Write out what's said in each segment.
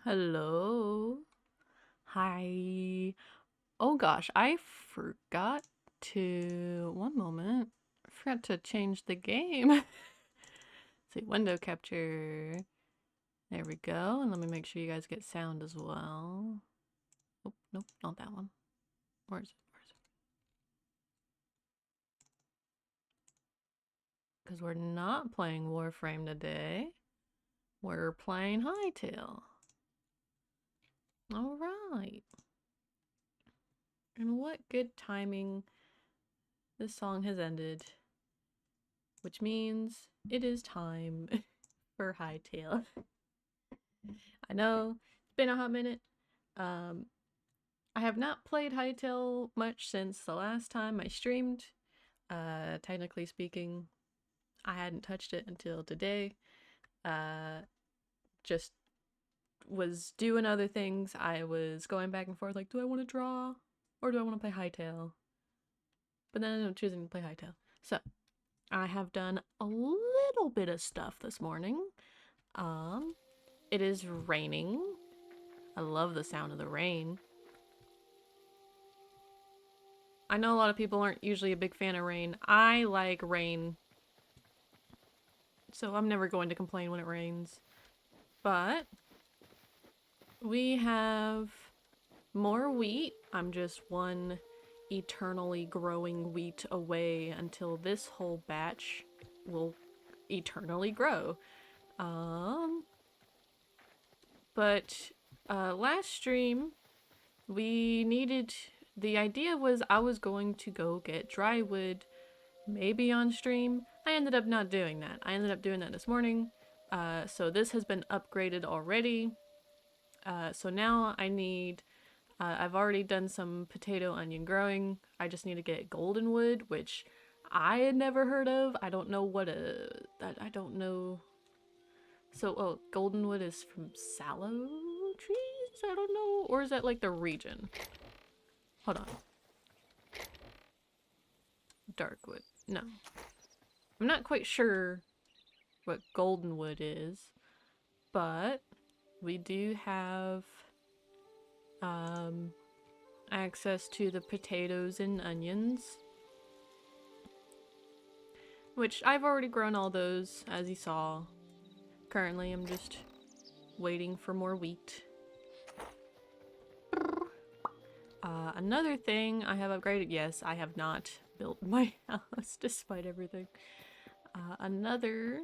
Hello. Hi. Oh gosh, I forgot to. One moment. I forgot to change the game. See, window capture. There we go. And let me make sure you guys get sound as well. Oh, nope, not that one. Where is it? Because we're not playing Warframe today. We're playing Hytale. Alright. And what good timing. This song has ended. Which means it is time for Hytale. I know, it's been a hot minute. I have not played Hytale much since the last time I streamed. Technically speaking, I hadn't touched it until today. Just was doing other things. I was going back and forth like, do I want to draw or do I want to play Hytale? But then I ended up choosing to play Hytale. So, I have done a little bit of stuff this morning. It is raining. I love the sound of the rain. I know a lot of people aren't usually a big fan of rain. I like rain, so I'm never going to complain when it rains. But we have more wheat. I'm just one eternally growing wheat away until this whole batch will eternally grow. But last stream, the idea was I was going to go get dry wood, maybe on stream. I ended up not doing that. I ended up doing that this morning. So this has been upgraded already. So now I need, I've already done some potato onion growing. I just need to get golden wood, which I had never heard of. I don't know what I don't know. So, golden wood is from sallow trees? I don't know. Or is that like the region? Hold on. Dark wood. No. I'm not quite sure what golden wood is, but we do have access to the potatoes and onions, which I've already grown all those, as you saw. Currently, I'm just waiting for more wheat. Another thing I have upgraded, yes, I have not built my house despite everything. Another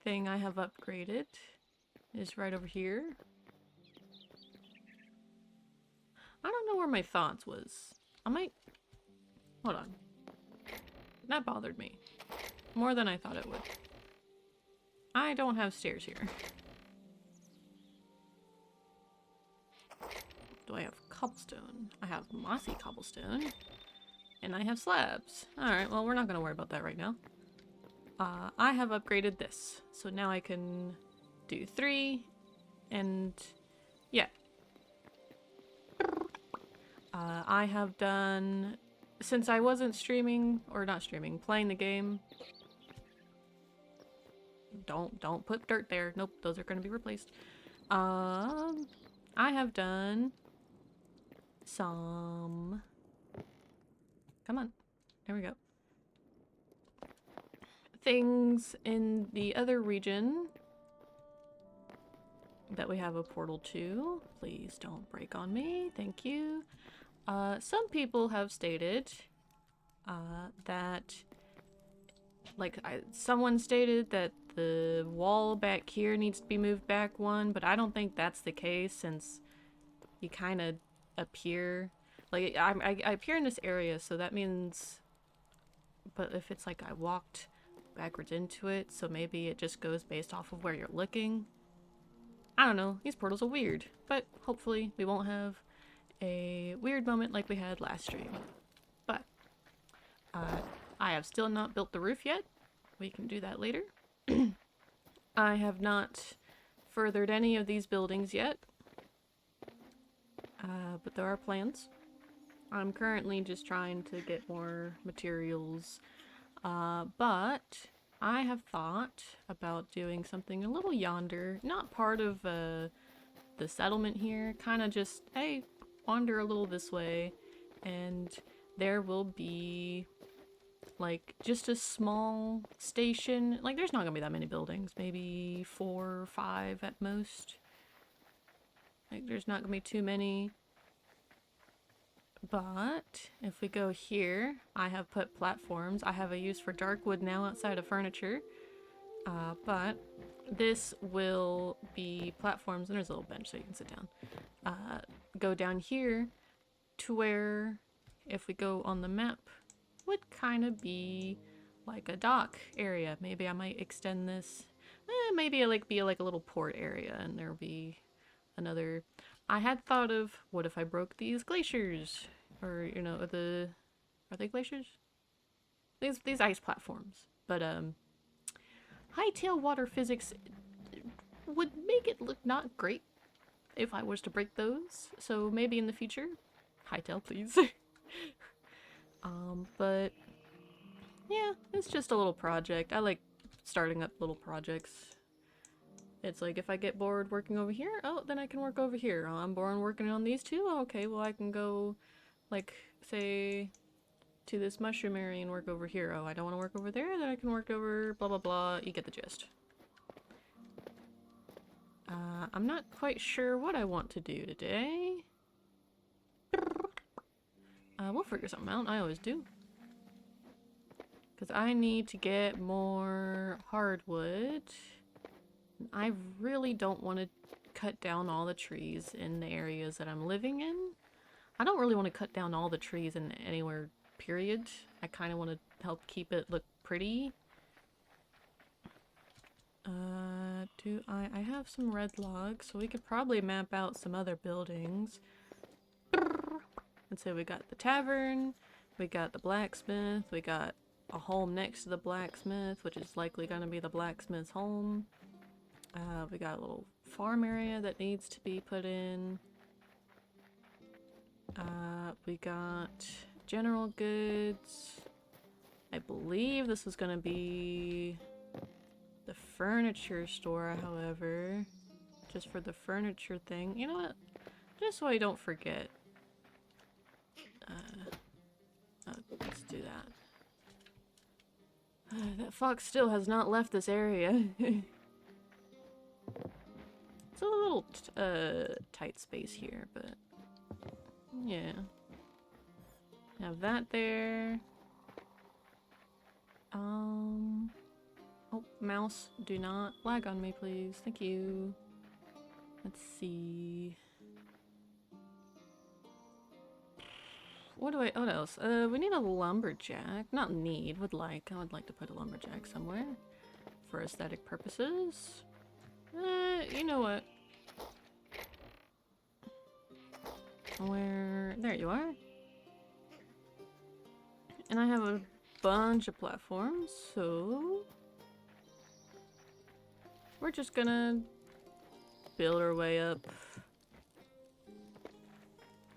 thing I have upgraded is right over here. I don't know where my thoughts was. Hold on. That bothered me. More than I thought it would. I don't have stairs here. Do I have cobblestone? I have mossy cobblestone. And I have slabs. Alright, well, we're not going to worry about that right now. I have upgraded this. So now I can do 3. And yeah. I have done... Since I wasn't streaming, or not streaming, playing the game... Don't put dirt there. Nope, those are going to be replaced. I have done... some... Come on. There we go. Things in the other region that we have a portal to. Please don't break on me. Thank you. Some people have stated that, like, someone stated that the wall back here needs to be moved back one, but I don't think that's the case since you kind of appear, like, I appear in this area, so that means, but if it's like I walked backwards into it, so maybe it just goes based off of where you're looking. I don't know, these portals are weird, but hopefully we won't have a weird moment like we had last stream. But I have still not built the roof yet. We can do that later. I have not furthered any of these buildings yet, but there are plans. I'm currently just trying to get more materials, but I have thought about doing something a little yonder, not part of the settlement here. Kind of just, hey, wander a little this way, and there will be like just a small station. Like there's not gonna be that many buildings, maybe 4 or 5 at most. Like there's not gonna be too many. But if we go here, I have put platforms. I have a use for dark wood now outside of furniture. But this will be platforms, and there's a little bench so you can sit down. Go down here to where, if we go on the map, would kind of be like a dock area. Maybe I might extend this. Maybe it like be like a little port area, and there'll be another. I had thought of, what if I broke these glaciers, or you know, are they glaciers? These ice platforms. But Hytale water physics would make it look not great if I was to break those. So maybe in the future, Hytale, please. But yeah, it's just a little project. I like starting up little projects. It's like if I get bored working over here, oh, then I can work over here. Oh, I'm bored working on these two. Oh, okay, well I can go, like, say, to this mushroom area and work over here. Oh, I don't want to work over there, then I can work over blah blah blah. You get the gist. I'm not quite sure what I want to do today. We'll figure something out. I always do. Because I need to get more hardwood. I really don't want to cut down all the trees in the areas that I'm living in. I don't really want to cut down all the trees in anywhere, period. I kind of want to help keep it look pretty. I have some red logs, so we could probably map out some other buildings. Let's say we got the tavern, we got the blacksmith, we got a home next to the blacksmith, which is likely going to be the blacksmith's home. We got a little farm area that needs to be put in. We got general goods. I believe this is going to be the furniture store, however. Just for the furniture thing. You know what? Just so I don't forget. Let's do that. That fox still has not left this area. It's a little tight space here, but yeah. Have that there. Oh, mouse, do not lag on me, please. Thank you. Let's see. What else? We need a lumberjack. Not need, would like. I would like to put a lumberjack somewhere for aesthetic purposes. You know what? There you are. And I have a bunch of platforms, so we're just gonna build our way up.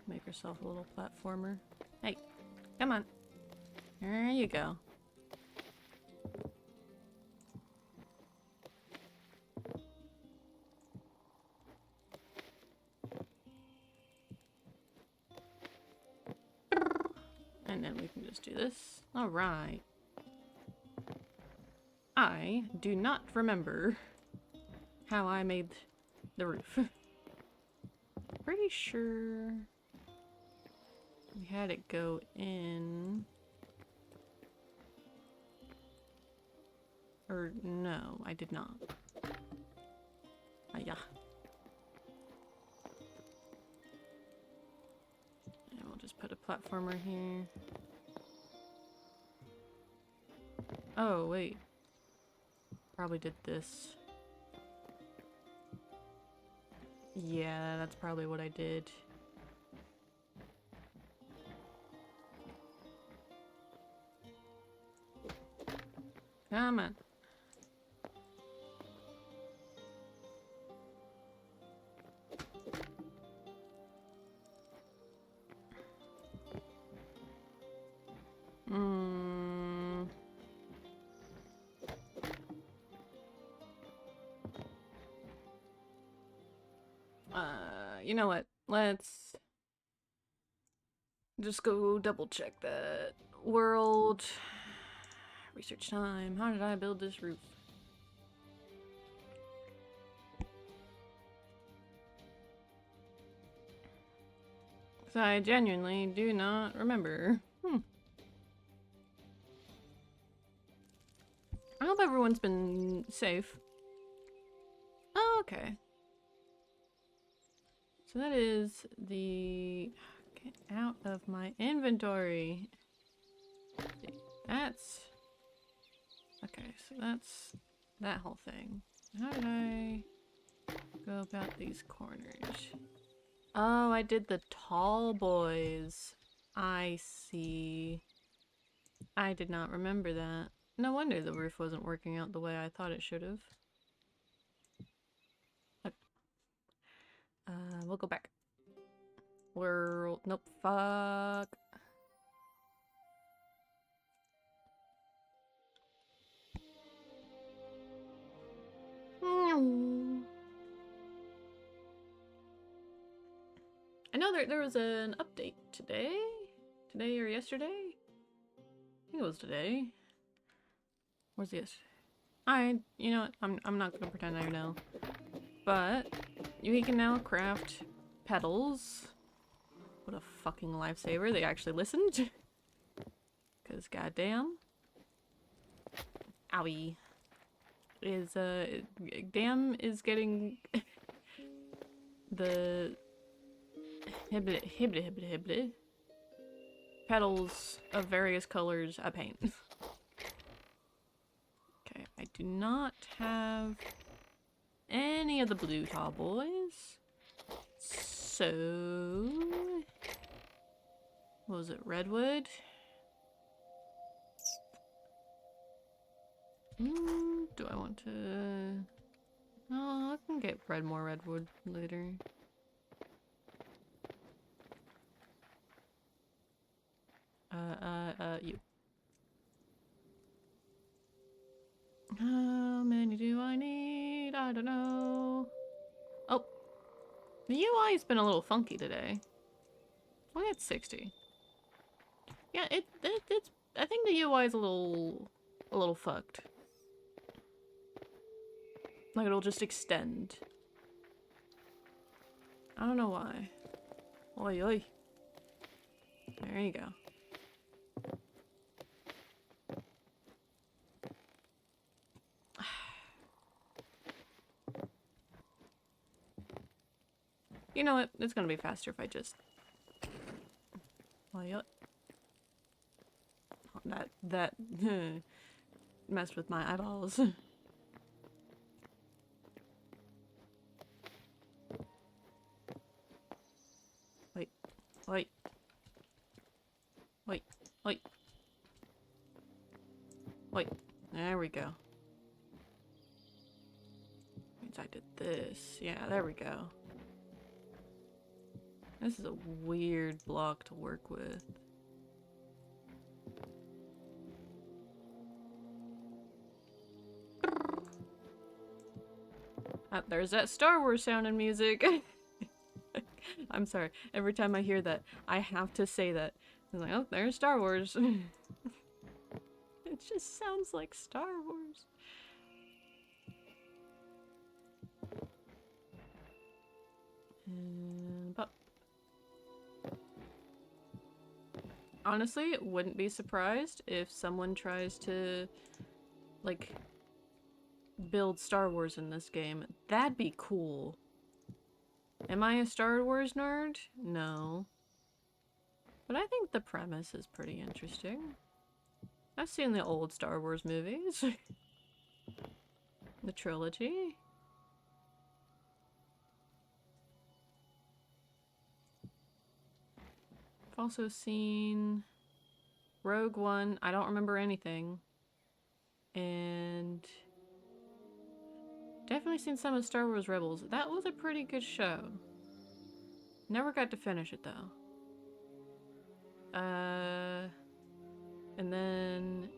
Make herself a little platformer. Hey, come on. There you go. And then we can just do this. All right. I do not remember how I made the roof. Pretty sure we had it go in. Or no, I did not. Yeah. And we'll just put a platformer here. Oh, wait. Probably did this. Yeah, that's probably what I did. Come on. You know what? Let's just go double check that. World. Research time. How did I build this roof? So I genuinely do not remember. I hope everyone's been safe. Oh, okay. So that is the... Get out of my inventory. That's... Okay, so that's that whole thing. How did I go about these corners? Oh, I did the tall boys. I see. I did not remember that. No wonder the roof wasn't working out the way I thought it should have. We'll go back. World. Nope. Fuck. I know there was an update today? Today or yesterday? I think it was today. Where's this? You know what? I'm not gonna pretend I know. But you can now craft petals. What a fucking lifesaver. They actually listened. Cause goddamn. Owie. Damn is getting the hibble petals of various colors I paint. Okay, I do not have any of the blue tall boys. So what was it? Redwood? Do I want to... Oh, I can get more redwood later. You. How many do I need? I don't know. Oh. The UI's been a little funky today. Only at 60. Yeah, it's... I think the UI's a little fucked. Like, it'll just extend. I don't know why. Oi, oi. There you go. You know what? It's gonna be faster if I just... Oi, oi. Oh, that messed with my eyeballs. Wait, wait, wait, wait, wait. There we go. Means I did this. Yeah, there we go. This is a weird block to work with. There's that Star Wars sounding music. I'm sorry. Every time I hear that, I have to say that. I'm like, oh, there's Star Wars. It just sounds like Star Wars. But honestly, wouldn't be surprised if someone tries to, like, build Star Wars in this game. That'd be cool. Am I a Star Wars nerd? No. But I think the premise is pretty interesting. I've seen the old Star Wars movies. The trilogy. I've also seen Rogue One. I don't remember anything. And definitely seen some of Star Wars Rebels. That was a pretty good show. Never got to finish it though. And then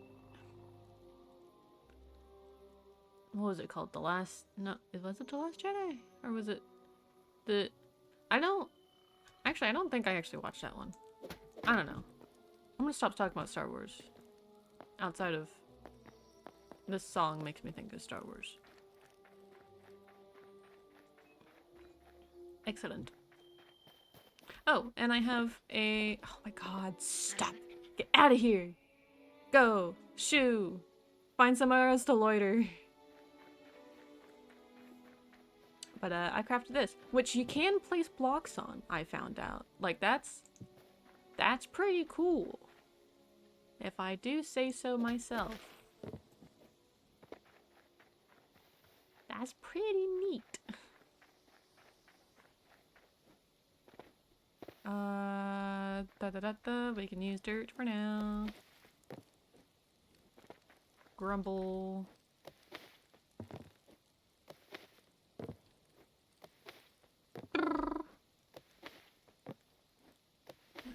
what was it called? The Last... No, was it The Last Jedi? Or was it the... I don't... Actually, I don't think I actually watched that one. I don't know. I'm gonna stop talking about Star Wars. Outside of... This song makes me think of Star Wars. Excellent. Oh, and I have a... Oh my god, stop. Get out of here. Go. Shoo. Find somewhere else to loiter. But I crafted this, which you can place blocks on, I found out. Like, that's pretty cool. If I do say so myself. That's pretty neat. We can use dirt for now. Grumble.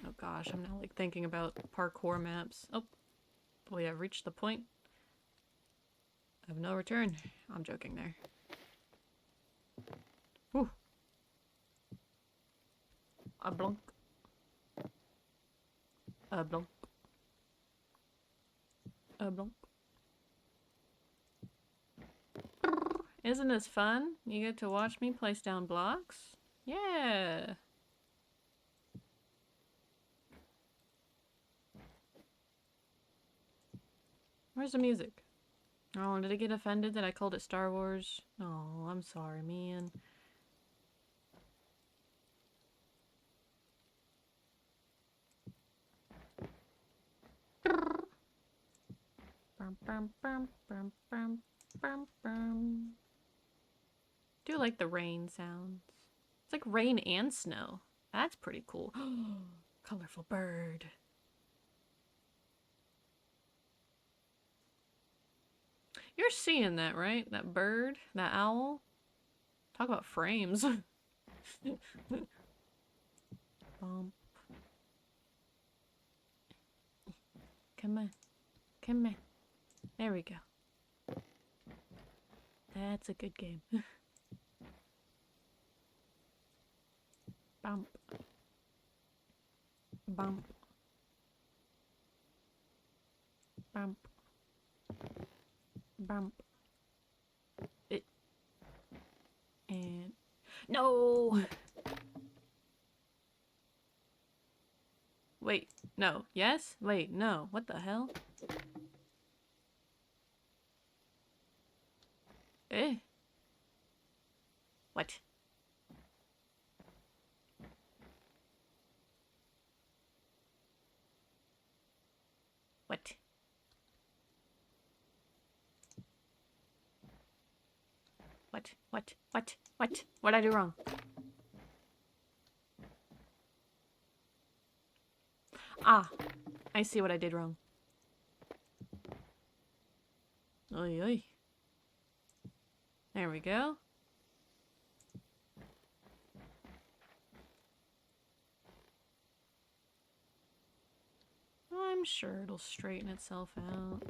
Oh gosh, I'm now like thinking about parkour maps. Oh, boy, I've reached the point of no return. I'm joking there. Whew. A blunk. A blunk. A blunk. Isn't this fun? You get to watch me place down blocks? Yeah. Where's the music? Oh, did it get offended that I called it Star Wars? Oh, I'm sorry, man. Do like the rain sounds. It's like rain and snow. That's pretty cool. Colorful bird. You're seeing that, right? That bird? That owl? Talk about frames. Bump. Come on. Come on. There we go. That's a good game. Bump. Bump. Bump. Bump. It. And... No! Wait, no. Yes? Wait, no. What the hell? Eh? What? What? What? What'd I do wrong? Ah, I see what I did wrong. Oy, oy. There we go. I'm sure it'll straighten itself out.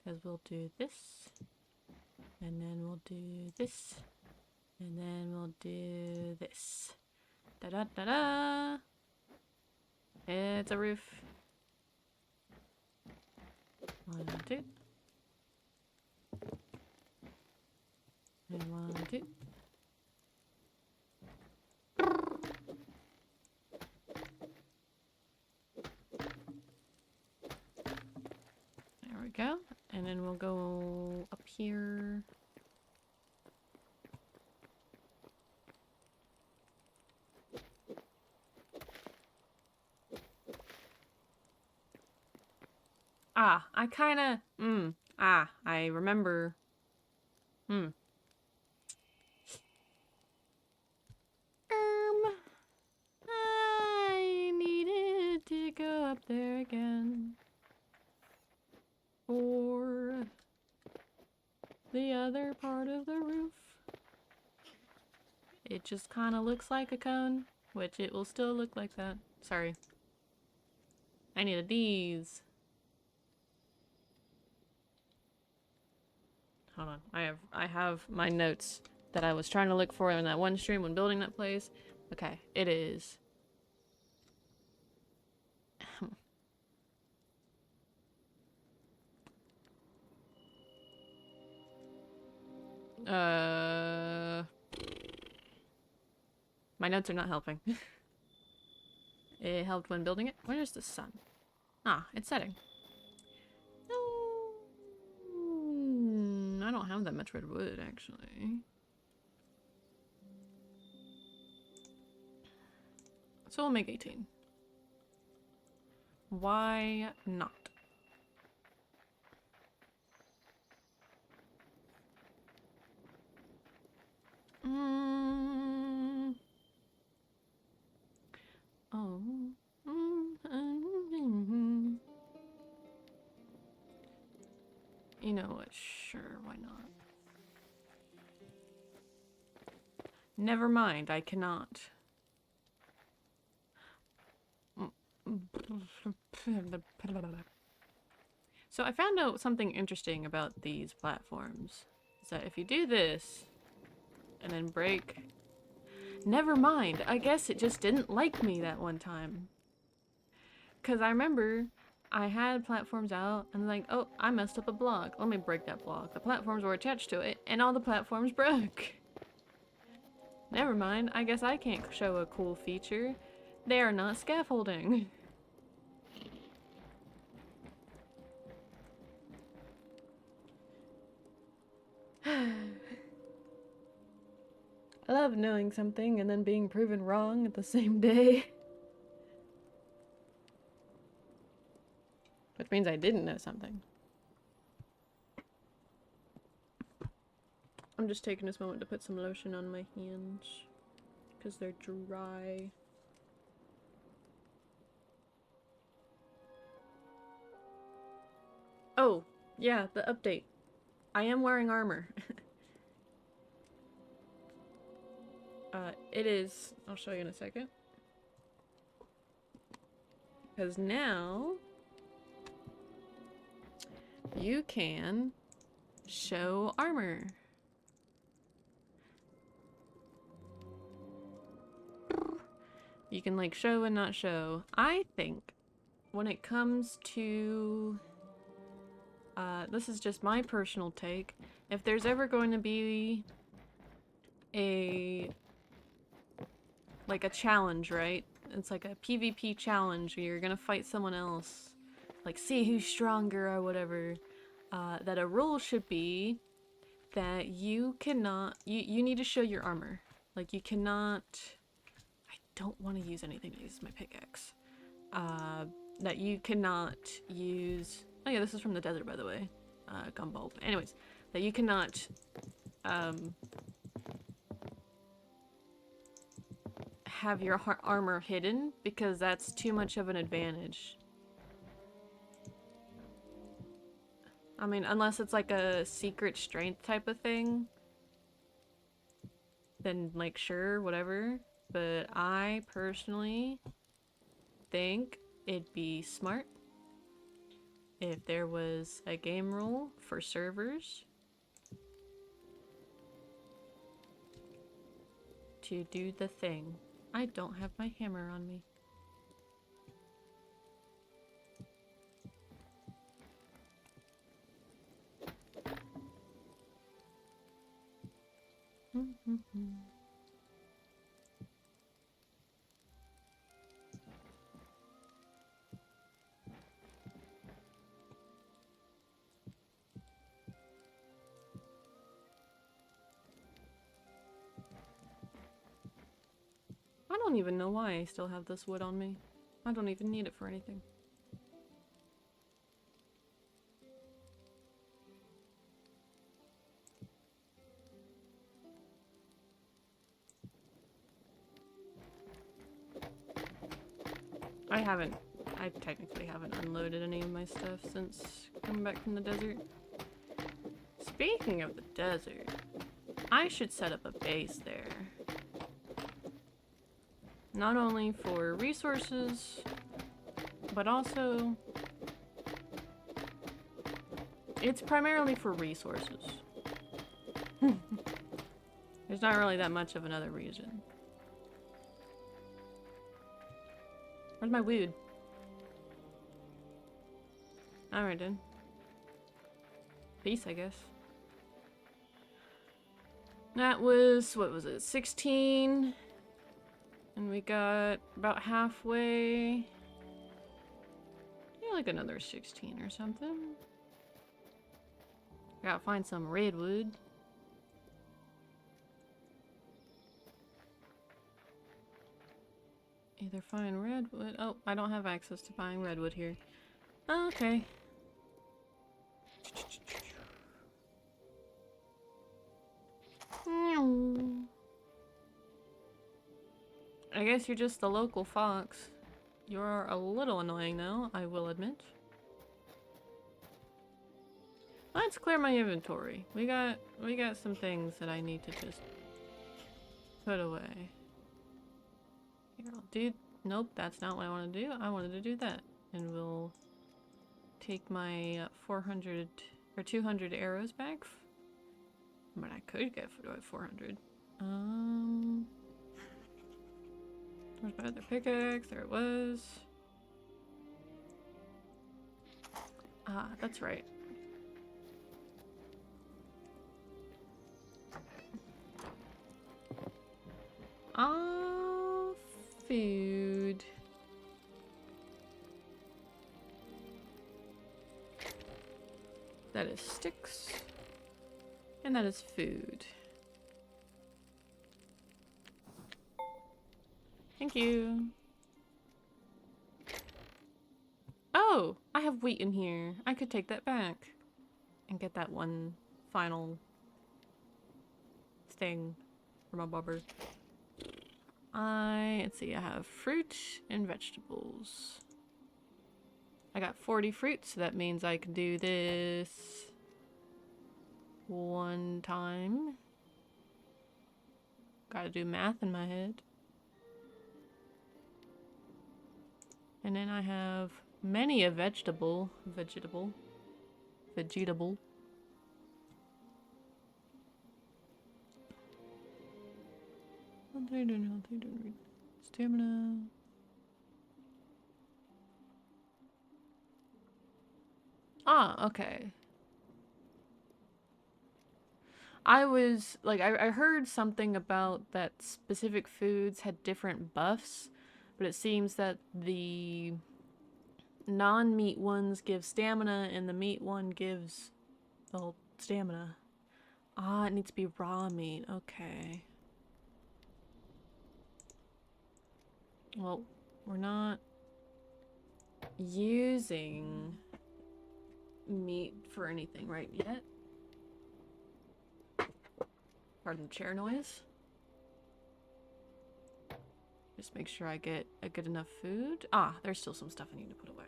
Because we'll do this. And then we'll do this. And then we'll do this. Da-da-da-da! It's a roof. 1, 2. And 1, 2. There we go. And then we'll go up here. Ah, I kinda... I remember... I needed to go up there again. For the other part of the roof. It just kinda looks like a cone, which it will still look like that. Sorry. I needed these. Hold on. I have my notes that I was trying to look for in that one stream when building that place. Okay, it is. My notes are not helping. It helped when building it. Where's the sun? Ah, it's setting. No. I don't have that much red wood, actually. So we'll make 18. Why not? Oh. You know what? Sure, why not? Never mind, I cannot. So I found out something interesting about these platforms. Is that if you do this and then break... Never mind, I guess it just didn't like me that one time. Because I remember I had platforms out and like, oh, I messed up a block. Let me break that block. The platforms were attached to it and all the platforms broke. Never mind, I guess I can't show a cool feature. They are not scaffolding. I love knowing something and then being proven wrong at the same day. Which means I didn't know something. I'm just taking this moment to put some lotion on my hands because they're dry. Oh, yeah, the update. I am wearing armor. It is... I'll show you in a second. Because now... you can show armor. You can like show and not show. I think when it comes to... this is just my personal take. If there's ever going to be a challenge, right? It's like a PvP challenge where you're gonna fight someone else. Like see who's stronger or whatever. That a rule should be that you cannot... You need to show your armor. Like you cannot... I don't want to use anything to use my pickaxe. That you cannot use... Oh yeah, this is from the desert, by the way. Gumbulb. Anyways, that you cannot... have your armor hidden, because that's too much of an advantage. I mean, unless it's like a secret strength type of thing, then like sure, whatever. But I personally think it'd be smart if there was a game rule for servers to do the thing. I don't have my hammer on me. I don't even know why I still have this wood on me. I don't even need it for anything. I technically haven't unloaded any of my stuff since coming back from the desert. Speaking of the desert, I should set up a base there. Not only for resources, but also... it's primarily for resources. There's not really that much of another reason. Where's my wood? Alright then. Peace, I guess. That was, what was it, 16? And we got about halfway. Yeah, like another 16 or something. Gotta find some redwood. Either find redwood. Oh, I don't have access to buying redwood here. Okay. I guess you're just the local fox. You're a little annoying though, I will admit. Let's clear my inventory. We got some things that I need to just put away. Here, I'll do. Nope, that's not what I want to do. I wanted to do that, and we'll take my 400 or 200 arrows back. But I could get 400. Where's my other pickaxe? There it was. Ah, that's right. Food. That is sticks. And that is food. Thank you. Oh, I have wheat in here. I could take that back and get that one final thing for my bobber. Let's see, I have fruit and vegetables. I got 40 fruit, so that means I can do this one time. Gotta do math in my head. And then I have many a vegetable. Stamina. Ah, okay. I was, like, I heard something about that specific foods had different buffs, but it seems that the non-meat ones give stamina and the meat one gives, well, stamina. Ah, it needs to be raw meat. Okay. Well, we're not using meat for anything right yet. Pardon the chair noise. Just make sure I get a good enough food. Ah, there's still some stuff I need to put away.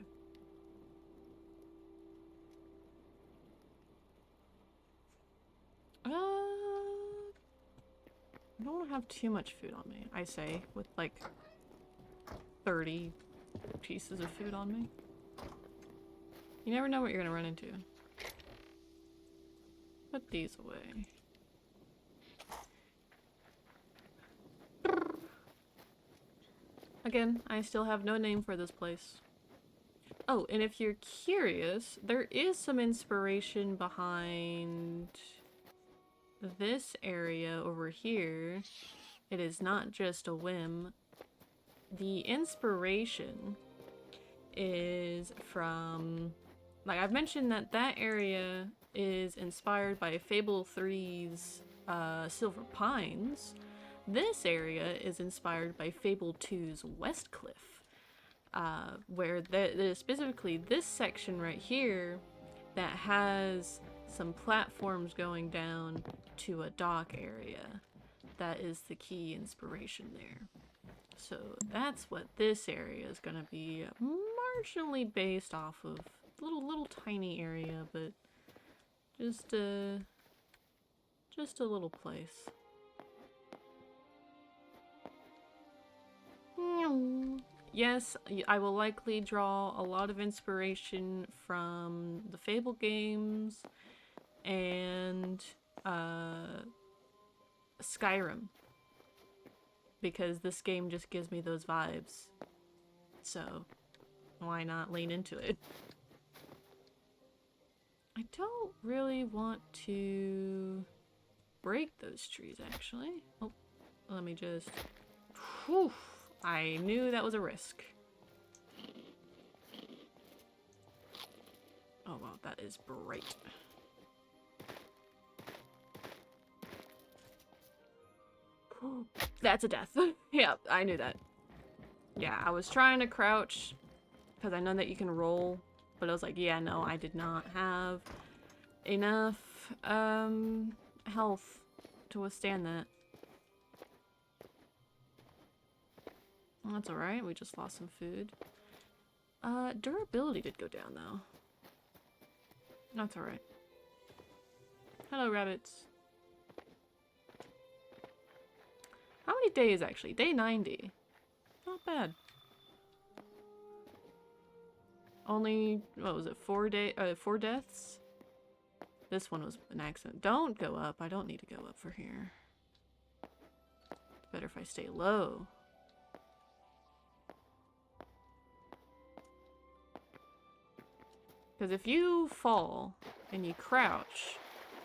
I don't want to have too much food on me, I say, with like 30 pieces of food on me. You never know what you're gonna run into. Put these away. Again, I still have no name for this place. Oh, and if you're curious, there is some inspiration behind this area over here. It is not just a whim. The inspiration is from, like I've mentioned, that area is inspired by Fable 3's Silver Pines. This area is inspired by Fable 2's Westcliff, where specifically this section right here that has some platforms going down to a dock area. That is the key inspiration there. So that's what this area is going to be marginally based off of. Little tiny area, but just a little place. Yes, I will likely draw a lot of inspiration from the Fable games and Skyrim. Because this game just gives me those vibes. So, why not lean into it? I don't really want to break those trees, actually. Oh, let me just... Whew, I knew that was a risk. Oh wow, that is bright. That's a death. Yeah, I knew that. Yeah, I was trying to crouch because I know that you can roll, but I was like, yeah, no, I did not have enough health to withstand that. Well, that's alright, we just lost some food. Durability did go down though. That's alright. Hello, rabbits. How many days actually? Day 90. Not bad. Only, what was it, 4 deaths? This one was an accident. Don't go up. I don't need to go up for here. Better if I stay low. Because if you fall and you crouch,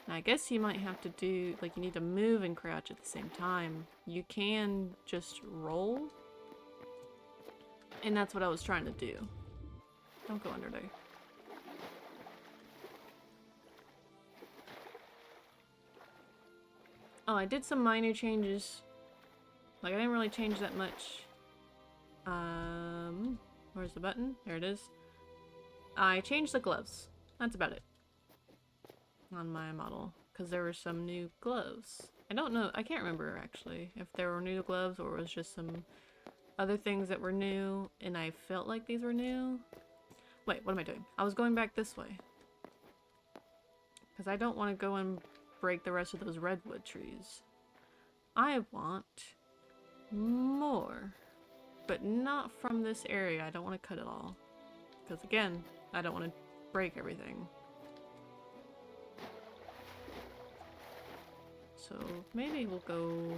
and I guess you might have to do, like, you need to move and crouch at the same time. You can just roll. And that's what I was trying to do. Don't go under there. Oh, I did some minor changes. Like, I didn't really change that much. Where's the button? There it is. I changed the gloves. That's about it. On my model. Because there were some new gloves. I don't know. I can't remember, actually, if there were new gloves or it was just some other things that were new. And I felt like these were new. Wait, what am I doing? I was going back this way. Because I don't want to go and break the rest of those redwood trees. I want more. But not from this area. I don't want to cut it all. Because again, I don't want to break everything. So maybe we'll go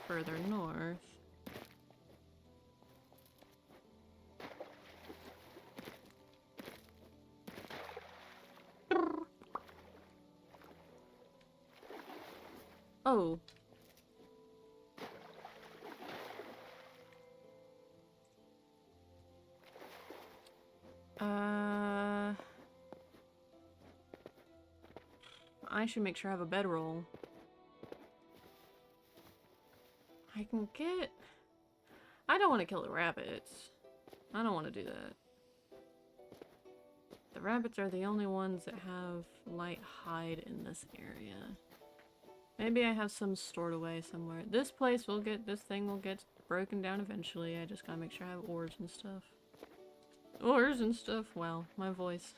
further north. Oh. I should make sure I have a bedroll. I can get... I don't want to kill the rabbits. I don't want to do that. The rabbits are the only ones that have light hide in this area. Maybe I have some stored away somewhere. This place will get... This thing will get broken down eventually. I just gotta make sure I have ores and stuff. Ores and stuff? Wow, my voice.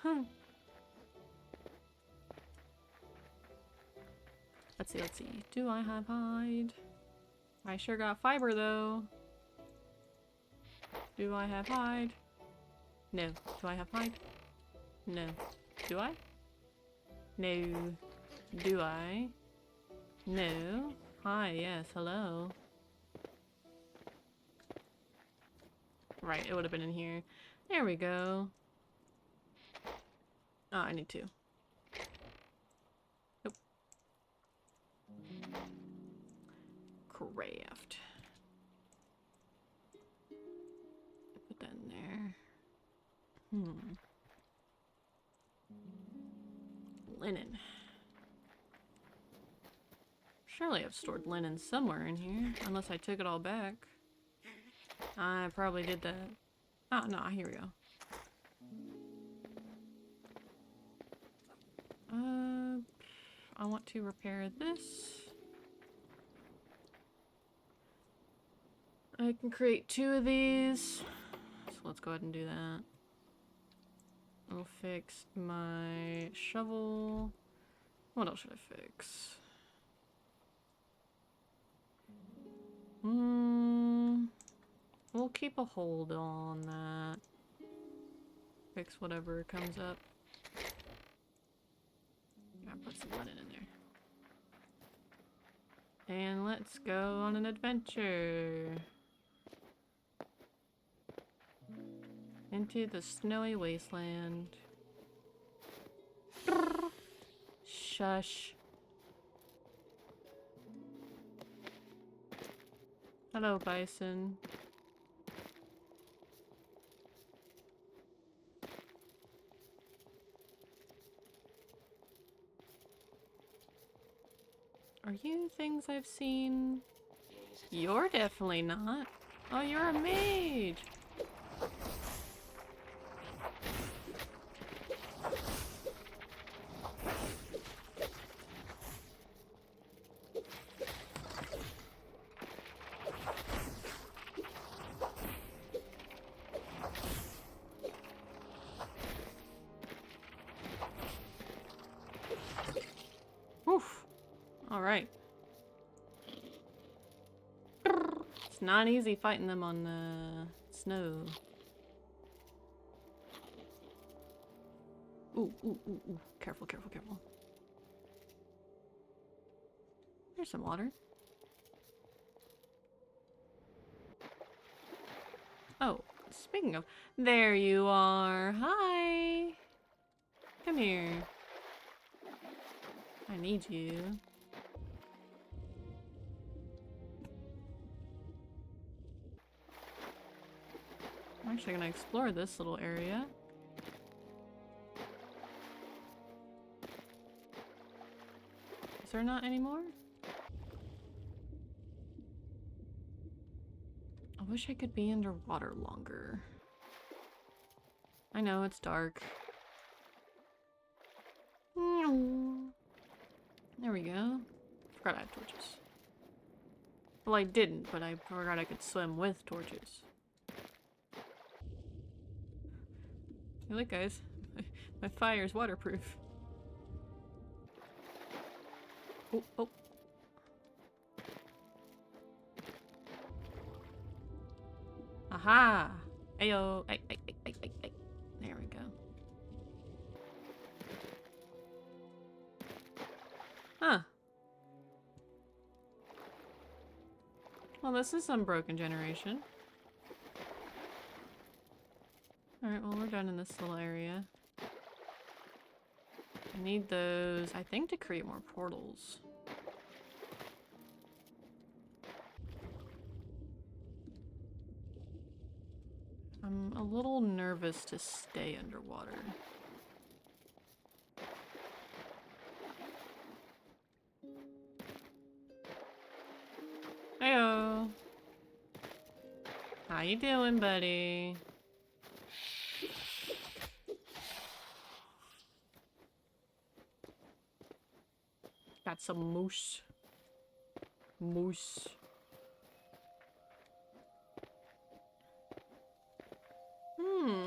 Let's see, let's see. Do I have hide? I sure got fiber though. Do I have hide? No. Do I have hide? No. Do I? No. Do I? No. Hi, yes, hello. Right, it would have been in here. There we go. Oh, I need to. Nope. Craft. Put that in there. Linen. Surely I've stored linen somewhere in here, unless I took it all back. I probably did that. Oh, no, here we go. I want to repair this. I can create 2 of these. So let's go ahead and do that. I'll fix my shovel. What else should I fix? We'll keep a hold on that. Fix whatever comes up. Gotta put some linen in there. And let's go on an adventure. Into the snowy wasteland. Shush. Hello, bison. Are you things I've seen? You're definitely not. Oh, you're a mage! Oof. Alright. It's not easy fighting them on the snow. Ooh, ooh, ooh, ooh. Careful, careful, careful. There's some water. Oh, speaking of... There you are. Hi. Come here. I need you. I'm actually gonna explore this little area. Is there not any more? I wish I could be underwater longer. I know, it's dark. There we go. Forgot I had torches. Well, I didn't, but I forgot I could swim with torches. Hey, look, guys. My fire's waterproof. Oh, oh. Aha! Ayo! Ay, ay, ay, ay, ay, ay. There we go. Huh. Well, this is some broken generation. Alright, well, we're done in this little area. I need those, I think, to create more portals. I'm a little nervous to stay underwater. Heyo! How you doing, buddy? Got some moose. Moose.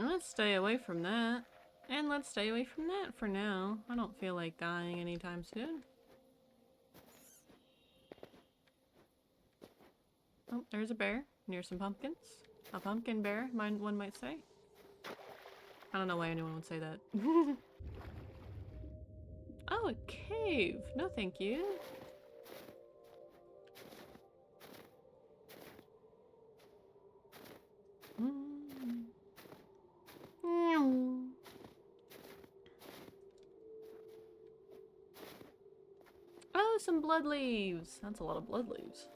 Let's stay away from that. And let's stay away from that for now. I don't feel like dying anytime soon. Oh, there's a bear near some pumpkins. A pumpkin bear, one might say. I don't know why anyone would say that. Oh, a cave! No thank you. Oh, some blood leaves! That's a lot of blood leaves.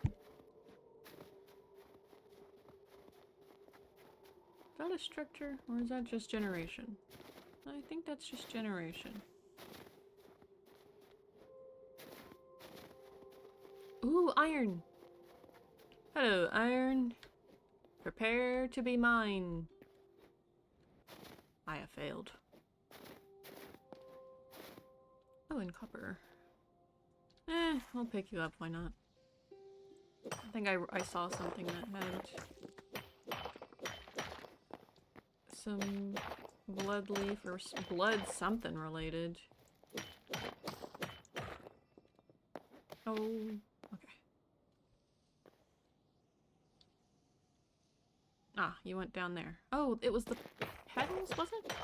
Is that a structure, or is that just generation? I think that's just generation. Ooh, iron! Hello, iron. Prepare to be mine. I have failed. Oh, and copper. I'll pick you up, why not? I think I saw something that had some blood leaf or blood something related. Oh, okay. Ah, you went down there. Oh, it was the petals, was it?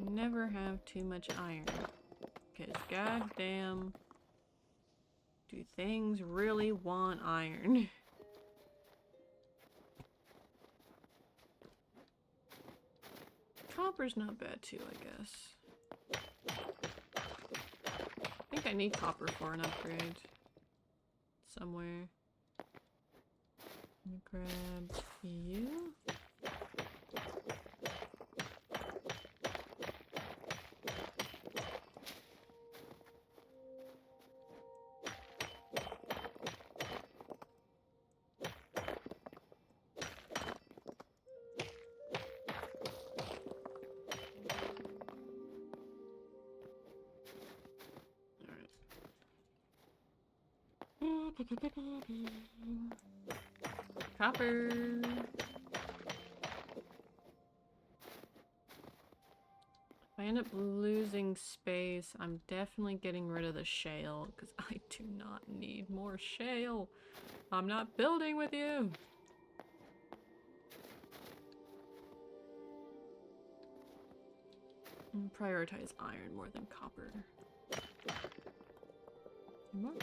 never have too much iron. Because goddamn, do things really want iron? Copper's not bad too, I guess. I think I need copper for an upgrade. Somewhere. Let me grab you. Copper. If I end up losing space, I'm definitely getting rid of the shale because I do not need more shale. I'm not building with you. Prioritize iron more than copper. More?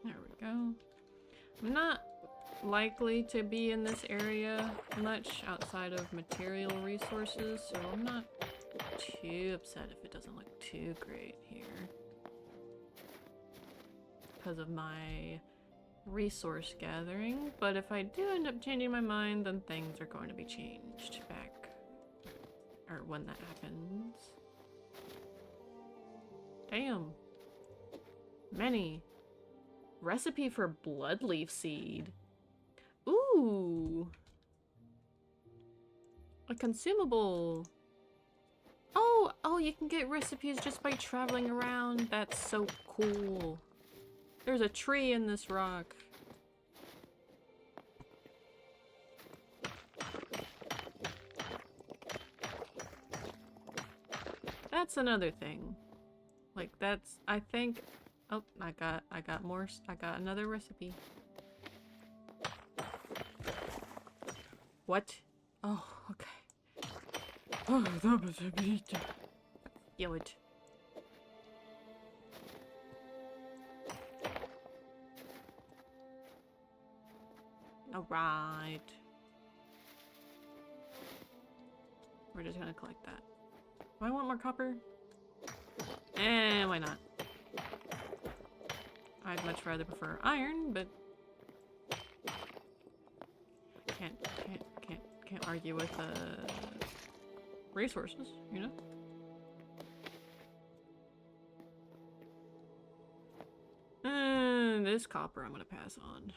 There we go. I'm not likely to be in this area much outside of material resources, so I'm not too upset if it doesn't look too great here. Because of my resource gathering, but if I do end up changing my mind, then things are going to be changed back. Or when that happens. Damn. Many. Recipe for bloodleaf seed. Ooh. A consumable. Oh, you can get recipes just by traveling around. That's so cool. There's a tree in this rock. That's another thing. Like that's, I think, oh, I got more, I got another recipe. What? Oh, okay. Oh, that was a beat. Yo, it. Alright. We're just gonna collect that. Do I want more copper? Why not? I'd much rather prefer iron, but can't argue with resources, you know? This copper I'm gonna pass on.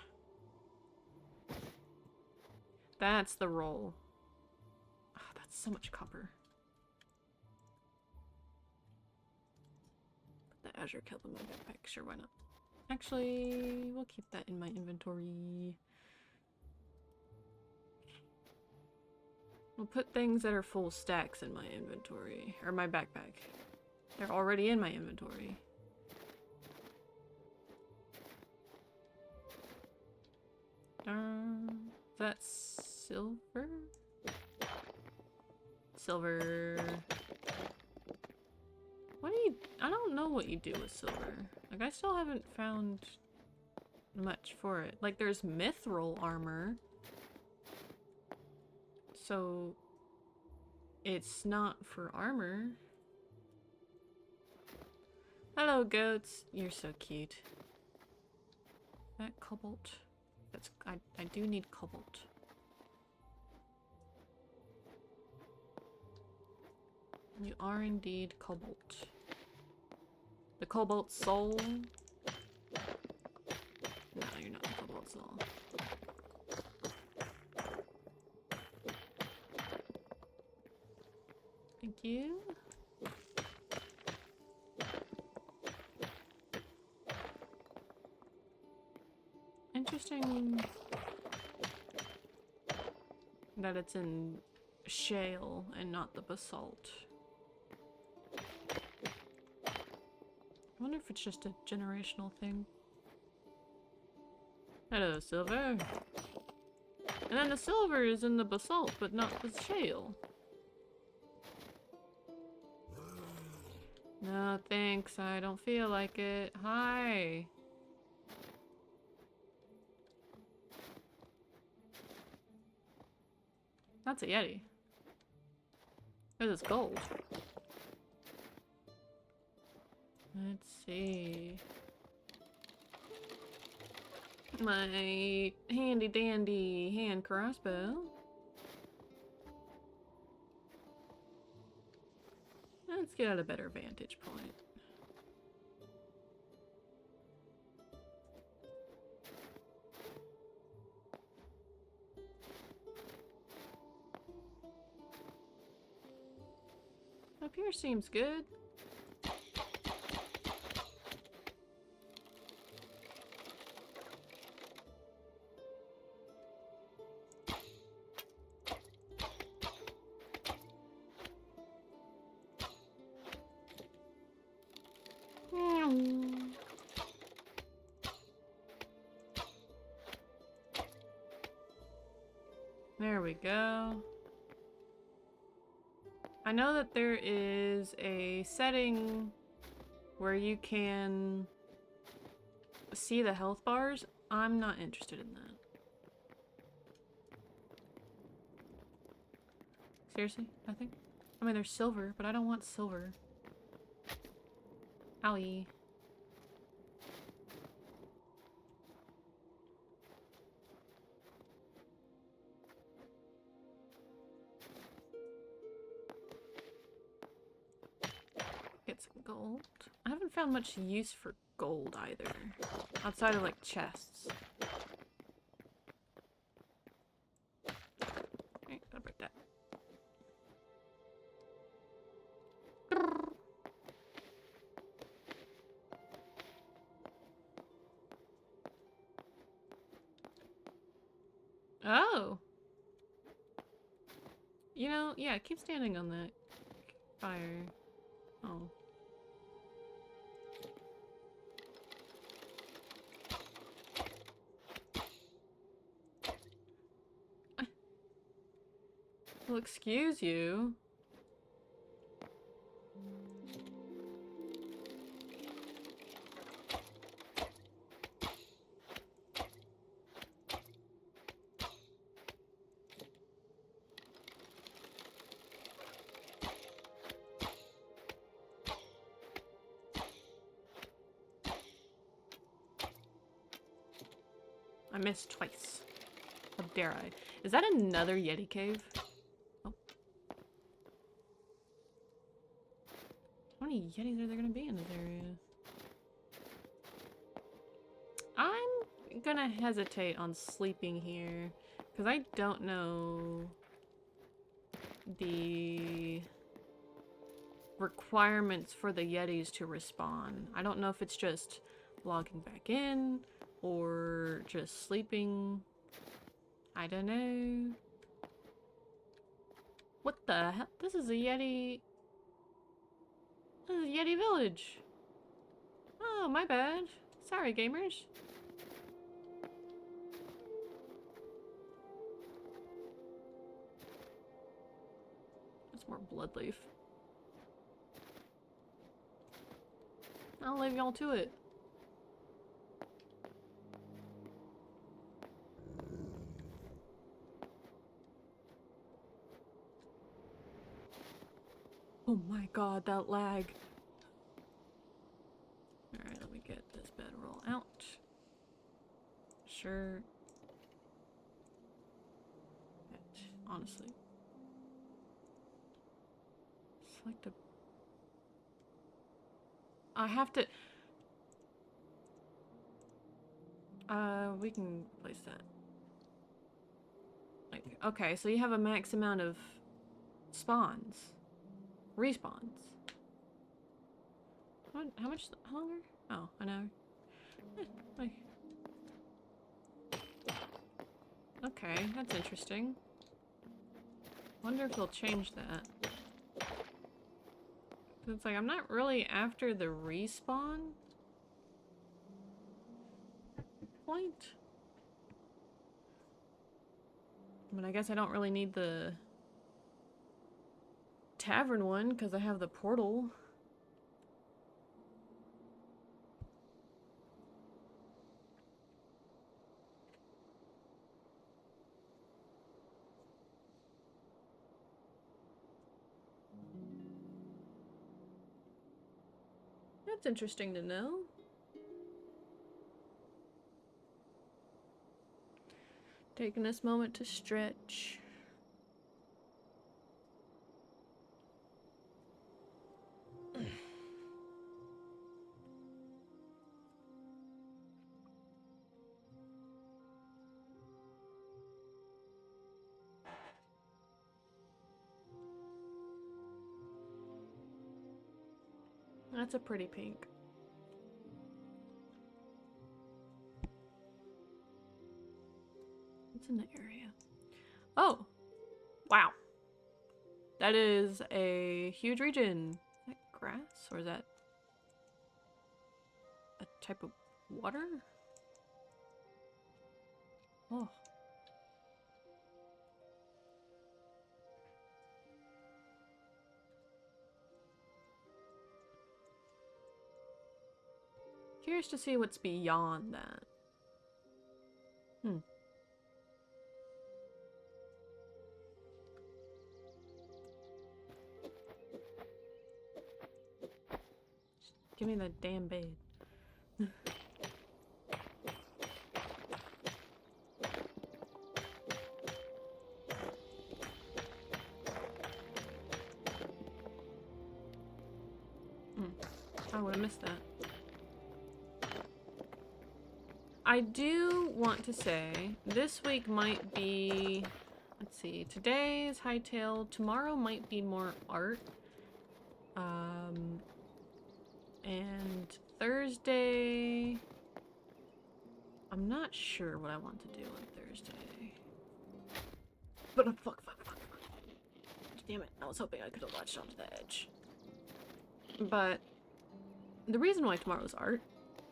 That's the roll. Oh, that's so much copper. Put the Azure Kelp in my backpack. Sure, why not? Actually, we'll keep that in my inventory. We'll put things that are full stacks in my inventory. Or my backpack. They're already in my inventory. Is that silver? Silver. What do you... I don't know what you do with silver. Like, I still haven't found much for it. Like, there's mithril armor. So, it's not for armor. Hello, goats. You're so cute. That cobalt. That's... I do need cobalt. You are indeed cobalt. The cobalt soul? No, you're not the cobalt soul. Thank you. Interesting that it's in shale and not the basalt. I wonder if it's just a generational thing. Hello, silver. And then the silver is in the basalt, but not the shale. No, thanks. I don't feel like it. Hi. That's a Yeti. This is gold. Let's see. My handy dandy hand crossbow. Let's get at a better vantage point. Up here seems good. There we go. I know that there is a setting where you can see the health bars. I'm not interested in that. Seriously, nothing? I mean, there's silver, but I don't want silver. Owie. Get some gold. I haven't found much use for gold either. Outside of like chests. Okay, gotta break that. Oh! You know, yeah, keep standing on that fire. Oh. Well, excuse you. I missed twice. How dare I? Is that another Yeti cave? Oh. How many Yetis are there gonna be in this area? I'm gonna hesitate on sleeping here because I don't know the requirements for the Yetis to respawn. I don't know if it's just logging back in or just sleeping. I don't know. What the hell? This is a Yeti. This is a Yeti village. Oh, my bad. Sorry, gamers. That's more bloodleaf. I'll leave y'all to it. Oh my god, that lag. Alright, let me get this bedroll out. Sure. But honestly. Select a... I have to... we can place that. Like, okay, so you have a max amount of spawns. Respawns. What? How much longer? Oh, an hour. Like. Okay, that's interesting. Wonder if they'll change that. It's like I'm not really after the respawn point. I mean, I guess I don't really need the tavern one because I have the portal. That's interesting to know. Taking this moment to stretch. That's a pretty pink. What's in the area? Oh! Wow. That is a huge region. Is that grass? Or is that a type of water? Oh. Curious to see what's beyond that. Hmm. Give me that damn bed. I would have missed that. I do want to say this week might be, let's see, today is Hytale, tomorrow might be more art. And Thursday, I'm not sure what I want to do on Thursday. But fuck. Damn it, I was hoping I could have latched onto the edge. But the reason why tomorrow's art,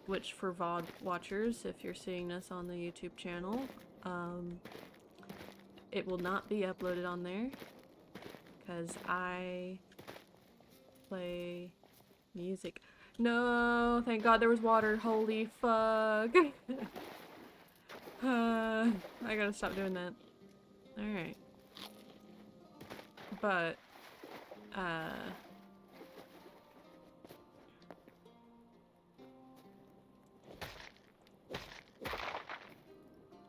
which for VOD watchers, if you're seeing this on the YouTube channel, it will not be uploaded on there because I play music. No, thank God there was water. Holy fuck. I gotta stop doing that. Alright. But,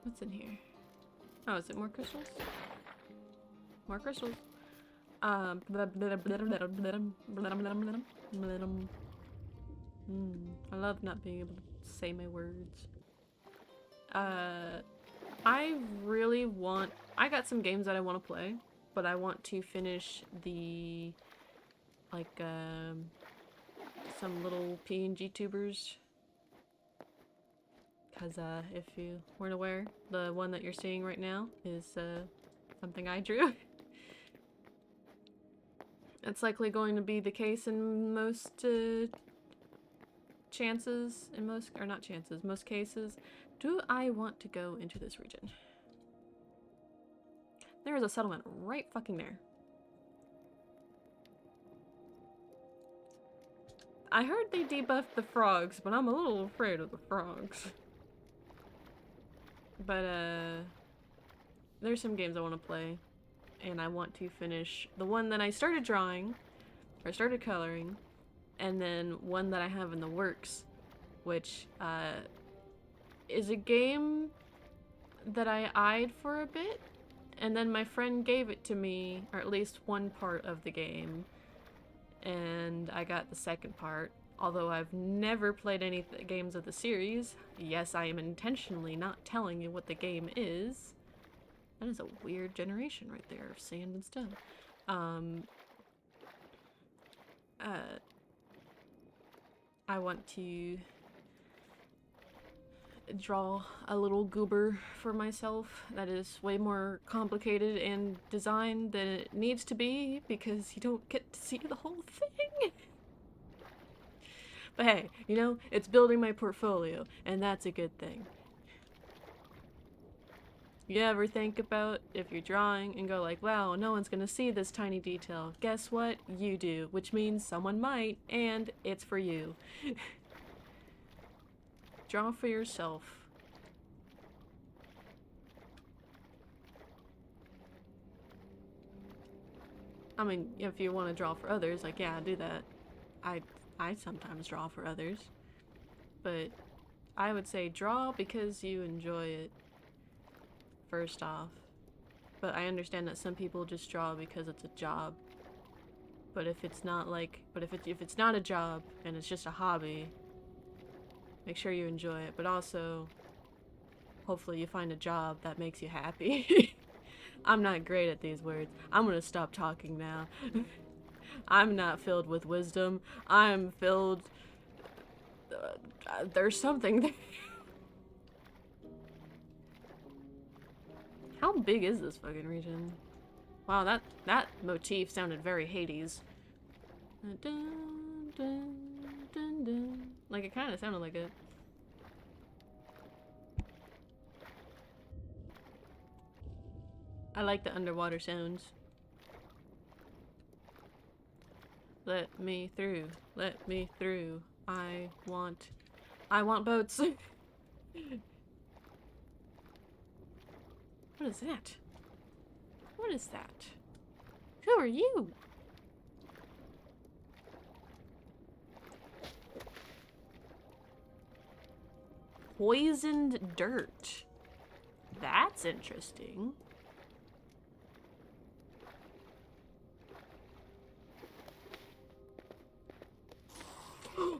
what's in here? Oh, is it more crystals? More crystals. I love not being able to say my words. I really want... I got some games that I want to play, but I want to finish the... like, some little PNGTubers. Because, if you weren't aware, the one that you're seeing right now is, something I drew. It's likely going to be the case in most, chances, in most, or not chances, most cases. Do I want to go into this region? There is a settlement right fucking there. I heard they debuffed the frogs, but I'm a little afraid of the frogs. But, there's some games I want to play, and I want to finish the one that I started drawing, or started coloring, and then one that I have in the works, which, is a game that I eyed for a bit, and then my friend gave it to me, or at least one part of the game, and I got the second part. Although I've never played any games of the series, yes, I am intentionally not telling you what the game is. That is a weird generation right there of sand and stone. I want to draw a little goober for myself that is way more complicated in design than it needs to be because you don't get to see the whole thing. But hey, you know, it's building my portfolio, and that's a good thing. You ever think about if you're drawing and go like, wow, no one's gonna see this tiny detail. Guess what? You do, which means someone might, and it's for you. Draw for yourself. I mean, if you want to draw for others, like, yeah, do that. I sometimes draw for others. But I would say draw because you enjoy it, first off. But I understand that some people just draw because it's a job. But if it's not like, if it's not a job and it's just a hobby, make sure you enjoy it. But also, hopefully you find a job that makes you happy. I'm not great at these words. I'm gonna stop talking now. I'm not filled with wisdom. I'm filled... there's something there. How big is this fucking region? Wow, that motif sounded very Hades. Dun, dun, dun, dun. Like, it kind of sounded like it. I like the underwater sounds. Let me through. Let me through. I want boats. What is that? What is that? Who are you? Poisoned dirt. That's interesting.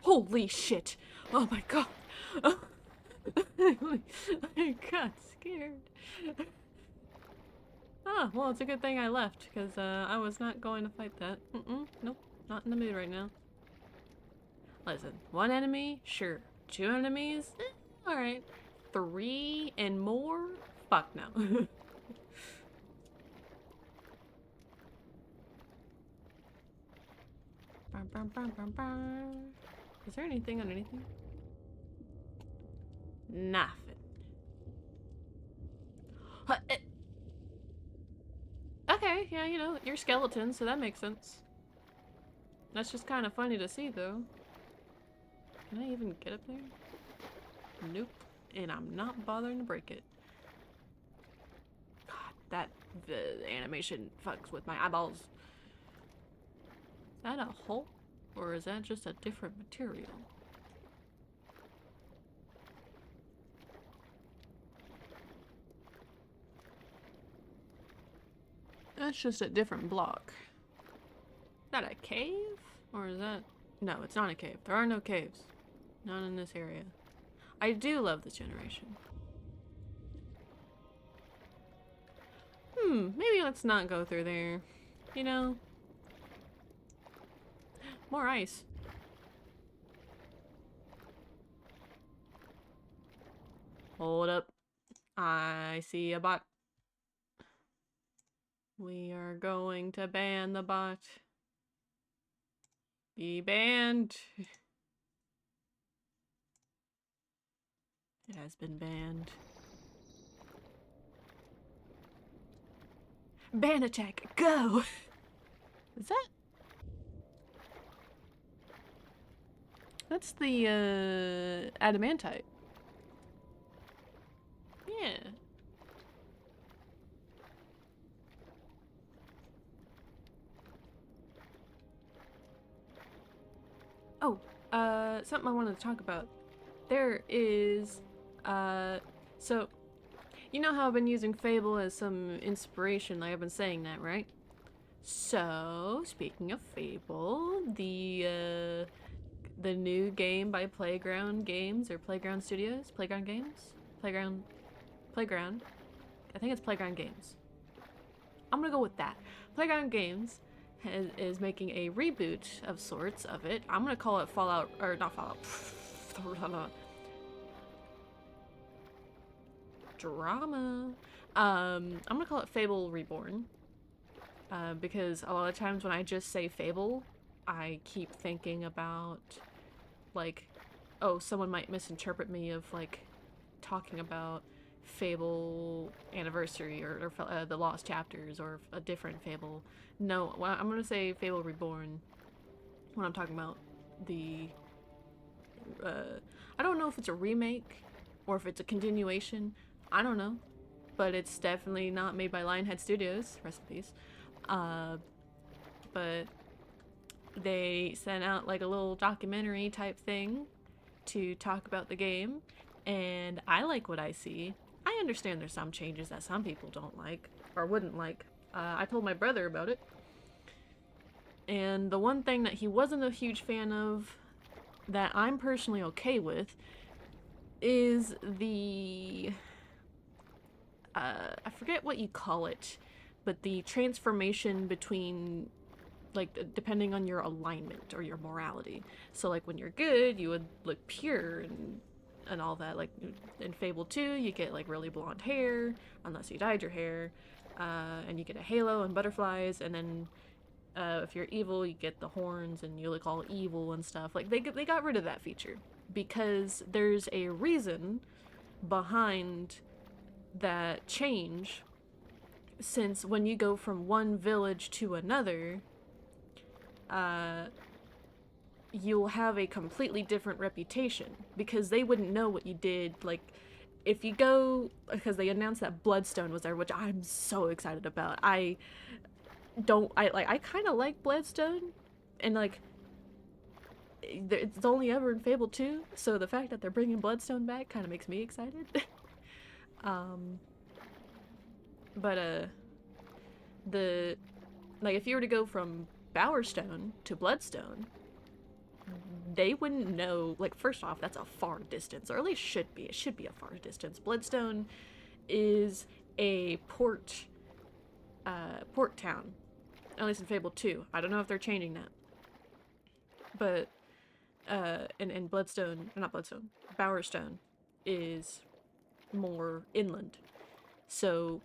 Holy shit! Oh my god! I got scared. Ah, well, it's a good thing I left, because I was not going to fight that. Nope, not in the mood right now. Listen, one enemy? Sure. Two enemies? Alright. Three and more? Fuck no. Is there anything on anything? Nothing. Okay, yeah, you know, you're skeleton, so that makes sense. That's just kind of funny to see, though. Can I even get up there? Nope. And I'm not bothering to break it. God, the animation fucks with my eyeballs. Is that a hole? Or is that just a different material? That's just a different block. Is that a cave? Or is that... No, it's not a cave. There are no caves. Not in this area. I do love this generation. Maybe let's not go through there. You know? More ice. Hold up. I see a bot. We are going to ban the bot. Be banned. It has been banned. Ban attack, go! Is that... That's the, adamantite. Yeah. Oh, something I wanted to talk about. There is, so, you know how I've been using Fable as some inspiration, like I've been saying that, right? So, speaking of Fable, the new game by Playground Games, or Playground Studios? Playground Games? Playground, I think it's Playground Games. I'm gonna go with that. Playground Games is making a reboot of sorts of it. I'm gonna call it Fallout, or not Fallout. drama. I'm gonna call it Fable Reborn. Because a lot of times when I just say Fable, I keep thinking about, like, oh, someone might misinterpret me of, like, talking about Fable Anniversary or the Lost Chapters or a different Fable. No, well, I'm gonna say Fable Reborn when I'm talking about the, I don't know if it's a remake or if it's a continuation. I don't know. But it's definitely not made by Lionhead Studios. Rest in peace. But they sent out like a little documentary type thing to talk about the game, and I like what I see. I understand there's some changes that some people don't like or wouldn't like. I told my brother about it, and the one thing that he wasn't a huge fan of that I'm personally okay with is the I forget what you call it, but the transformation between, like, depending on your alignment or your morality. So, like, when you're good, you would look pure and all that. Like, in Fable 2, you get, like, really blonde hair, unless you dyed your hair, and you get a halo and butterflies, and then if you're evil, you get the horns and you look all evil and stuff. Like, they got rid of that feature because there's a reason behind that change, since when you go from one village to another, you'll have a completely different reputation because they wouldn't know what you did. Like, if you go, because they announced that Bloodstone was there, which I'm so excited about. I kind of like Bloodstone, and like it's only ever in Fable 2, so the fact that they're bringing Bloodstone back kind of makes me excited. But like, if you were to go from Bowerstone to Bloodstone, they wouldn't know. Like, first off, that's a far distance, or at least should be. It should be a far distance. Bloodstone is a port town, at least in Fable 2. I don't know if they're changing that, but in Bowerstone is more inland, so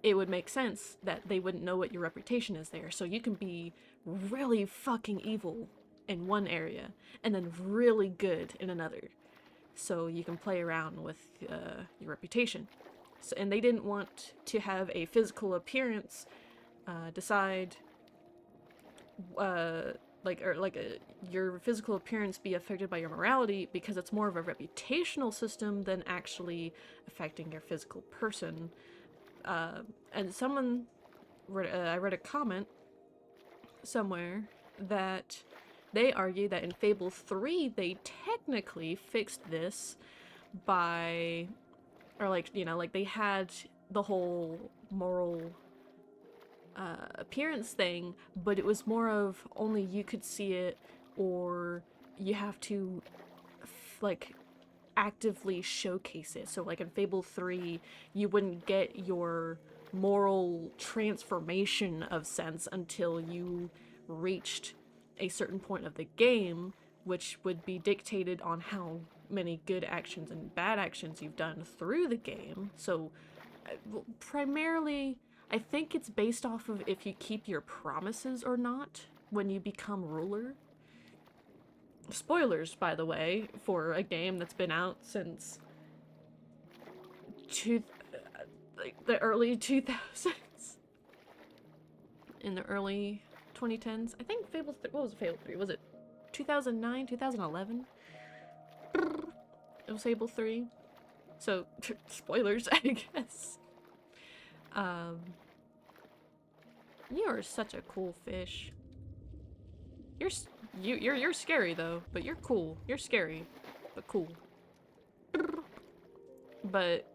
it would make sense that they wouldn't know what your reputation is there. So you can be really fucking evil in one area and then really good in another. So you can play around with your reputation. So, and they didn't want to have a physical appearance decide your physical appearance be affected by your morality, because it's more of a reputational system than actually affecting your physical person. And someone I read a comment somewhere that they argue that in Fable 3 they technically fixed this by, or like, you know, like they had the whole moral appearance thing, but it was more of only you could see it, or you have to like actively showcase it. So like in Fable 3, you wouldn't get your moral transformation of sense until you reached a certain point of the game, which would be dictated on how many good actions and bad actions you've done through the game. So primarily, I think it's based off of if you keep your promises or not when you become ruler. Spoilers, by the way, for a game that's been out since the early 2000s. In the early 2010s. I think Fable 3, what was Fable 3? Was it 2009, 2011? It was Fable 3. So, spoilers, I guess. You are such a cool fish. You're scary though, but you're cool. You're scary, but cool. But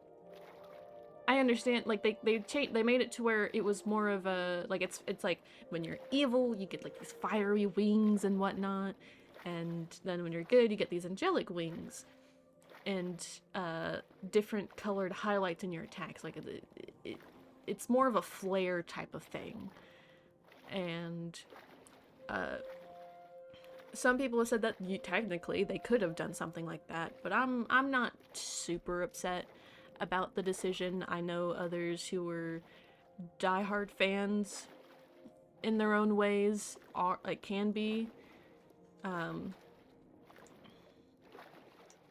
I understand, like they made it to where it was more of a, like, it's like when you're evil you get like these fiery wings and whatnot, and then when you're good you get these angelic wings and different colored highlights in your attacks. Like it's more of a flare type of thing. And some people have said that technically they could have done something like that, but I'm not super upset. about the decision. I know others who were diehard fans in their own ways, are like can be.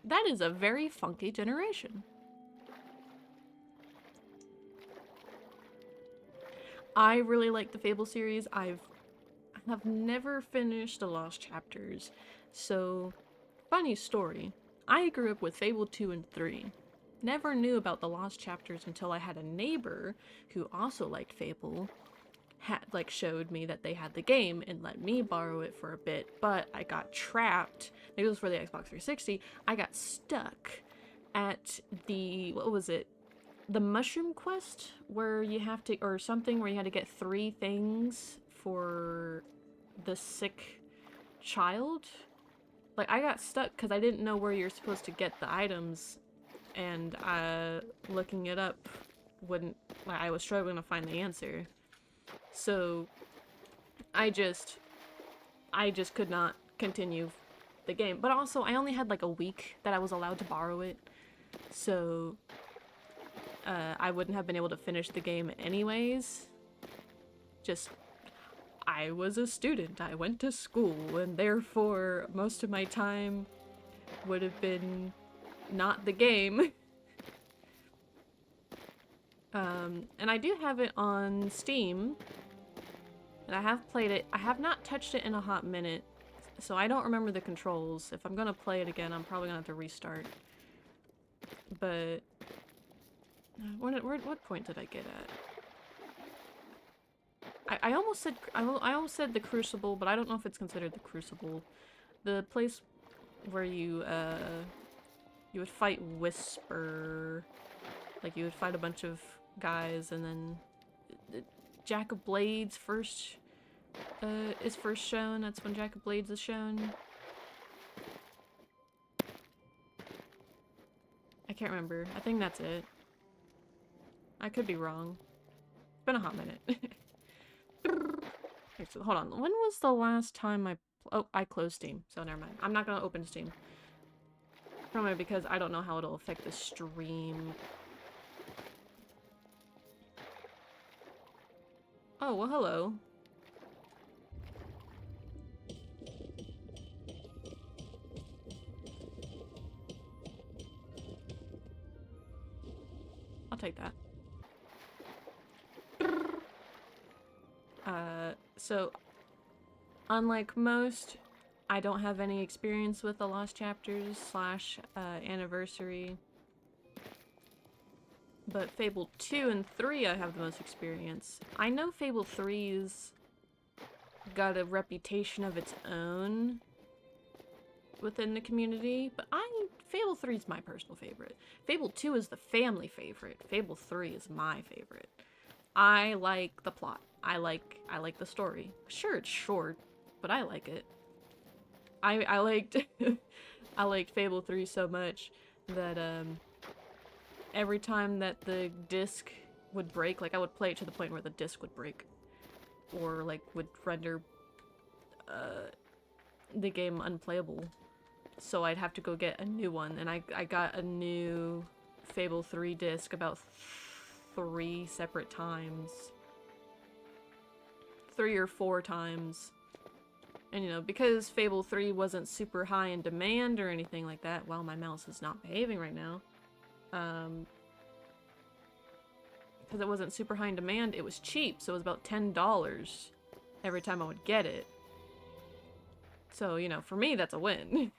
That is a very funky generation. I really like the Fable series. I have never finished the Lost Chapters. So, funny story. I grew up with Fable 2 and 3. Never knew about the Lost Chapters until I had a neighbor who also liked Fable, showed me that they had the game and let me borrow it for a bit, but I got trapped. It was for the Xbox 360. I got stuck at the, what was it? The mushroom quest where you have to, or something where you had to get 3 things for the sick child. Like, I got stuck because I didn't know where you're supposed to get the items, and looking it up wouldn't, like, I was struggling to find the answer. So I just could not continue the game. But also, I only had like a week that I was allowed to borrow it, so I wouldn't have been able to finish the game anyways. Just, I was a student, I went to school, and therefore most of my time would have been not the game. And I do have it on Steam, and I have played it. I have not touched it in a hot minute, so I don't remember the controls. If I'm gonna play it again, I'm probably gonna have to restart. But what point did I get at? I almost said the Crucible, but I don't know if it's considered the Crucible. The place where you would fight Whisper, like you would fight a bunch of guys, and then Jack of Blades is first shown. That's when Jack of Blades is shown. I can't remember. I think that's it. I could be wrong. It's been a hot minute. Okay, so hold on. When was the last time I closed Steam, so never mind. I'm not gonna open Steam. Probably because I don't know how it'll affect the stream. Oh, well, hello. I'll take that. So, unlike most, I don't have any experience with the Lost Chapters / Anniversary. But Fable 2 and 3 I have the most experience. I know Fable 3's got a reputation of its own within the community, but Fable 3 is my personal favorite. Fable 2 is the family favorite. Fable 3 is my favorite. I like the plot. I like the story. Sure, it's short, but I like it. I liked I liked Fable 3 so much that every time that the disc would break, like I would play it to the point where the disc would break, or like would render the game unplayable. So I'd have to go get a new one, and I got a new Fable 3 disc about 3 separate times. 3 or 4 times. And you know, because Fable 3 wasn't super high in demand or anything like that, well, my mouse is not behaving right now. Because it wasn't super high in demand, it was cheap, so it was about $10 every time I would get it. So, you know, for me, that's a win.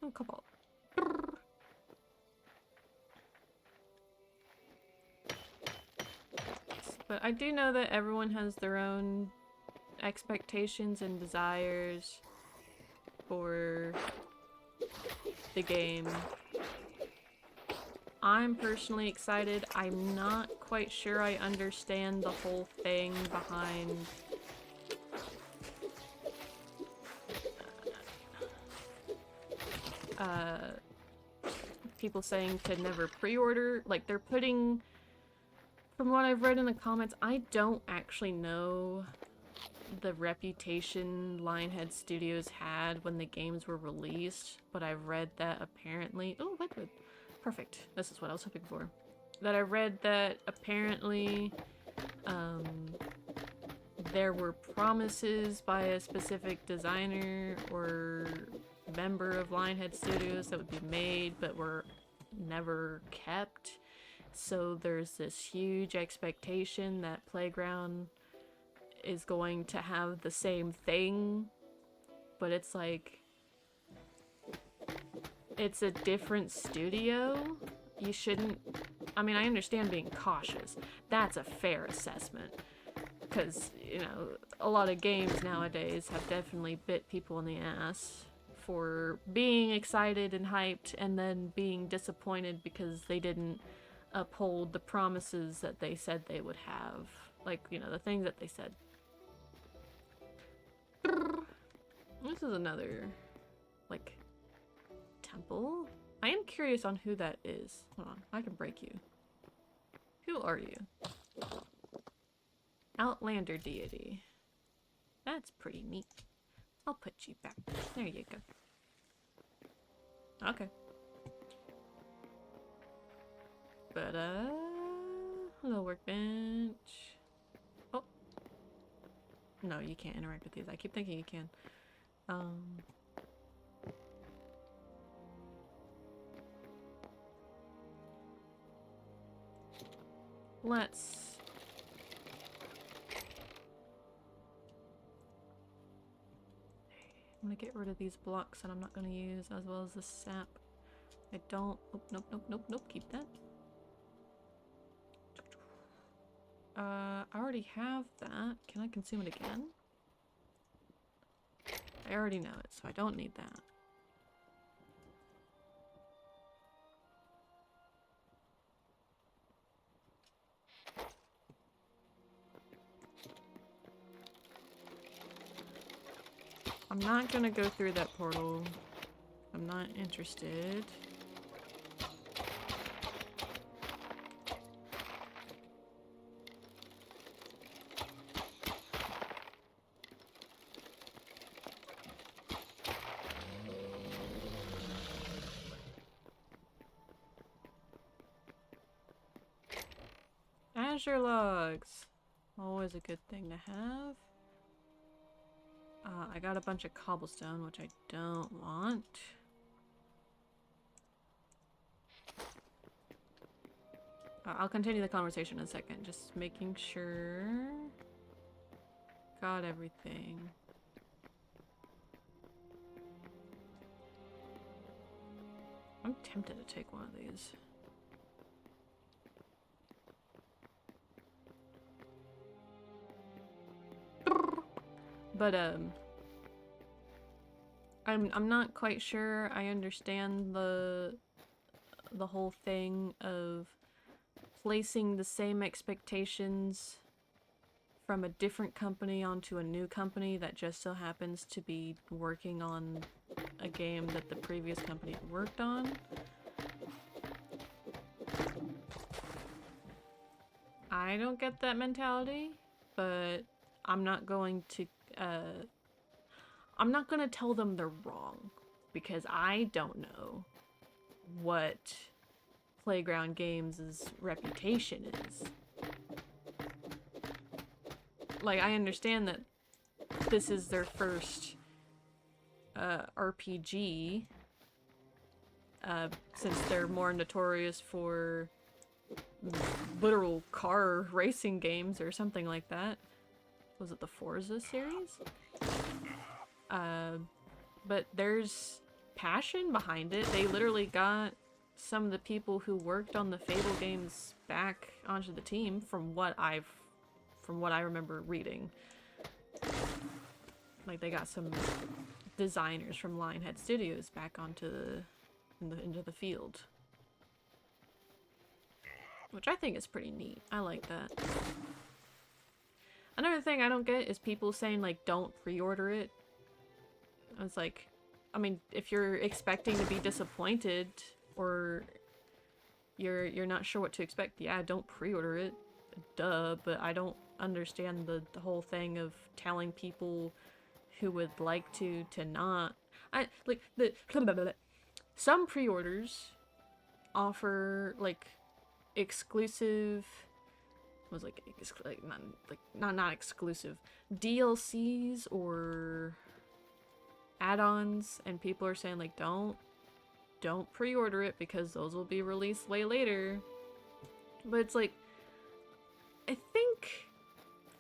Oh, Cobalt. But I do know that everyone has their own expectations and desires for the game. I'm personally excited. I'm not quite sure I understand the whole thing behind people saying to never pre-order. Like, they're putting, from what I've read in the comments, I don't actually know the reputation Lionhead Studios had when the games were released, but I've read that apparently, oh, Redwood. Perfect. This is what I was hoping for. That I read that apparently there were promises by a specific designer or member of Lionhead Studios that would be made but were never kept. So there's this huge expectation that Playground is going to have the same thing, but it's like, it's a different studio. You shouldn't, I mean, I understand being cautious. That's a fair assessment. Because, you know, a lot of games nowadays have definitely bit people in the ass for being excited and hyped and then being disappointed because they didn't uphold the promises that they said they would have. Like, you know, the things that they said. This is another, like, temple. I am curious on who that is. Hold on, I can break you. Who are you? Outlander deity. That's pretty neat. I'll put you back. There you go. Okay. But, hello workbench. Oh. No, you can't interact with these. I keep thinking you can. Let's... I'm gonna get rid of these blocks that I'm not gonna use, as well as the sap. I don't... Oh, nope, nope, nope, nope. Keep that. I already have that. Can I consume it again? I already know it, so I don't need that. I'm not gonna go through that portal. I'm not interested. Azure logs. Always a good thing to have. I got a bunch of cobblestone, which I don't want. I'll continue the conversation in a second. Just making sure. Got everything. I'm tempted to take one of these. But I'm not quite sure I understand the whole thing of placing the same expectations from a different company onto a new company that just so happens to be working on a game that the previous company worked on. I don't get that mentality, but I'm not going to tell them they're wrong, because I don't know what Playground Games' reputation is. Like, I understand that this is their first RPG, since they're more notorious for literal car racing games or something like that. Was it the Forza series? But there's passion behind it. They literally got some of the people who worked on the Fable games back onto the team, from what I remember reading. Like, they got some designers from Lionhead Studios back onto into the field, which I think is pretty neat. I like that. Another thing I don't get is people saying, like, don't pre-order it. I was like, I mean, if you're expecting to be disappointed or you're not sure what to expect, yeah, don't pre-order it. Duh, but I don't understand the whole thing of telling people who would like to not. Some pre-orders offer like exclusive, was like not exclusive DLCs or add-ons, and people are saying like don't pre-order it because those will be released way later. But it's like, I think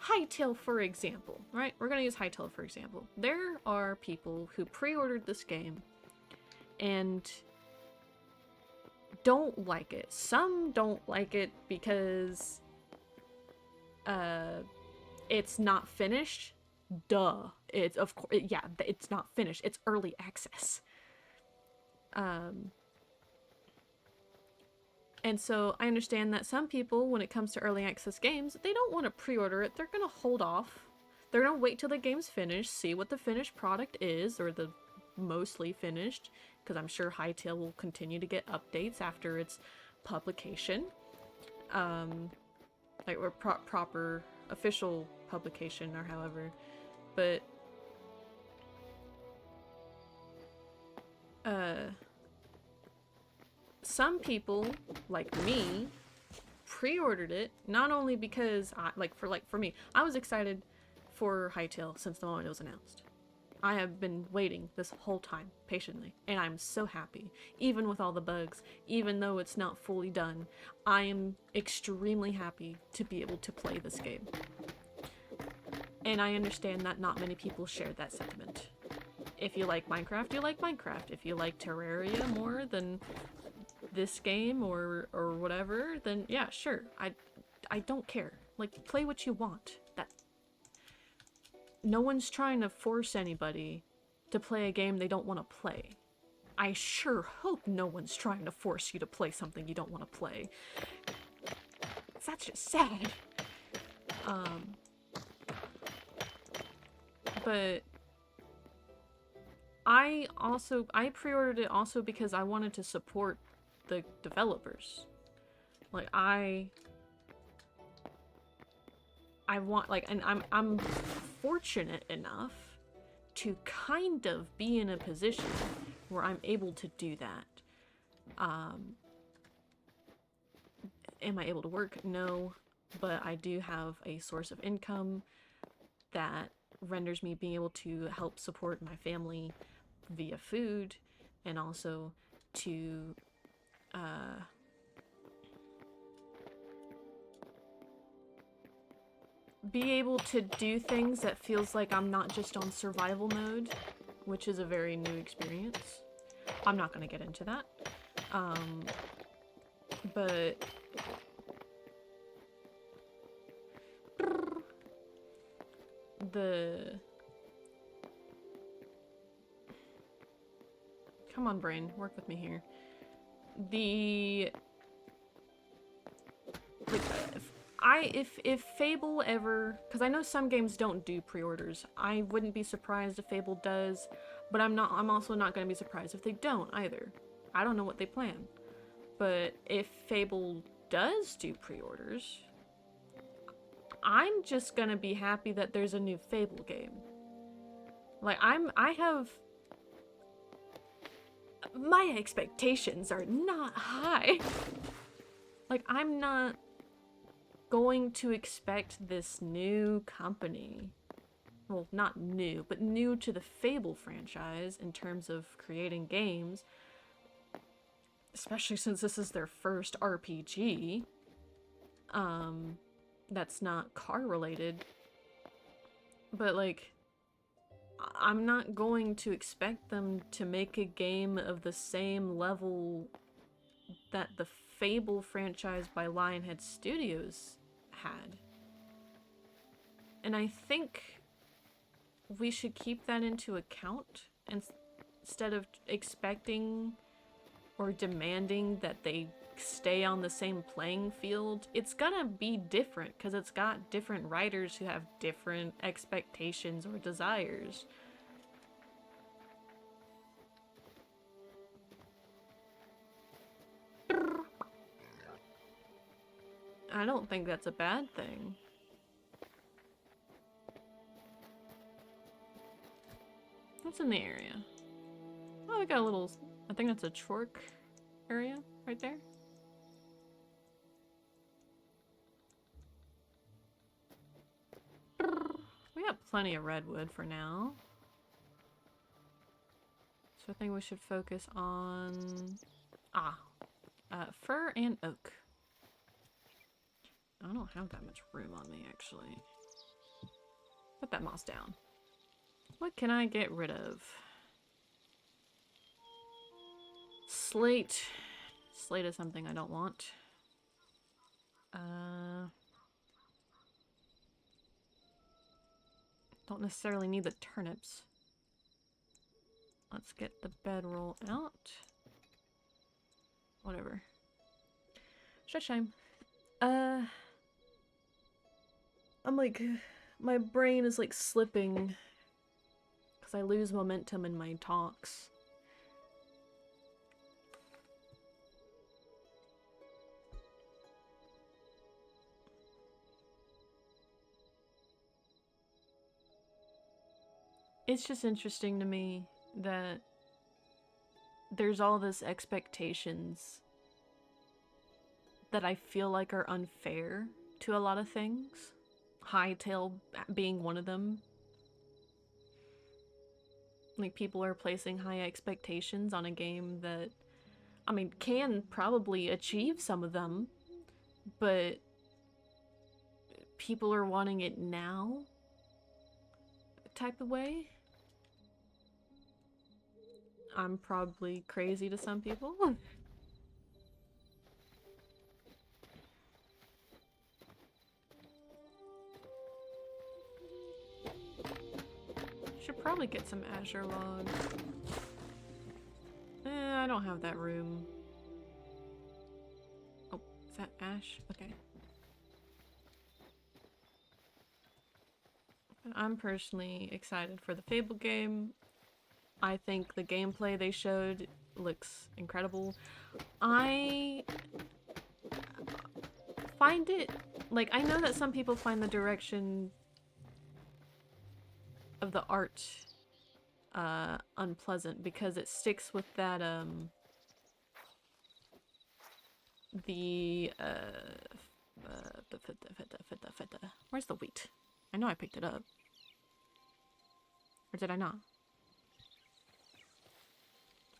Hytale, for example, right? We're gonna use Hytale for example. There are people who pre-ordered this game and don't like it. Some don't like it because it's not finished. Duh. It's of course, yeah, it's not finished. It's early access. And so I understand that some people, when it comes to early access games, they don't want to pre-order it. They're gonna hold off. They're gonna wait till the game's finished, see what the finished product is, or the mostly finished, because I'm sure Hytale will continue to get updates after its publication. Like, or proper official publication, or however. But some people, like me, pre-ordered it, not only because for me, I was excited for Hytale since the moment it was announced. I have been waiting this whole time patiently, and I'm so happy. Even with all the bugs, even though it's not fully done, I am extremely happy to be able to play this game. And I understand that not many people share that sentiment. If you like Minecraft, you like Minecraft. If you like Terraria more than this game or whatever, then yeah, sure. I don't care. Like, play what you want. No one's trying to force anybody to play a game they don't want to play. I sure hope no one's trying to force you to play something you don't want to play. That's just sad. But I pre-ordered it also because I wanted to support the developers. Like, I want, like, and I'm fortunate enough to kind of be in a position where I'm able to do that. Am I able to work? No, but I do have a source of income that renders me being able to help support my family via food, and also to be able to do things that feels like I'm not just on survival mode, which is a very new experience. I'm not gonna get into that. But come on, brain, work with me here. If Fable ever, because I know some games don't do pre-orders, I wouldn't be surprised if Fable does, but I'm also not going to be surprised if they don't either. I don't know what they plan. But if Fable does do pre-orders, I'm just gonna be happy that there's a new Fable game. Like, my expectations are not high. Like, I'm not going to expect this new company, well, not new, but new to the Fable franchise in terms of creating games, especially since this is their first RPG, that's not car related. But like, I'm not going to expect them to make a game of the same level that the Fable franchise by Lionhead Studios had. And I think we should keep that into account instead of expecting or demanding that they stay on the same playing field. It's gonna be different because it's got different writers who have different expectations or desires. I don't think that's a bad thing. What's in the area? Oh, we got a little, I think that's a Chork area. right there. We have plenty of redwood for now. So I think we should focus on fir and oak. I don't have that much room on me, actually. Put that moss down. What can I get rid of? Slate. Slate is something I don't want. Don't necessarily need the turnips. Let's get the bedroll out. Whatever. Stretch time. I'm like, my brain is like slipping because I lose momentum in my talks. It's just interesting to me that there's all this expectations that I feel like are unfair to a lot of things. Hytale being one of them. Like, people are placing high expectations on a game that, I mean, can probably achieve some of them, but people are wanting it now type of way. I'm probably crazy to some people. Should probably get some azure logs. I don't have that room. Oh, is that ash? Okay. I'm personally excited for the Fable game. I think the gameplay they showed looks incredible. I find it, like, I know that some people find the direction of the art unpleasant because it sticks with that, where's the wheat? I know I picked it up. Or did I not?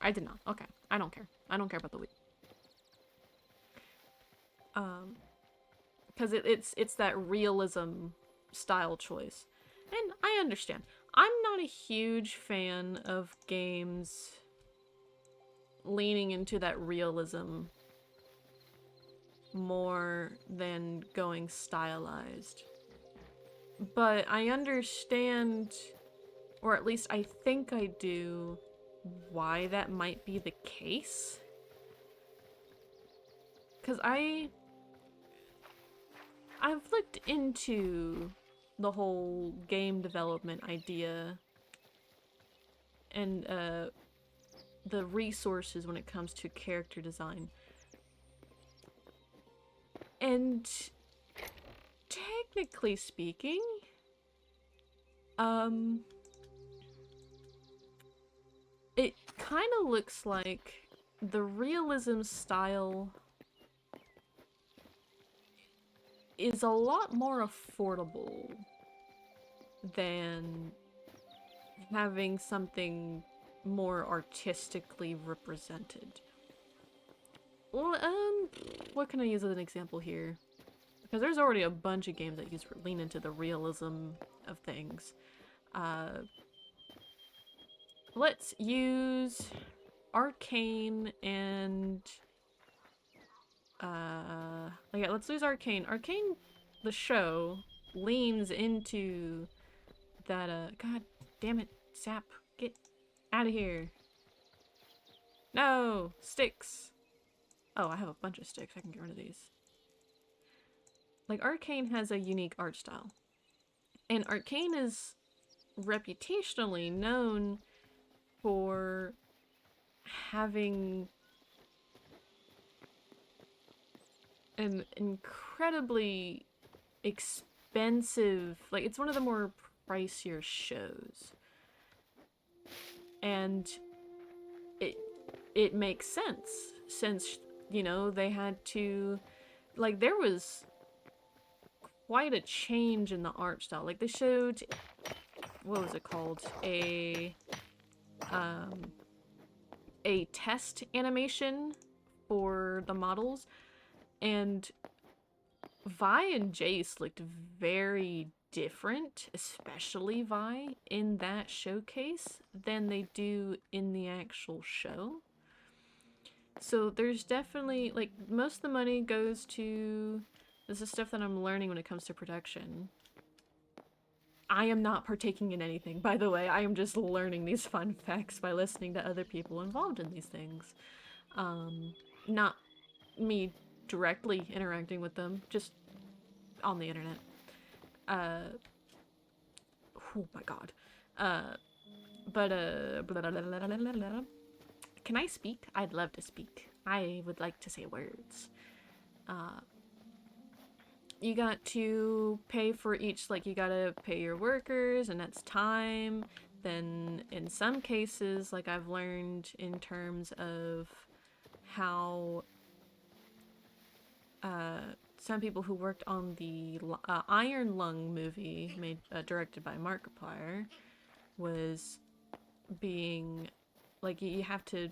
I did not. Okay. I don't care. I don't care about the wheat. Because it's that realism style choice. And I understand. I'm not a huge fan of games leaning into that realism more than going stylized. But I understand, or at least I think I do, why that might be the case. Because I've looked into the whole game development idea and the resources when it comes to character design. And technically speaking, it kind of looks like the realism style is a lot more affordable than having something more artistically represented. Well, what can I use as an example here? Because there's already a bunch of games that lean into the realism of things. Let's use Arcane and yeah, let's use Arcane. Arcane, the show, leans into that, god damn it, sap, get out of here. No, sticks. Oh, I have a bunch of sticks, I can get rid of these. Like, Arcane has a unique art style. And Arcane is reputationally known for having an incredibly expensive, like, it's one of the more pricier shows. And it makes sense, since you know, they had to, like, there was quite a change in the art style. Like, they showed, what was it called? A test animation for the models, and Vi and Jace looked very different, especially Vi, in that showcase than they do in the actual show. So there's definitely, like, most of the money goes to, this is stuff that I'm learning when it comes to production. I am not partaking in anything, by the way. I am just learning these fun facts by listening to other people involved in these things. Not me directly interacting with them, just on the internet. Oh my god. Can I speak? I'd love to speak. I would like to say words. You got to pay for each, like, you gotta pay your workers, and that's time. Then in some cases, like I've learned in terms of how some people who worked on the Iron Lung movie made directed by Markiplier was being, like, you have to,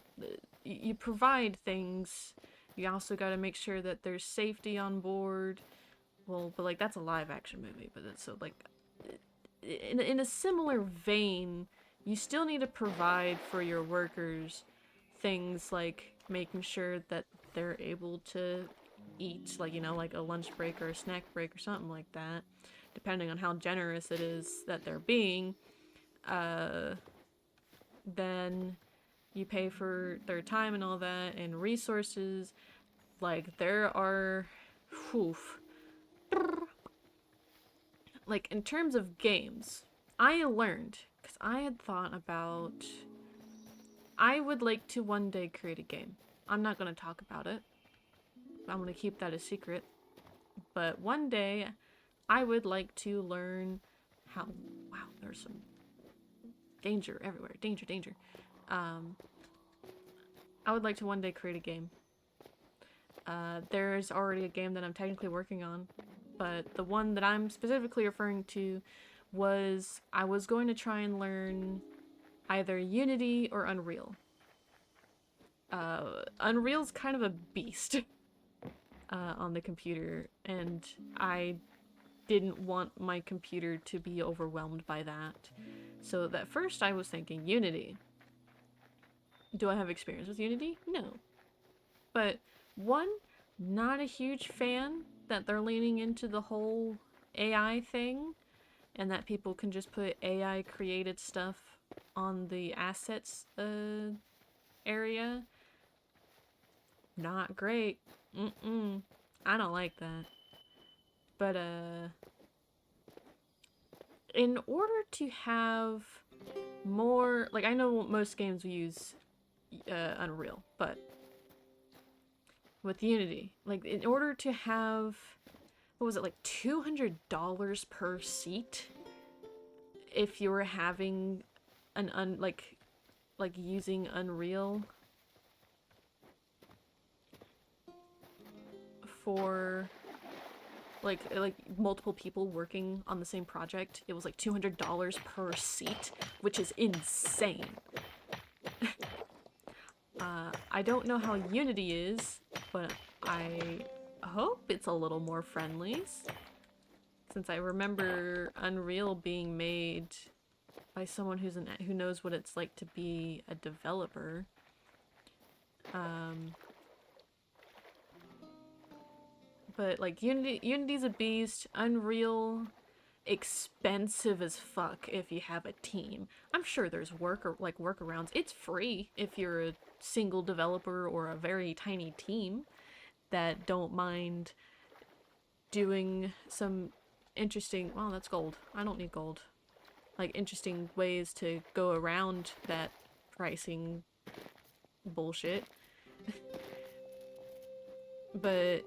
you provide things. You also got to make sure that there's safety on board. Well, but like, that's a live action movie, but it's so, like, in a similar vein, you still need to provide for your workers things like making sure that they're able to eat, like, you know, like a lunch break or a snack break or something like that, depending on how generous it is that they're being. Then you pay for their time and all that, and resources. Like, there are, like, in terms of games, I learned, because I had thought about, I would like to one day create a game. I'm not going to talk about it. I'm going to keep that a secret. But one day, I would like to learn how, wow, there's some danger everywhere. Danger, danger. I would like to one day create a game. There's already a game that I'm technically working on, but the one that I'm specifically referring to was, I was going to try and learn either Unity or Unreal. Unreal's kind of a beast on the computer, and I didn't want my computer to be overwhelmed by that. So at first I was thinking Unity. Do I have experience with Unity? No. But one, not a huge fan that they're leaning into the whole AI thing, and that people can just put AI created stuff on the assets area. Not great. I don't like that. But in order to have more, like, I know most games use Unreal, but with Unity, like, in order to have, what was it, like $200 per seat if you were having an like using Unreal for like multiple people working on the same project. It was like $200 per seat, which is insane. I don't know how Unity is, but I hope it's a little more friendly, since I remember Unreal being made by someone who knows what it's like to be a developer. But like, Unity's a beast. Unreal, expensive as fuck if you have a team. I'm sure there's workarounds. It's free if you're a single developer or a very tiny team that don't mind doing some interesting, well, that's gold. I don't need gold. Like, interesting ways to go around that pricing bullshit. But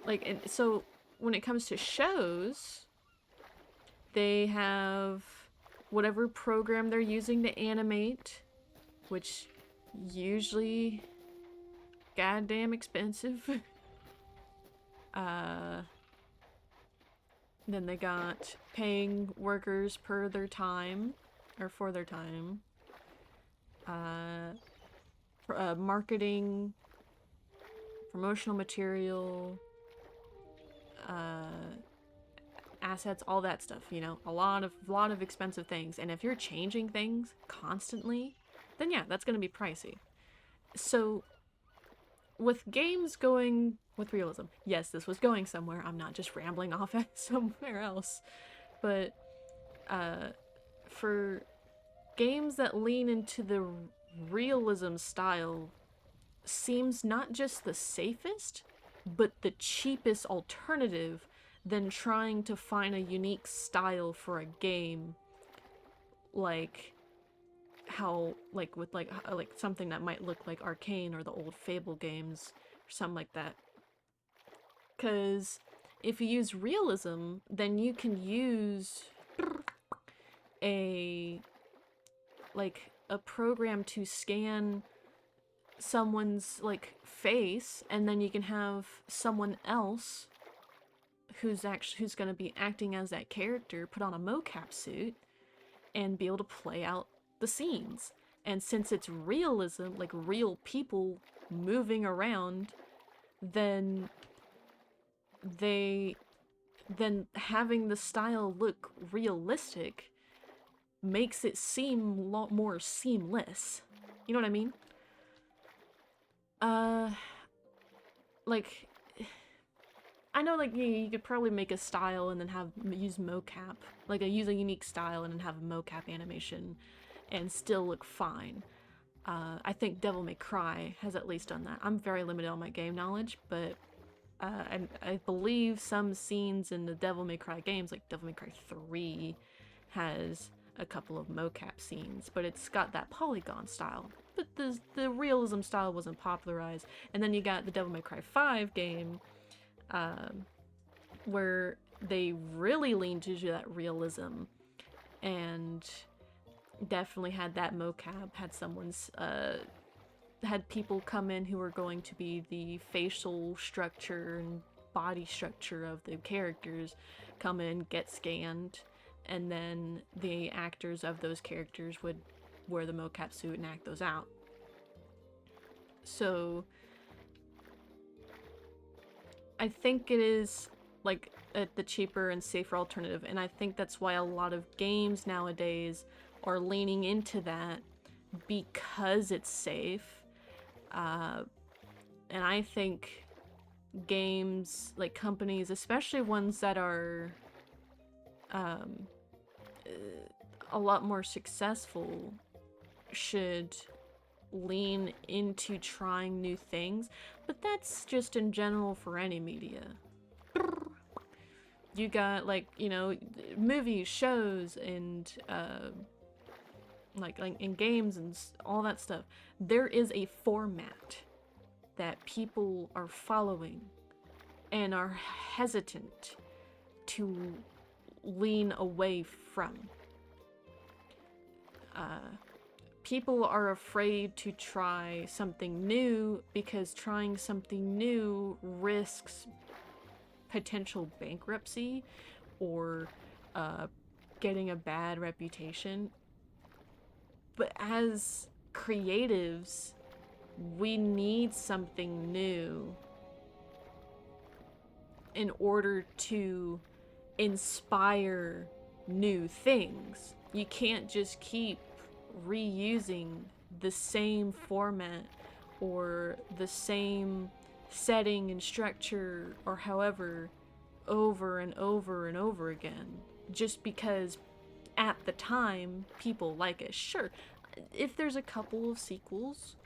like, and so when it comes to shows, they have whatever program they're using to animate, which usually goddamn expensive. Then they got paying workers per their time, or for their time. Marketing, promotional material, assets, all that stuff, you know, a lot of expensive things. And if you're changing things constantly, then yeah, that's gonna be pricey. So with games going with realism, yes, this was going somewhere. I'm not just rambling off at somewhere else. But for games that lean into the realism style, seems not just the safest, but the cheapest alternative than trying to find a unique style for a game, like how, like with like something that might look like Arcane or the old Fable games or something like that. Because if you use realism, then you can use a program to scan someone's like face, and then you can have someone else who's going to be acting as that character put on a mocap suit and be able to play out the scenes. And since it's realism, like real people moving around, then having the style look realistic makes it seem a lot more seamless. You know what I mean? Like, I know, like, you could probably make a style and then use mocap, like use a unique style and then have a mocap animation and still look fine. I think Devil May Cry has at least done that. I'm very limited on my game knowledge, but I believe some scenes in the Devil May Cry games, like Devil May Cry 3, has a couple of mocap scenes, but it's got that polygon style. But the realism style wasn't popularized. And then you got the Devil May Cry 5 game, where they really leaned into that realism and definitely had that mocap, had people come in who were going to be the facial structure and body structure of the characters come in, get scanned, and then the actors of those characters would wear the mocap suit and act those out. So I think it is like the cheaper and safer alternative, and I think that's why a lot of games nowadays are leaning into that, because it's safe. And I think games, like companies, especially ones that are a lot more successful, should lean into trying new things. But that's just in general for any media. You got, like, you know, movies, shows, and like in games and all that stuff. There is a format that people are following and are hesitant to lean away from. People are afraid to try something new because trying something new risks potential bankruptcy or getting a bad reputation. But as creatives, we need something new in order to inspire new things. You can't just keep reusing the same format or the same setting and structure or however over and over and over again just because at the time people like it. Sure, if there's a couple of sequels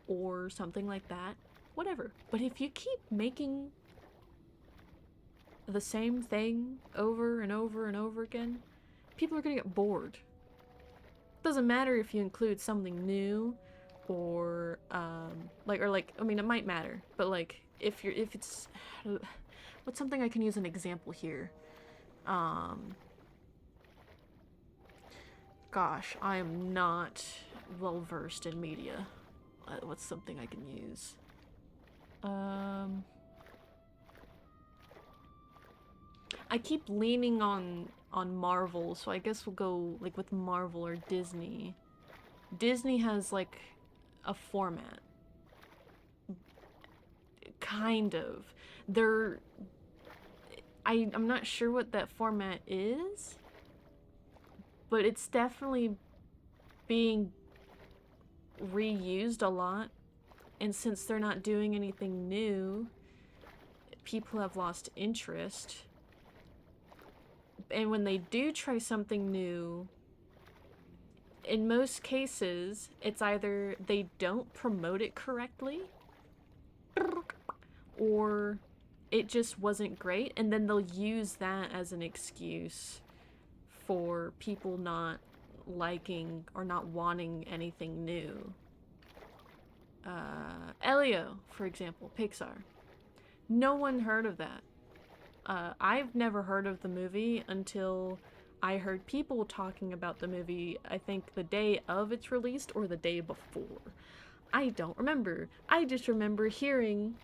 or something like that, whatever. But if you keep making the same thing over and over and over again, people are gonna get bored. Doesn't matter if you include something new or I mean, it might matter, but like if it's what's something I can use an example here. Gosh, I am not well versed in media. What's something I can use? I keep leaning on Marvel, so I guess we'll go like with Marvel or Disney. Disney has like a format. Kind of. I'm not sure what that format is, but it's definitely being reused a lot. And since they're not doing anything new, people have lost interest. And when they do try something new, in most cases, it's either they don't promote it correctly, or it just wasn't great, and then they'll use that as an excuse for people not liking or not wanting anything new. Elio, for example, Pixar. No one heard of that. I've never heard of the movie until I heard people talking about the movie, I think the day of its release or the day before. I don't remember. I just remember hearing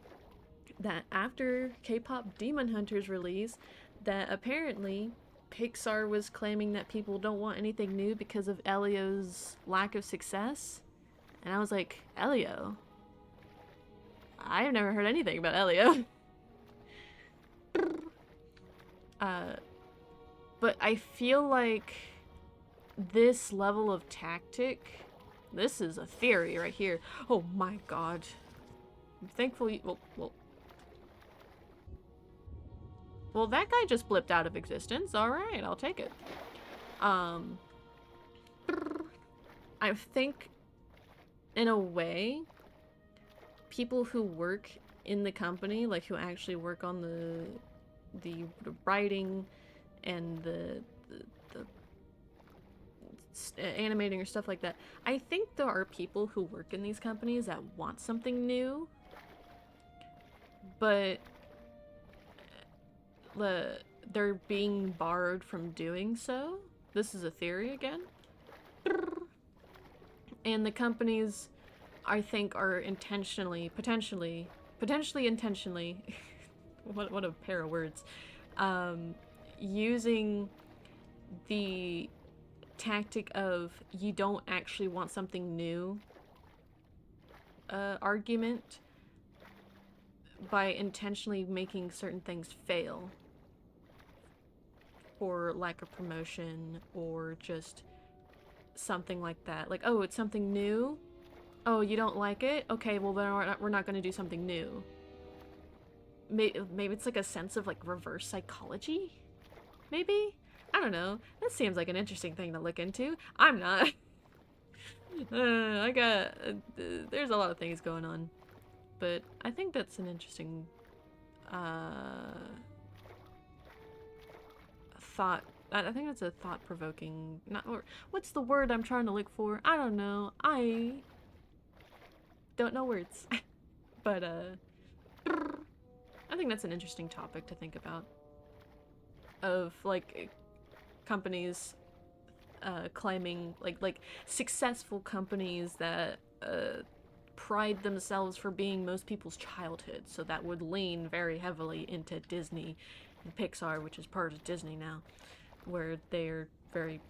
that after K-pop Demon Hunters release, that apparently Pixar was claiming that people don't want anything new because of Elio's lack of success. And I was like, Elio? I've never heard anything about Elio. But I feel like this level of tactic, this is a theory right here. Oh my god. I'm thankful you, well, that guy just blipped out of existence. Alright, I'll take it. I think, in a way, people who work in the company, like who actually work on the writing and the animating or stuff like that, I think there are people who work in these companies that want something new, but they're being barred from doing so. This is a theory again. And the companies, I think, are intentionally, potentially intentionally, what a pair of words, using the tactic of you don't actually want something new argument by intentionally making certain things fail for lack of promotion or just something like that. Like, oh, it's something new? Oh, you don't like it? Okay, well then we're not going to do something new. Maybe it's like a sense of like reverse psychology? Maybe? I don't know. That seems like an interesting thing to look into. I'm not. There's a lot of things going on. But I think that's an interesting thought. I think that's a thought-provoking, what's the word I'm trying to look for? I don't know. I don't know words. But I think that's an interesting topic to think about. Of like companies claiming like successful companies that pride themselves for being most people's childhood, so that would lean very heavily into Disney and Pixar, which is part of Disney now, where they're very,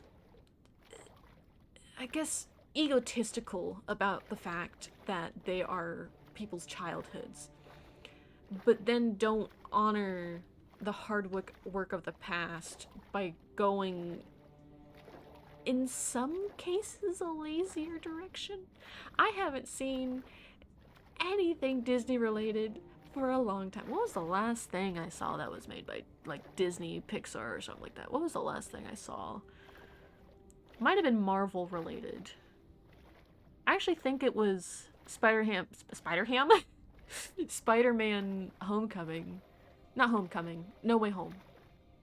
I guess, egotistical about the fact that they are people's childhoods, but then don't honor the hard work of the past by going, in some cases, a lazier direction. I haven't seen anything Disney related for a long time. What was the last thing I saw that was made by like Disney, Pixar, or something like that? What was the last thing I saw? Might have been Marvel related. I actually think it was Spider-Man Homecoming. Not Homecoming. No Way Home.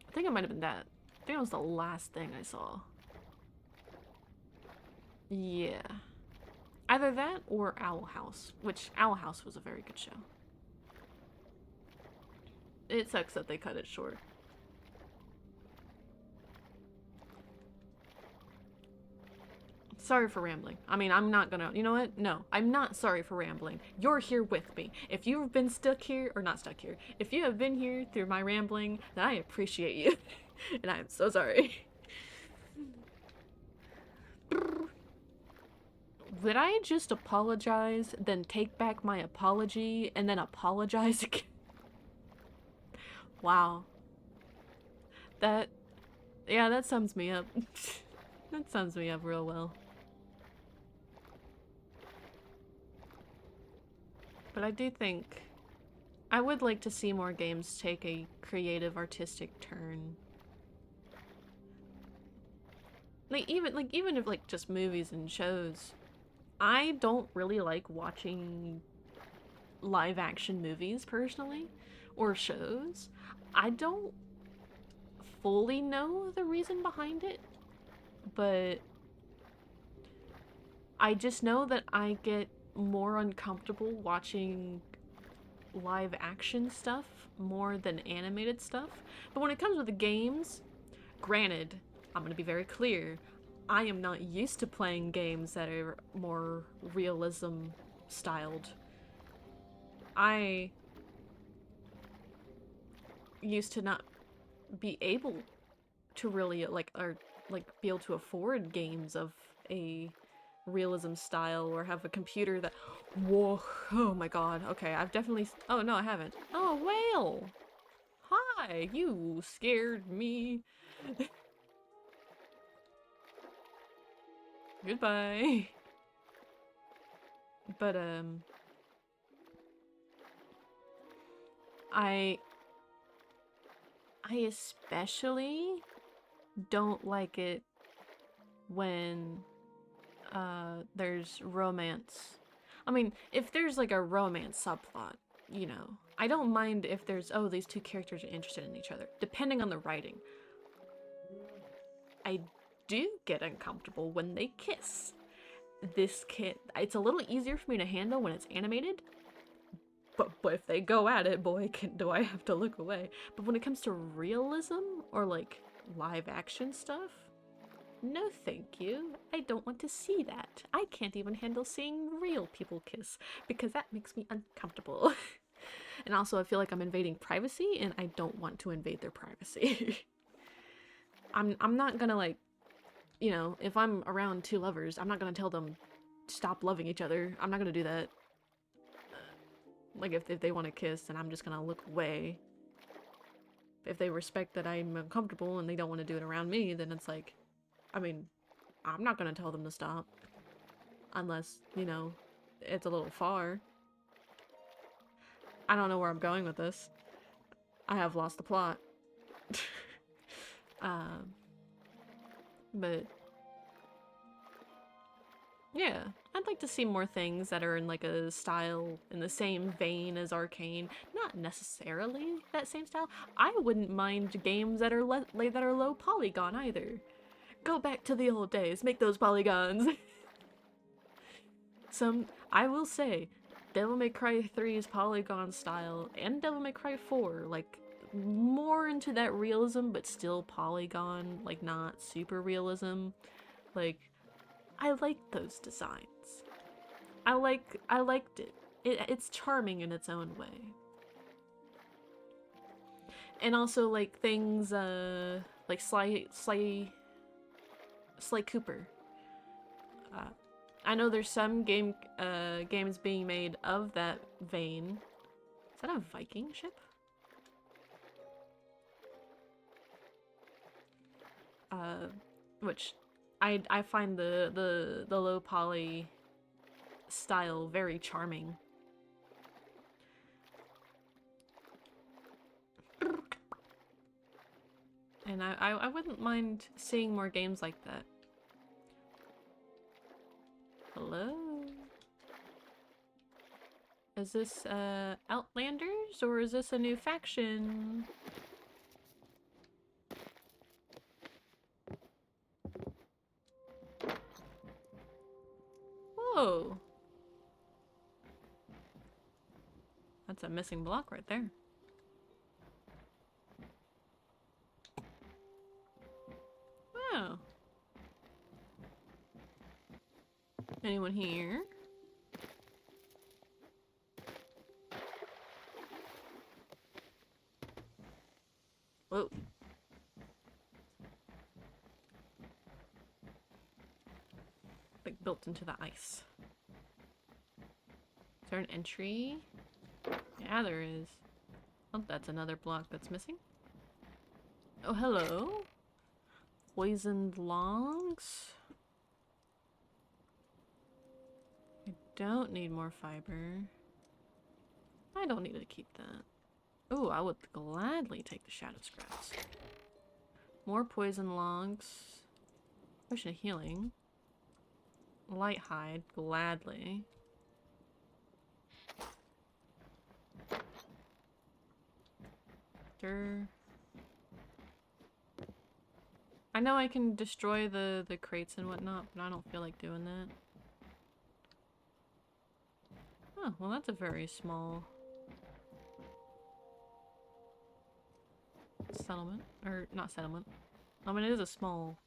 I think it might have been that. I think it was the last thing I saw. Yeah. Either that or Owl House, which Owl House was a very good show. It sucks that they cut it short. sorry for rambling. I mean, I'm not gonna, you know what? No, I'm not sorry for rambling. You're here with me. If you've been stuck here, or not stuck here, if you have been here through my rambling, then I appreciate you. And I am so sorry. Did I just apologize, then take back my apology, and then apologize again? Wow. Yeah, that sums me up. That sums me up real well. But I do think I would like to see more games take a creative, artistic turn. Even if like just movies and shows. I don't really like watching live action movies personally, or shows. I don't fully know the reason behind it, but I just know that I get more uncomfortable watching live action stuff more than animated stuff. But when it comes with the games, granted, I'm gonna be very clear, I am not used to playing games that are more realism styled. I used to not be able to really be able to afford games of a realism style or have a computer that whoa, oh my god. Okay, I've definitely, oh no, I haven't. Oh, whale. Hi, you scared me. Goodbye. But I especially don't like it when there's romance. I mean, if there's like a romance subplot, you know, I don't mind if there's, oh, these two characters are interested in each other, depending on the writing. I do get uncomfortable when they kiss. It's a little easier for me to handle when it's animated, but if they go at it, boy, do I have to look away. But when it comes to realism or like live action stuff, no thank you. I don't want to see that. I can't even handle seeing real people kiss because that makes me uncomfortable. And also I feel like I'm invading privacy and I don't want to invade their privacy. I'm not gonna like, you know, if I'm around two lovers, I'm not gonna tell them stop loving each other. I'm not gonna do that. Like if they want to kiss, then I'm just gonna look away. If they respect that I'm uncomfortable and they don't want to do it around me, then it's like, I mean, I'm not gonna tell them to stop. Unless, you know, it's a little far. I don't know where I'm going with this. I have lost the plot. But yeah, I'd like to see more things that are in like a style in the same vein as Arcane. Not necessarily that same style. I wouldn't mind games that are low polygon either. Go back to the old days, make those polygons. I will say, Devil May Cry 3's polygon style and Devil May Cry 4, like, more into that realism, but still polygon, like, not super realism. Like, I liked those designs. I liked it. It's charming in its own way. And also, like, things, like Sly Cooper. I know there's some games being made of that vein. Is that a Viking ship? Which I find the low poly style very charming. And I wouldn't mind seeing more games like that. Hello? Is this Outlanders or is this a new faction? Whoa. That's a missing block right there. Oh. Anyone here? Whoa. Like built into the ice. Is there an entry? Yeah, there is. Oh, that's another block that's missing. Oh, hello. Poisoned logs. I don't need more fiber. I don't need to keep that. Oh, I would gladly take the shadow scraps. More poison logs. Potion of healing. Light hide, gladly. I know I can destroy the crates and whatnot, but I don't feel like doing that. Oh, well that's a very small settlement. Or, not settlement. I mean, it is a small...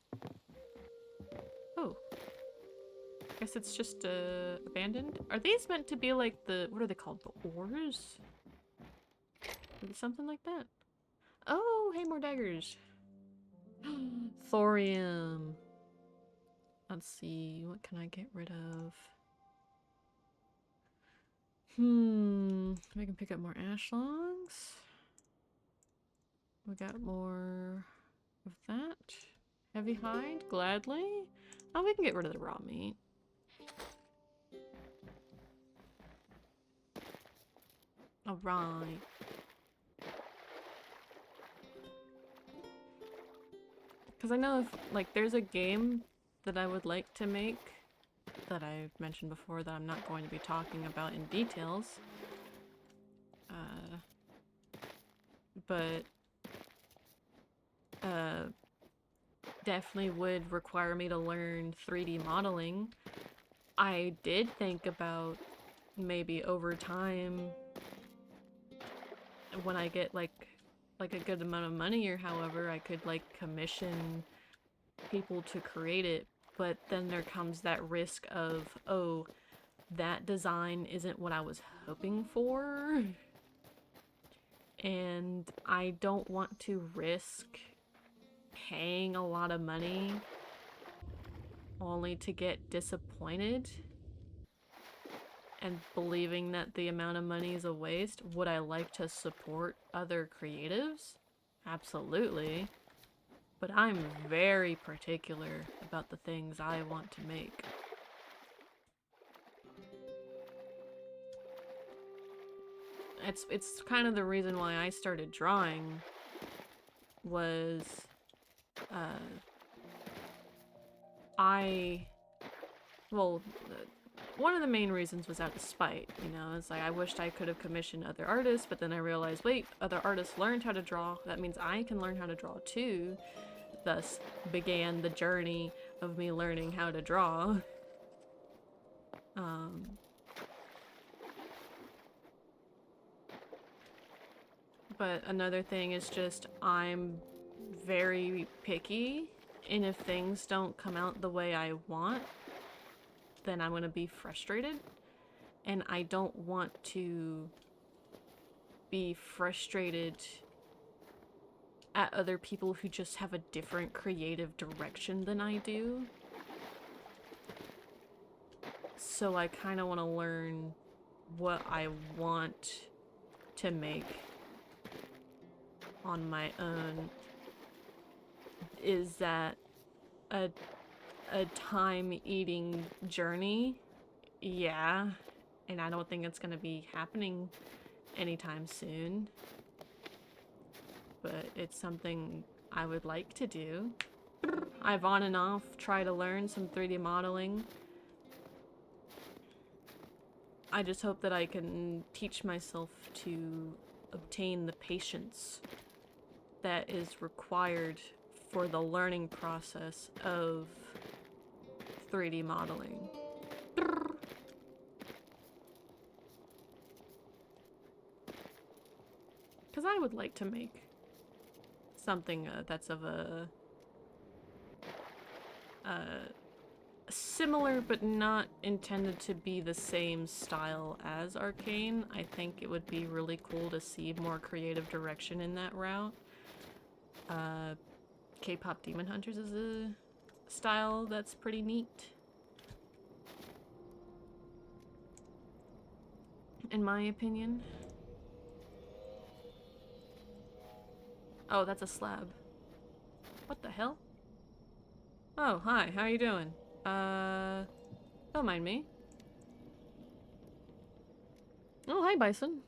Oh. Guess it's just, abandoned? Are these meant to be like the... What are they called? The ores? Is it something like that? Oh, hey, more daggers. Thorium. Let's see, what can I get rid of? We can pick up more ash logs. We got more of that. Heavy hide, gladly. Oh, we can get rid of the raw meat. Alright. Because I know if, like, there's a game that I would like to make that I've mentioned before that I'm not going to be talking about in details. But definitely would require me to learn 3D modeling. I did think about maybe over time when I get like a good amount of money or however, I could like commission people to create it, but then there comes that risk of, oh, that design isn't what I was hoping for. And I don't want to risk paying a lot of money only to get disappointed and believing that the amount of money is a waste. Would I like to support other creatives? Absolutely. But I'm very particular about the things I want to make. It's kind of the reason why I started drawing was one of the main reasons was out of spite, you know. It's like I wished I could have commissioned other artists, but then I realized, wait, other artists learned how to draw, that means I can learn how to draw too. Thus began the journey of me learning how to draw. But another thing is just I'm very picky, and if things don't come out the way I want, then I'm gonna be frustrated. And I don't want to be frustrated at other people who just have a different creative direction than I do. So I kind of want to learn what I want to make on my own. Is that a time-eating journey? Yeah, and I don't think it's gonna be happening anytime soon. But it's something I would like to do. I've on and off tried to learn some 3D modeling. I just hope that I can teach myself to obtain the patience that is required for the learning process of 3D modeling. Because I would like to make something that's of a similar but not intended to be the same style as Arcane. I think it would be really cool to see more creative direction in that route. K-pop Demon Hunters is a style that's pretty neat, in my opinion. Oh, that's a slab. What the hell? Oh, hi, how you doing? Don't mind me. Oh, hi, Bison.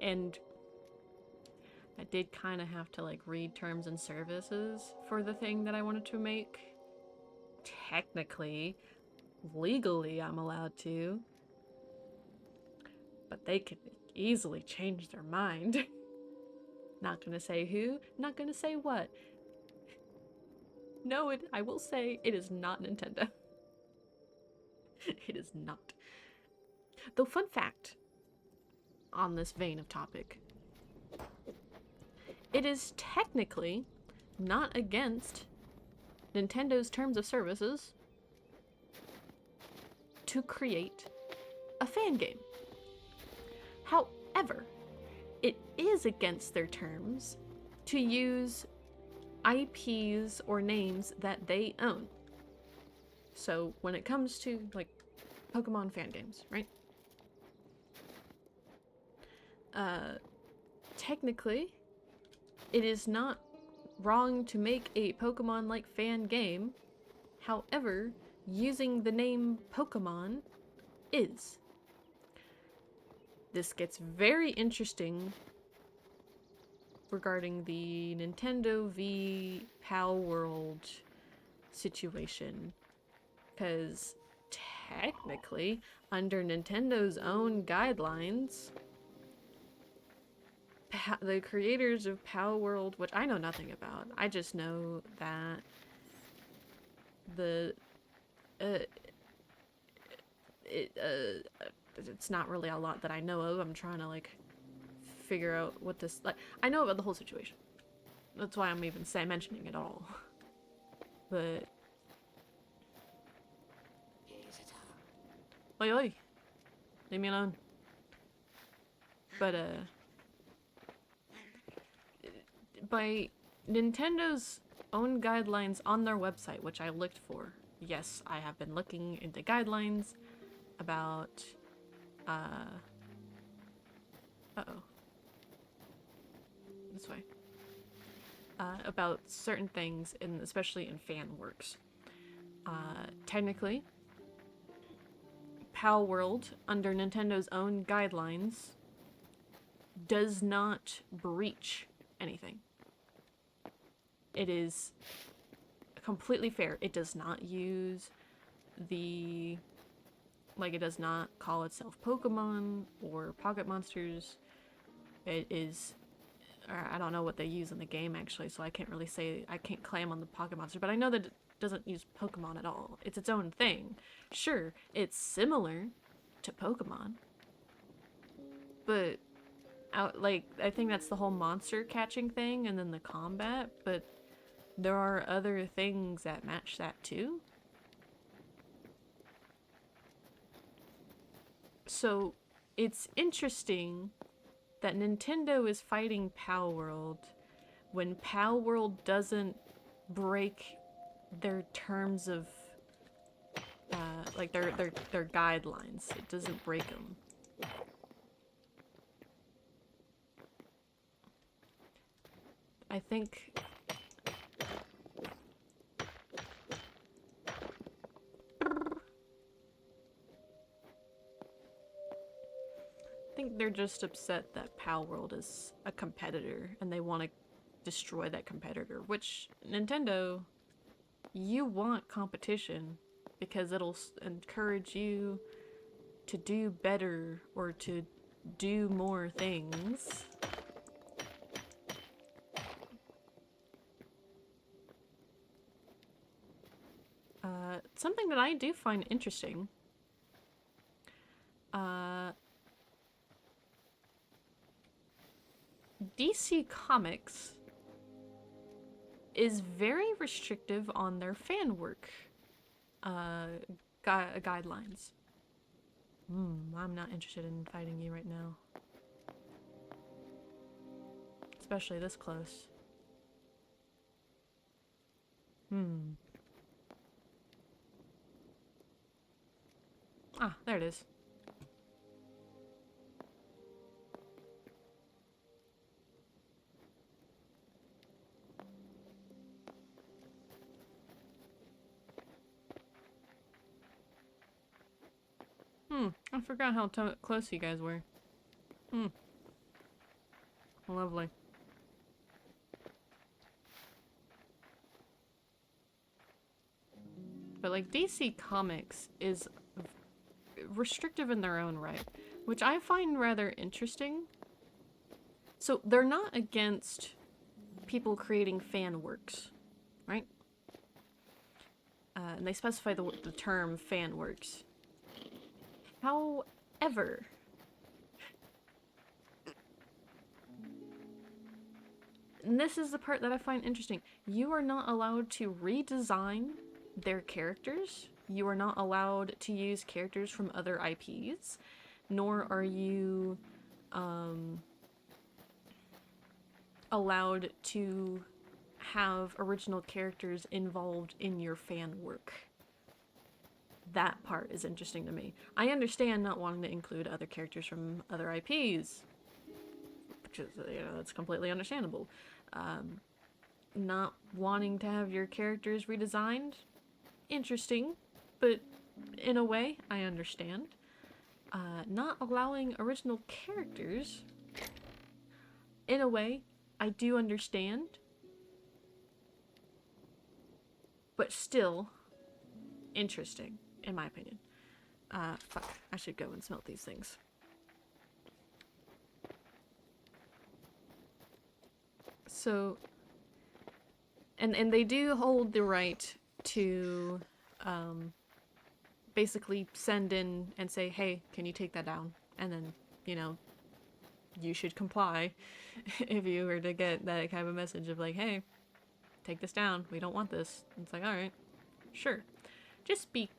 And I did kind of have to, like, read terms and services for the thing that I wanted to make. Technically, legally, I'm allowed to. But they could easily change their mind. Not gonna say who, not gonna say what. No, I will say it is not Nintendo. It is not. Though, fun fact on this vein of topic, it is technically not against Nintendo's terms of services to create a fan game. However, it is against their terms to use IPs or names that they own. So when it comes to, like, Pokemon fan games, right? Technically, it is not wrong to make a Pokemon-like fan game. However, using the name Pokemon is. This gets very interesting regarding the Nintendo v Pal World situation, because technically, under Nintendo's own guidelines, the creators of Pal World, which I know nothing about, I just know that it's not really a lot that I know of. I'm trying to, like, figure out what this, like, I know about the whole situation. That's why I'm even mentioning it all. But oi oi, leave me alone. But by Nintendo's own guidelines on their website, which I looked for. Yes, I have been looking into guidelines about this way. About certain things, especially in fan works. Technically, Pal World, under Nintendo's own guidelines, does not breach anything. It is completely fair. It does not use the, like, it does not call itself Pokemon or Pocket Monsters. It is, I don't know what they use in the game actually, so I can't really say, I can't claim on the Pocket Monster, but I know that it doesn't use Pokemon at all. It's its own thing. Sure, it's similar to Pokemon, but like, I think that's the whole monster catching thing and then the combat, but there are other things that match that too. So it's interesting that Nintendo is fighting Pal World when Pal World doesn't break their terms of like their guidelines. It doesn't break them. I think they're just upset that Pal World is a competitor and they want to destroy that competitor, which, Nintendo, you want competition because it'll encourage you to do better or to do more things. Something that I do find interesting, DC Comics is very restrictive on their fan work guidelines. I'm not interested in fighting you right now. Especially this close. Ah, there it is. I forgot how close you guys were. Lovely. But like DC Comics is restrictive in their own right, which I find rather interesting. So they're not against people creating fan works, right? And they specify the term fan works. However, and this is the part that I find interesting, you are not allowed to redesign their characters. You are not allowed to use characters from other IPs, nor are you allowed to have original characters involved in your fan work. That part is interesting to me. I understand not wanting to include other characters from other IPs, because, you know, that's completely understandable. Not wanting to have your characters redesigned, interesting, but in a way, I understand. Not allowing original characters, in a way, I do understand. But still, interesting, in my opinion. Fuck, I should go and smelt these things. So, and they do hold the right to, basically send in and say, hey, can you take that down? And then, you know, you should comply if you were to get that kind of a message of like, hey, take this down, we don't want this. It's like, alright, sure. Just be,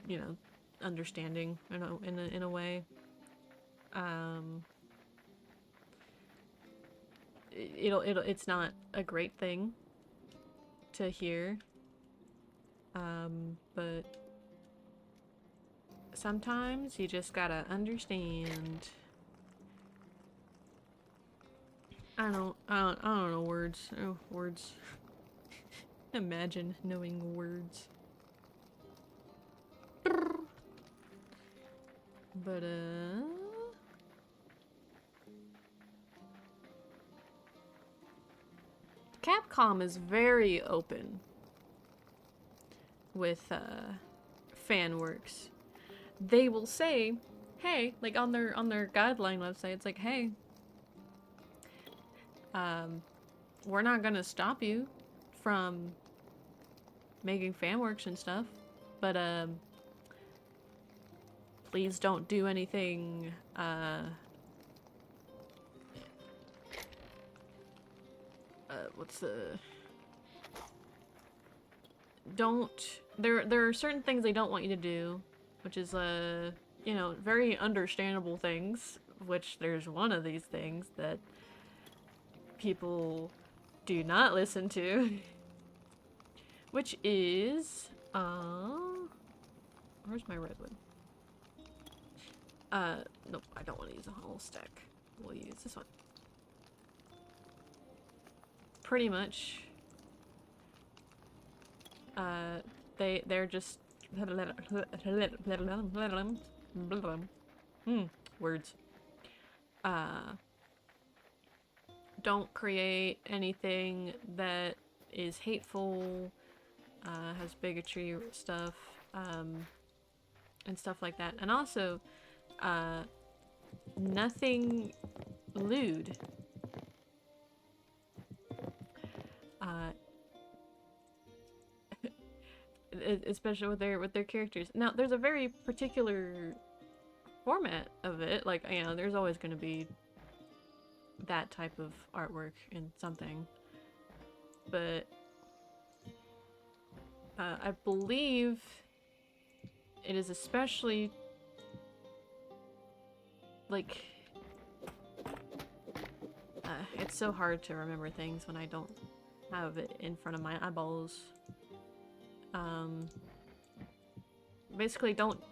you know, understanding, you know, in a way. It's not a great thing to hear, but sometimes you just gotta understand. I don't know words. Oh, words. Imagine knowing words. But, Capcom is very open with, fan works. They will say, hey, like on their guideline website, it's like, hey, we're not gonna stop you from making fan works and stuff, but, please don't do anything, what's the... There are certain things they don't want you to do, which is, you know, very understandable things, which there's one of these things that people do not listen to, which is, where's my redwood? Nope, I don't want to use a whole stack. We'll use this one. Pretty much, they're just words. Don't create anything that is hateful, has bigotry stuff, and stuff like that. And also, nothing lewd. Especially with their characters. Now, there's a very particular format of it. Like, you know, there's always going to be that type of artwork in something. But I believe it is especially like it's so hard to remember things when I don't have it in front of my eyeballs. Basically don't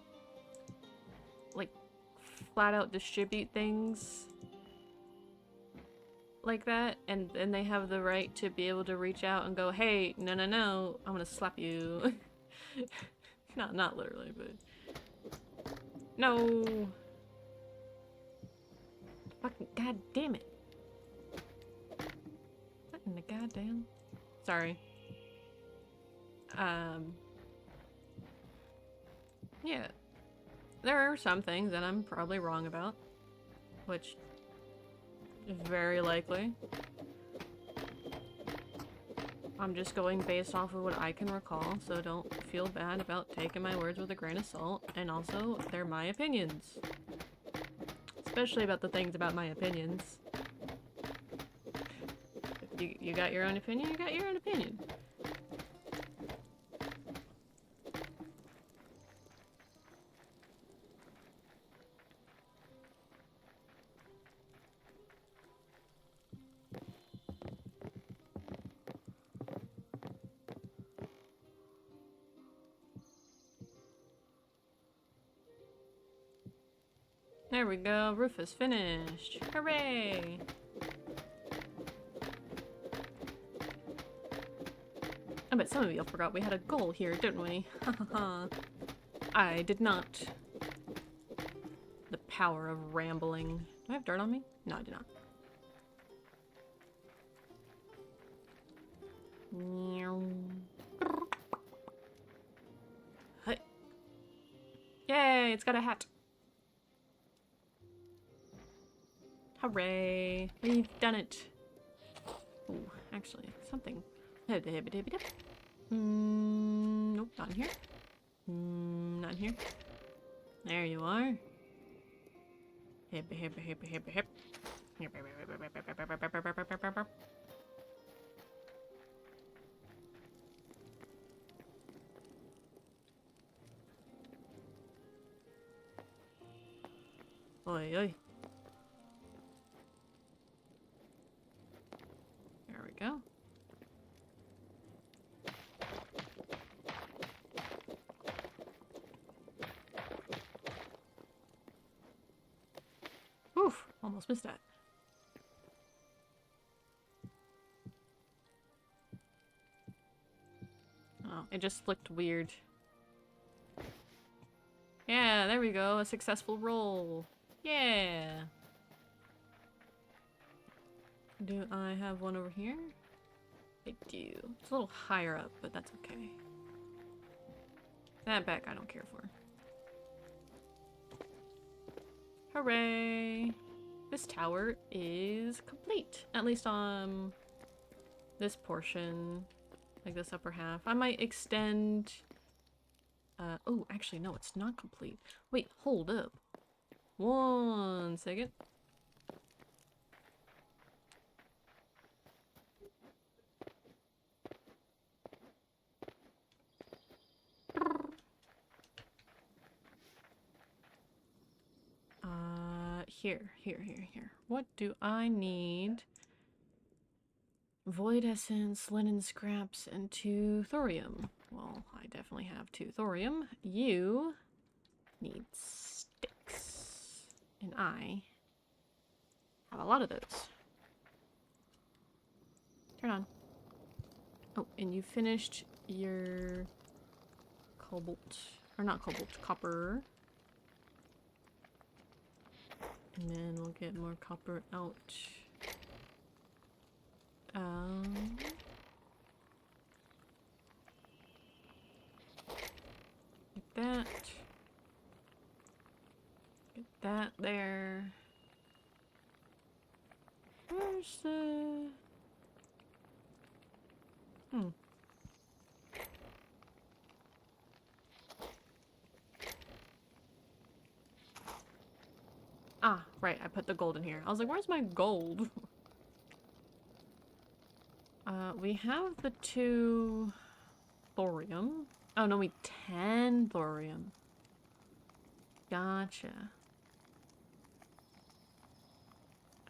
like flat out distribute things like that, and they have the right to be able to reach out and go, hey, no, no, no, I'm gonna slap you. Not literally, but no. Fucking god damn it. What in the goddamn? Sorry. Yeah. There are some things that I'm probably wrong about, which is very likely. I'm just going based off of what I can recall, so don't feel bad about taking my words with a grain of salt. And also, they're my opinions. Especially about the things about my opinions. If you got your own opinion, you got your own opinion. There we go, roof is finished. Hooray! I bet some of you forgot we had a goal here, didn't we? Hahaha. I did not. The power of rambling. Do I have dirt on me? No, I do not. Hey. Yay, it's got a hat. Hooray! We've done it. Ooh, actually, something. Nope, not in here. Not in here. There you are. Hip, hip, hip, hip, hip. Oi, oi. There we go. Oof, almost missed that. Oh, it just looked weird. Yeah, there we go, a successful roll. Yeah. Do I have one over here? I do. It's a little higher up, but that's okay. That back I don't care for. Hooray! This tower is complete. At least on this portion, like this upper half. I might extend... oh, actually, no, it's not complete. Wait, hold up. 1 second. Here. What do I need? Void essence, linen scraps, and 2 thorium. Well, I definitely have 2 thorium. You need sticks. And I have a lot of those. Turn on. Oh, and you finished your cobalt. Or not cobalt, copper. And then we'll get more copper out. Like that. Get that there. Where's the... Ah, right, I put the gold in here. I was like, where's my gold? We have the 2 thorium. Oh, no, 10 thorium. Gotcha.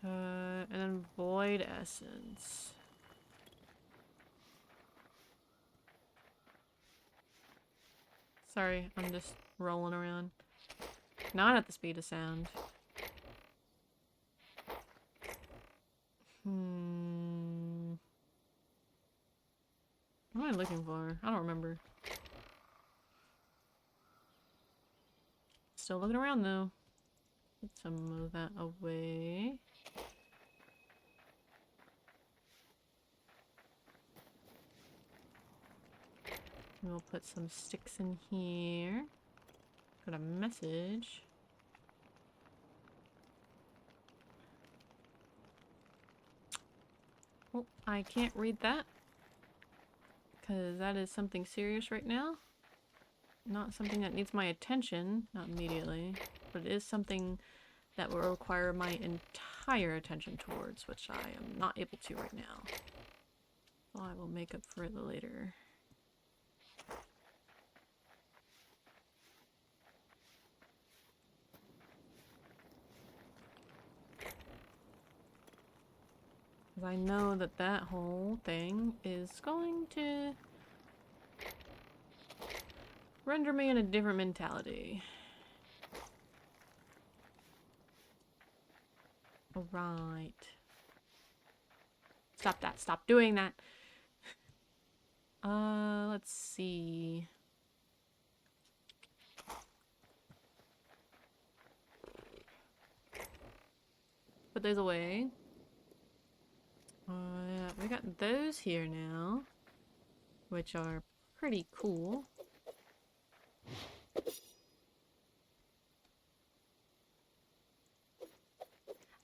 And then void essence. Sorry, I'm just rolling around. Not at the speed of sound. What am I looking for? I don't remember. Still looking around though. Put some of that away. We'll put some sticks in here. Got a message. Oh, I can't read that. Because that is something serious right now. Not something that needs my attention, not immediately. But it is something that will require my entire attention towards, which I am not able to right now. So I will make up for it later. I know that that whole thing is going to render me in a different mentality. Alright. Stop that. Stop doing that. Let's see. Put those away. Yeah, we got those here now, which are pretty cool.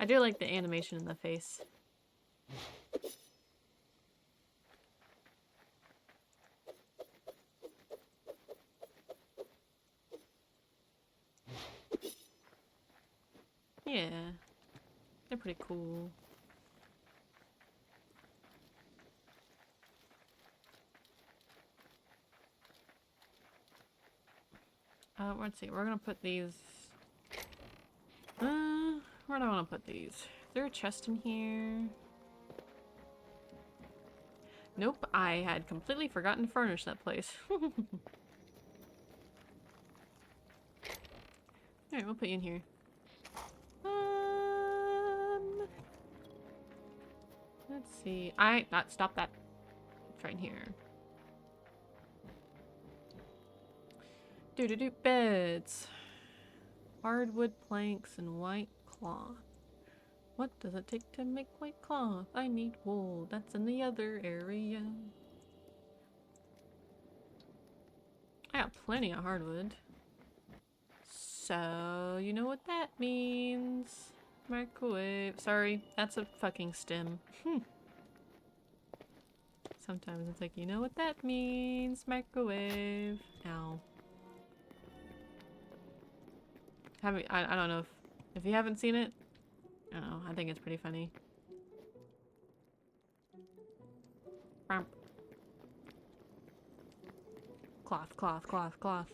I do like the animation in the face. Yeah, they're pretty cool. Let's see, we're gonna put these... where do I want to put these? Is there a chest in here? Nope, I had completely forgotten to furnish that place. Alright, we'll put you in here. Let's see. Stop that. It's right in here. Doo-doo-doo, beds. Hardwood planks and white cloth. What does it take to make white cloth? I need wool. That's in the other area. I got plenty of hardwood. So, you know what that means. Microwave. Sorry, that's a fucking stem. Sometimes it's like, you know what that means. Microwave. Ow. I don't know if you haven't seen it. I don't know, I think it's pretty funny. Cloth, cloth, cloth, cloth.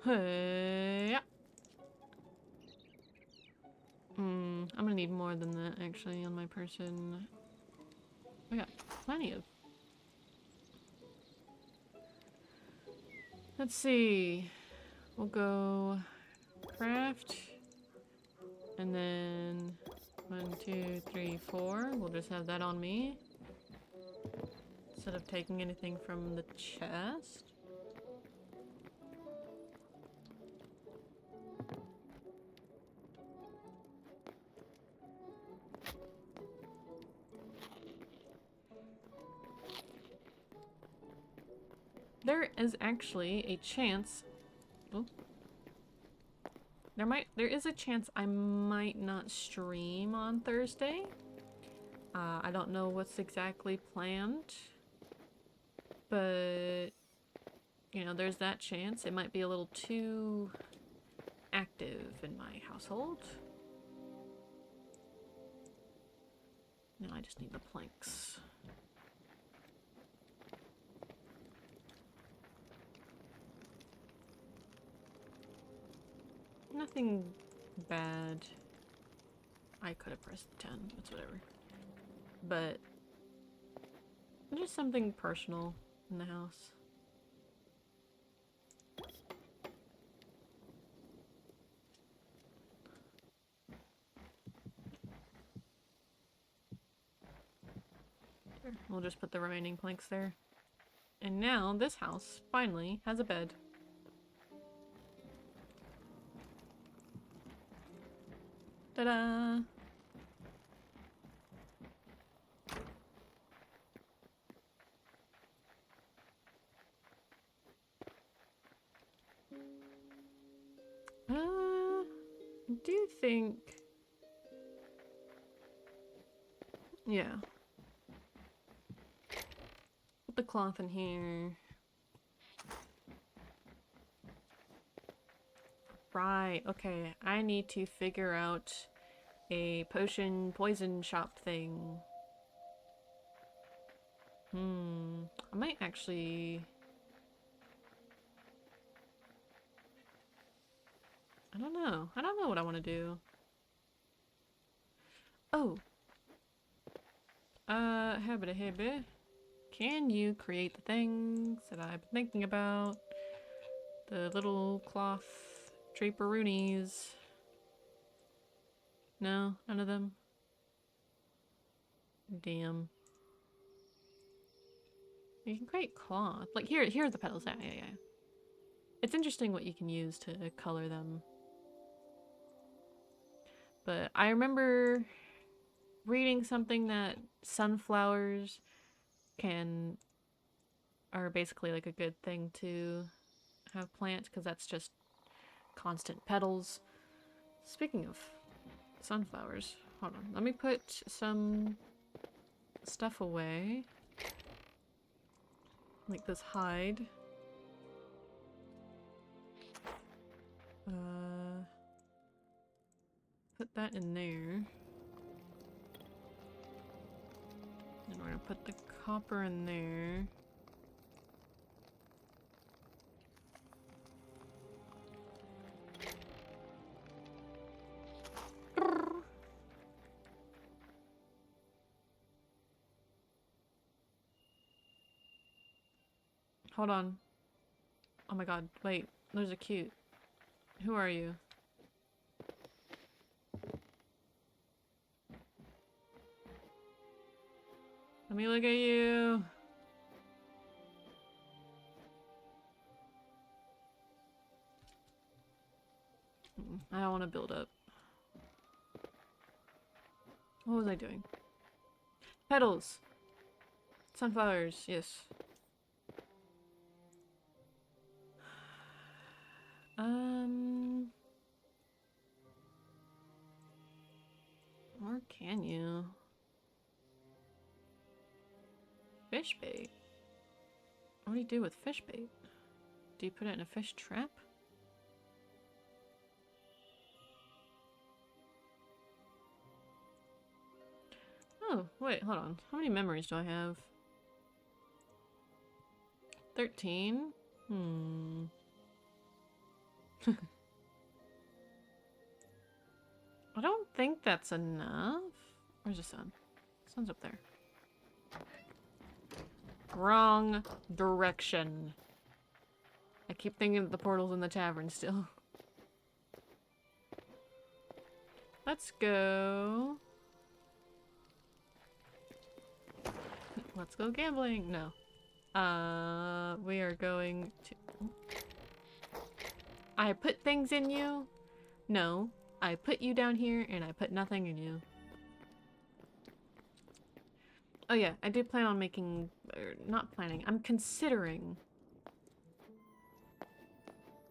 Hey, yeah. I'm gonna need more than that actually on my person. I got plenty of. Let's see. We'll go craft. And then 1, 2, 3, 4. We'll just have that on me. Instead of taking anything from the chest. There is actually a chance. Oh. There is a chance I might not stream on Thursday. I don't know what's exactly planned, but you know, there's that chance. It might be a little too active in my household. Now I just need the planks. Nothing bad. I could have pressed 10, it's whatever. But just something personal in the house. We'll just put the remaining planks there. And now this house finally has a bed. Ta-da! I do think... yeah. Put the cloth in here. Right, okay. I need to figure out a poison shop thing. I might actually... I don't know. I don't know what I want to do. Oh. Habba habba. Can you create the things that I've been thinking about? The little cloth draperoonies. No, none of them. Damn. You can create cloth. Like here are the petals. Yeah. It's interesting what you can use to color them. But I remember reading something that sunflowers are basically like a good thing to have plants because that's just constant petals. Speaking of sunflowers, hold on. Let me put some stuff away. Like this hide. Put that in there. And we're gonna put the copper in there. Hold on. Oh my god, wait. There's a cute. Who are you? Let me look at you. I don't want to build up. What was I doing? Petals. Sunflowers, yes. Or can you? Fish bait? What do you do with fish bait? Do you put it in a fish trap? Oh, wait, hold on. How many memories do I have? 13? I don't think that's enough. Where's the sun? The sun's up there. Wrong direction. I keep thinking that the portal's in the tavern still. Let's go. Let's go gambling. No. We are going to... I put things in you? No. I put you down here and I put nothing in you. Oh yeah, I do plan on making... Or not planning. I'm considering...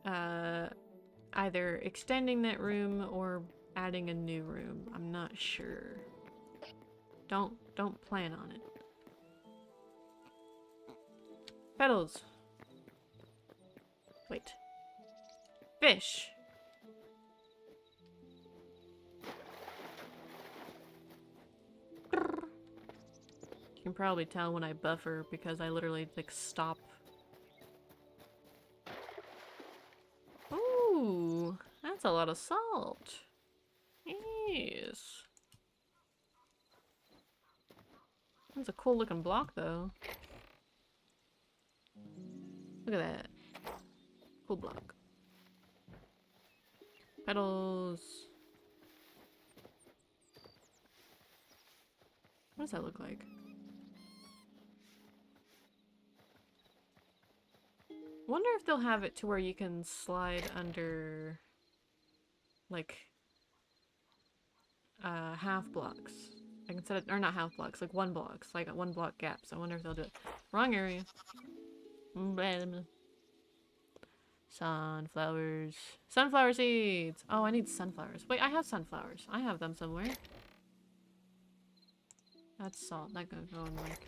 either extending that room or adding a new room. I'm not sure. Don't plan on it. Petals. Wait. Fish! You can probably tell when I buffer because I literally, like, stop. Ooh, that's a lot of salt. Yes. That's a cool looking block, though. Look at that. Cool block. Petals. What does that look like? Wonder if they'll have it to where you can slide under, like, half blocks. Like instead of, or not half blocks, like one blocks, like 1 block gaps. I wonder if they'll do it. Wrong area. Sunflowers. Sunflower seeds! Oh, I need sunflowers. Wait, I have sunflowers. I have them somewhere. That's salt. That could go in like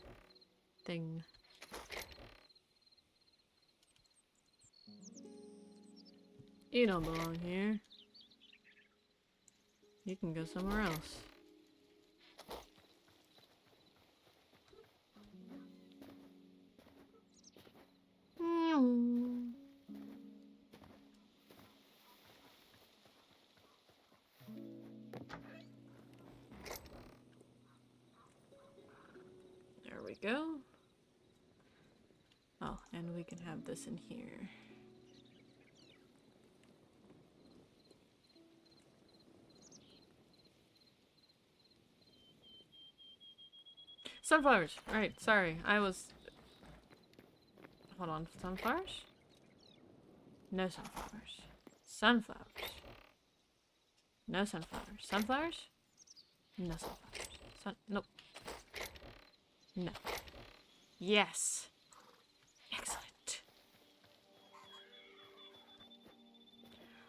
thing. You don't belong here. You can go somewhere else. There we go. Oh, and we can have this in here. Sunflowers! Right, sorry. I was... Hold on. Sunflowers? No sunflowers. Sunflowers. No sunflowers. Sunflowers? No sunflowers. Nope. No. Yes! Excellent.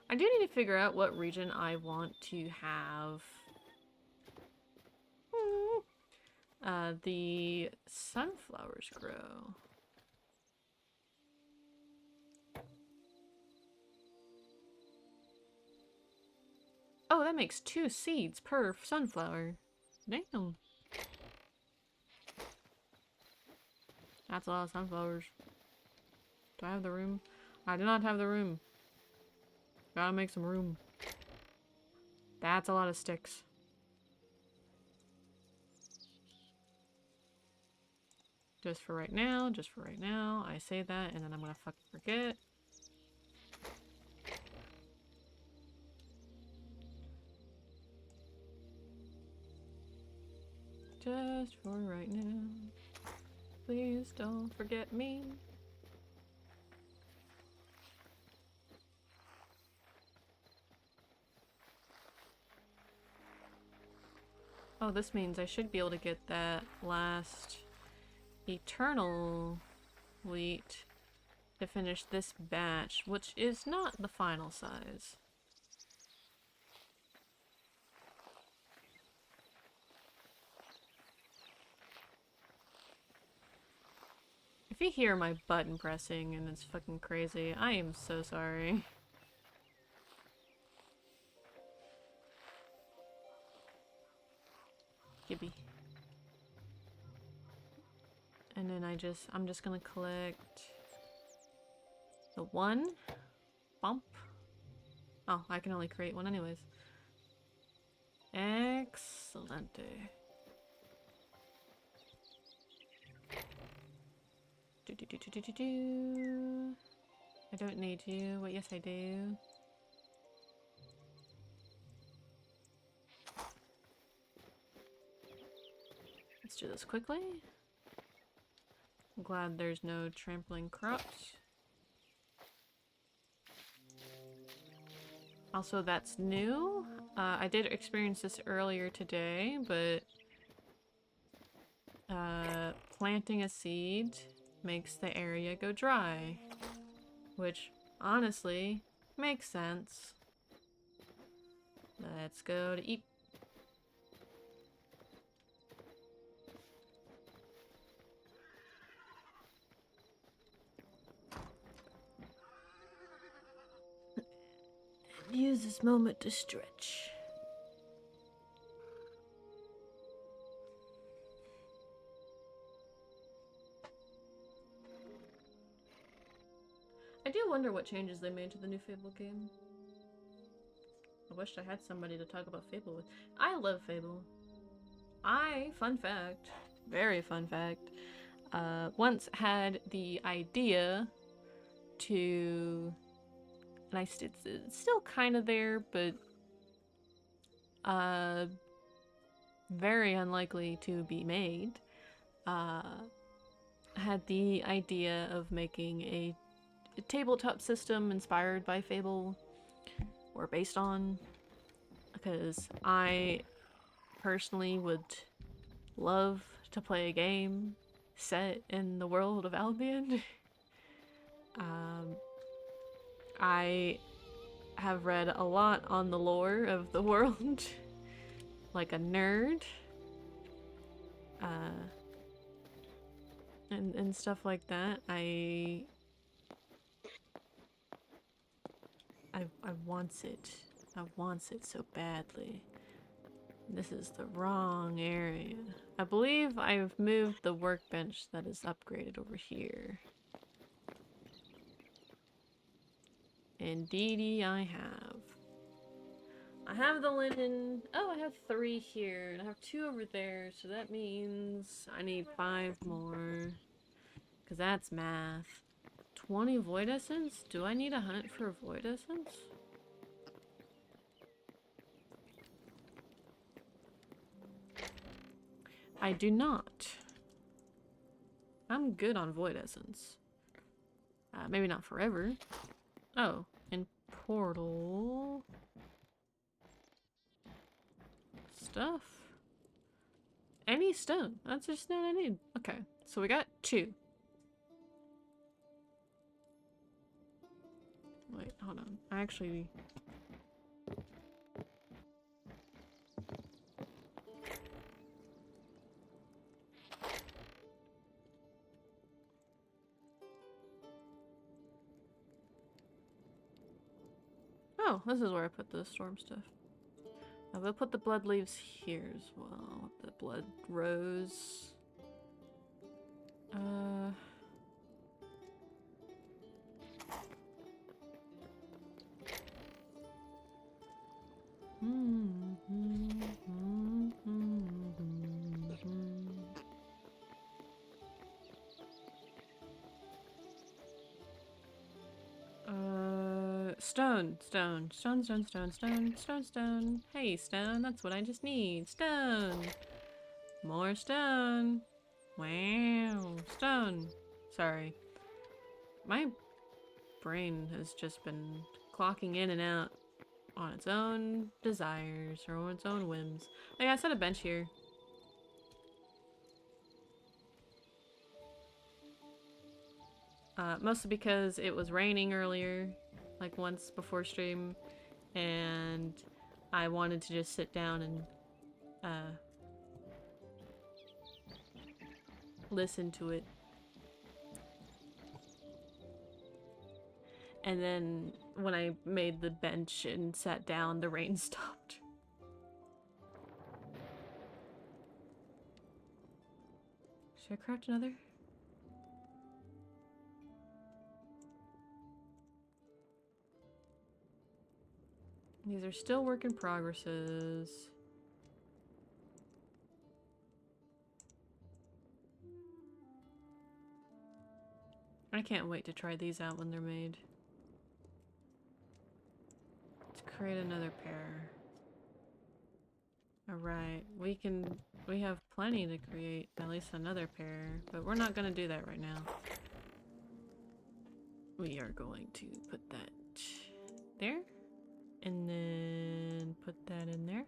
I do need to figure out what region I want to have the sunflowers grow. Oh, that makes 2 seeds per sunflower. Damn. That's a lot of sunflowers. Do I have the room? I do not have the room. Gotta make some room. That's a lot of sticks. Just for right now, just for right now. I say that and then I'm gonna fucking forget. Just for right now. Please don't forget me. Oh, this means I should be able to get that last eternal wheat to finish this batch, which is not the final size. If you hear my button pressing and it's fucking crazy, I am so sorry. Gibby. And then I'm just gonna collect the 1 bump. Oh, I can only create 1 anyways. Excellente. I don't need you, but yes I do. Let's do this quickly. I'm glad there's no trampling crops. Also, that's new. I did experience this earlier today, but planting a seed makes the area go dry, which honestly makes sense. Let's go to eat. use this moment to stretch. I do wonder what changes they made to the new Fable game. I wished I had somebody to talk about Fable with. I love Fable. Fun fact, very fun fact, once had the idea to, and it's still kind of there, but very unlikely to be made, had the idea of making a tabletop system inspired by Fable, or based on, because I personally would love to play a game set in the world of Albion. I have read a lot on the lore of the world, like a nerd, and stuff like that. I wants it. I wants it so badly. This is the wrong area. I believe I've moved the workbench that is upgraded over here. Indeedy I have. I have the linen. Oh, I have 3 here, and I have 2 over there, so that means I need 5 more. Because that's math. 20 void essence? Do I need a hunt for void essence? I do not. I'm good on void essence. Maybe not forever. Oh, and portal stuff. Any stone. That's just what I need. Okay, so we got 2. Wait, hold on. I actually... Oh, this is where I put the storm stuff. I will put the blood leaves here as well. The blood rose. Stone. Hey, stone, that's what I just need. Stone. More stone. Wow. Stone. Sorry. My brain has just been clocking in and out on its own desires or on its own whims. Like, I set a bench here. Mostly because it was raining earlier, like once before stream, and I wanted to just sit down and listen to it. And then when I made the bench and sat down, the rain stopped. Should I craft another? These are still work in progresses. I can't wait to try these out when they're made. Let's create another pair. Alright, we have plenty to create at least another pair, but we're not gonna do that right now. We are going to put that there. And then put that in there.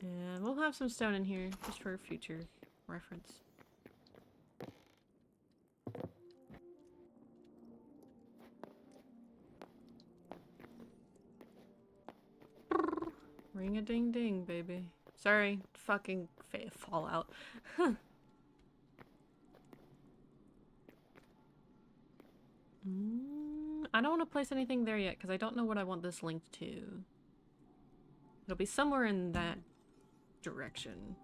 And we'll have some stone in here just for future reference. Ring a ding ding, baby. Sorry, fucking Fallout. I don't want to place anything there yet because I don't know what I want this linked to. It'll be somewhere in that direction.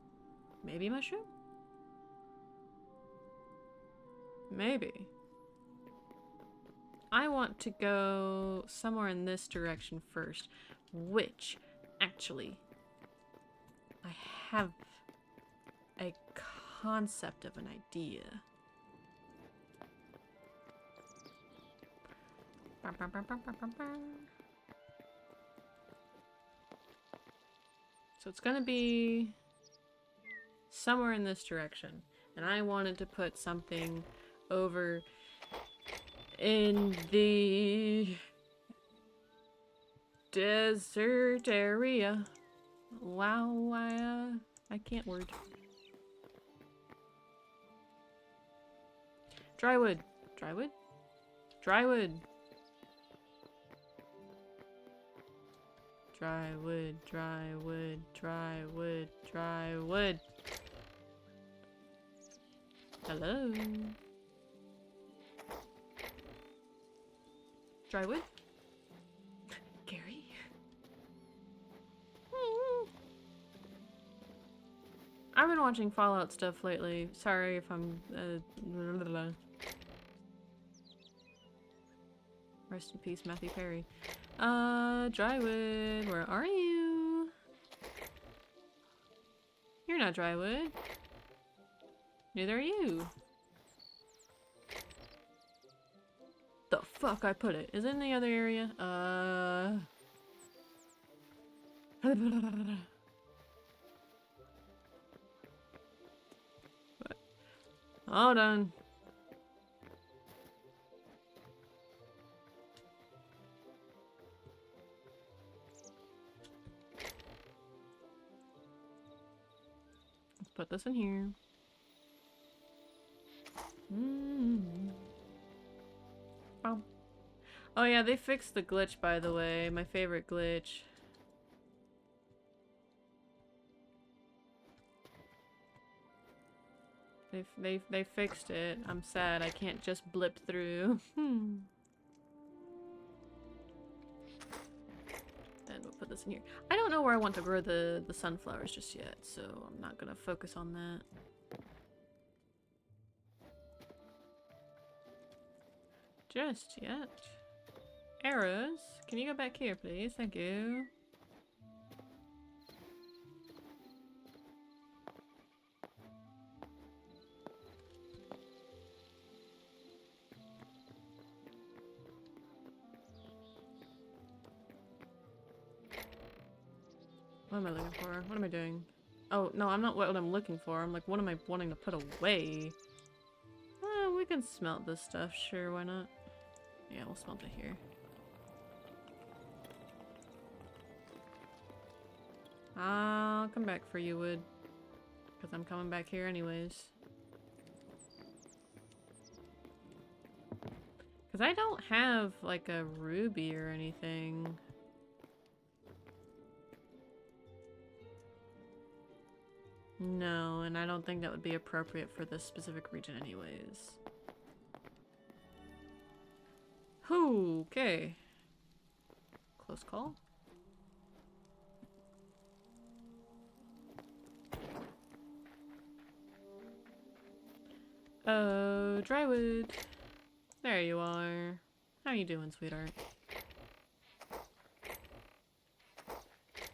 Maybe mushroom? Maybe. I want to go somewhere in this direction first, which actually I have a concept of an idea. So it's gonna be somewhere in this direction, and I wanted to put something over in the desert area. Wow, I can't word. Drywood. Drywood? Drywood. Drywood, drywood, drywood, drywood. Hello? Drywood? Gary? I've been watching Fallout stuff lately. Sorry if I'm... Rest in peace, Matthew Perry. Drywood, where are you? You're not Drywood. Neither are you. The fuck I put it? Is it in the other area? Hold on. Let's put this in here. Oh. Oh yeah, they fixed the glitch, by the way. My favorite glitch. They fixed it. I'm sad I can't just blip through. And we'll put this in here. I don't know where I want to grow the sunflowers just yet, so I'm not gonna focus on that. Just yet. Arrows, can you go back here, please? Thank you. What am I looking for? What am I doing? Oh, no, I'm not what I'm looking for. I'm like, what am I wanting to put away? We can smelt this stuff. Sure, why not? Yeah, we'll smelt it here. I'll come back for you, wood. Because I'm coming back here anyways. Because I don't have, like, a ruby or anything. No, and I don't think that would be appropriate for this specific region anyways. Okay. Close call. Oh, Drywood. There you are. How you doing, sweetheart?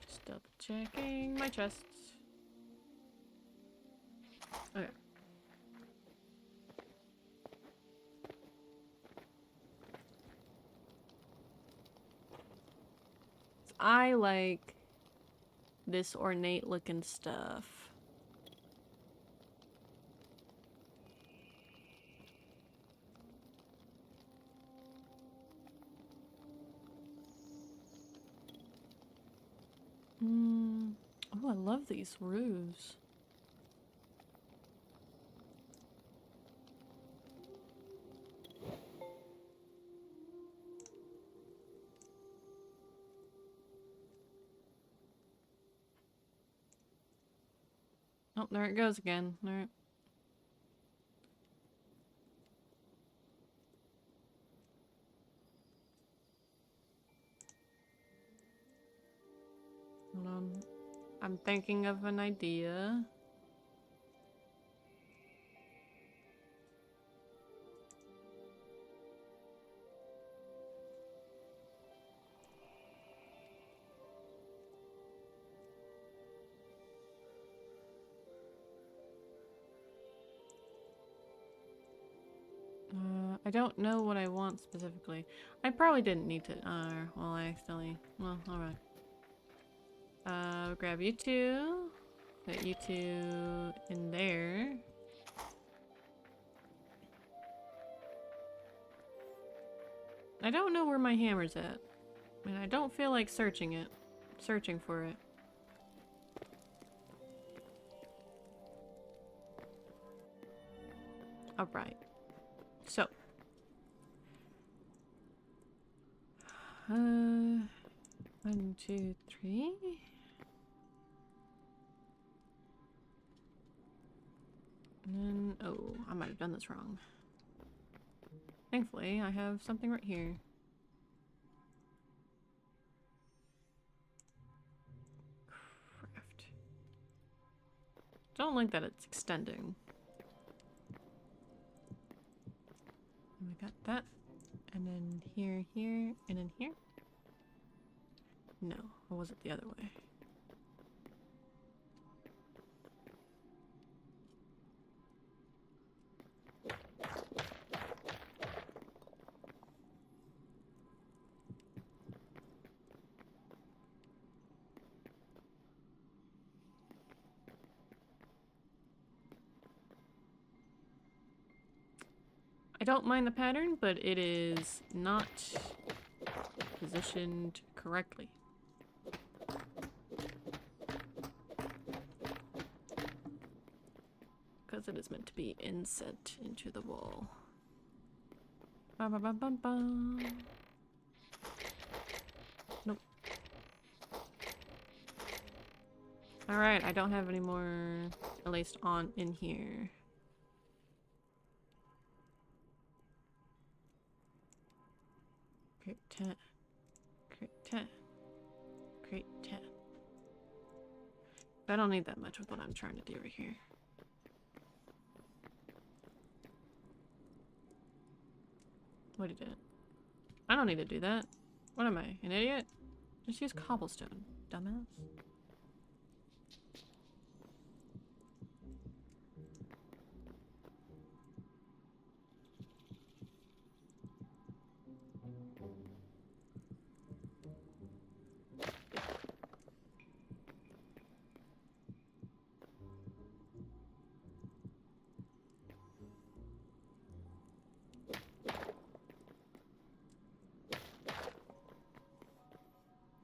Just double checking my chests. Okay. I like this ornate looking stuff. Oh, I love these roofs. Oh, there it goes again. All right. I'm thinking of an idea. I don't know what I want specifically. I probably didn't need to. Well, I accidentally. Well, alright. Grab you two. Put you two in there. I don't know where my hammer's at. And I don't feel like searching for it. Alright. So. 1, 2, 3. And then, oh, I might have done this wrong. Thankfully, I have something right here. Craft. Don't like that it's extending. And we got that. And then here, here, and then here. No, or was it the other way? I don't mind the pattern, but it is not positioned correctly. Because it is meant to be inset into the wall. Ba ba ba ba ba. Nope. Alright, I don't have any more at least on in here. Crate 10. Crate 10. Crate 10. I don't need that much with what I'm trying to do right here. What did it? I don't need to do that. What am I, an idiot? Just use cobblestone, dumbass.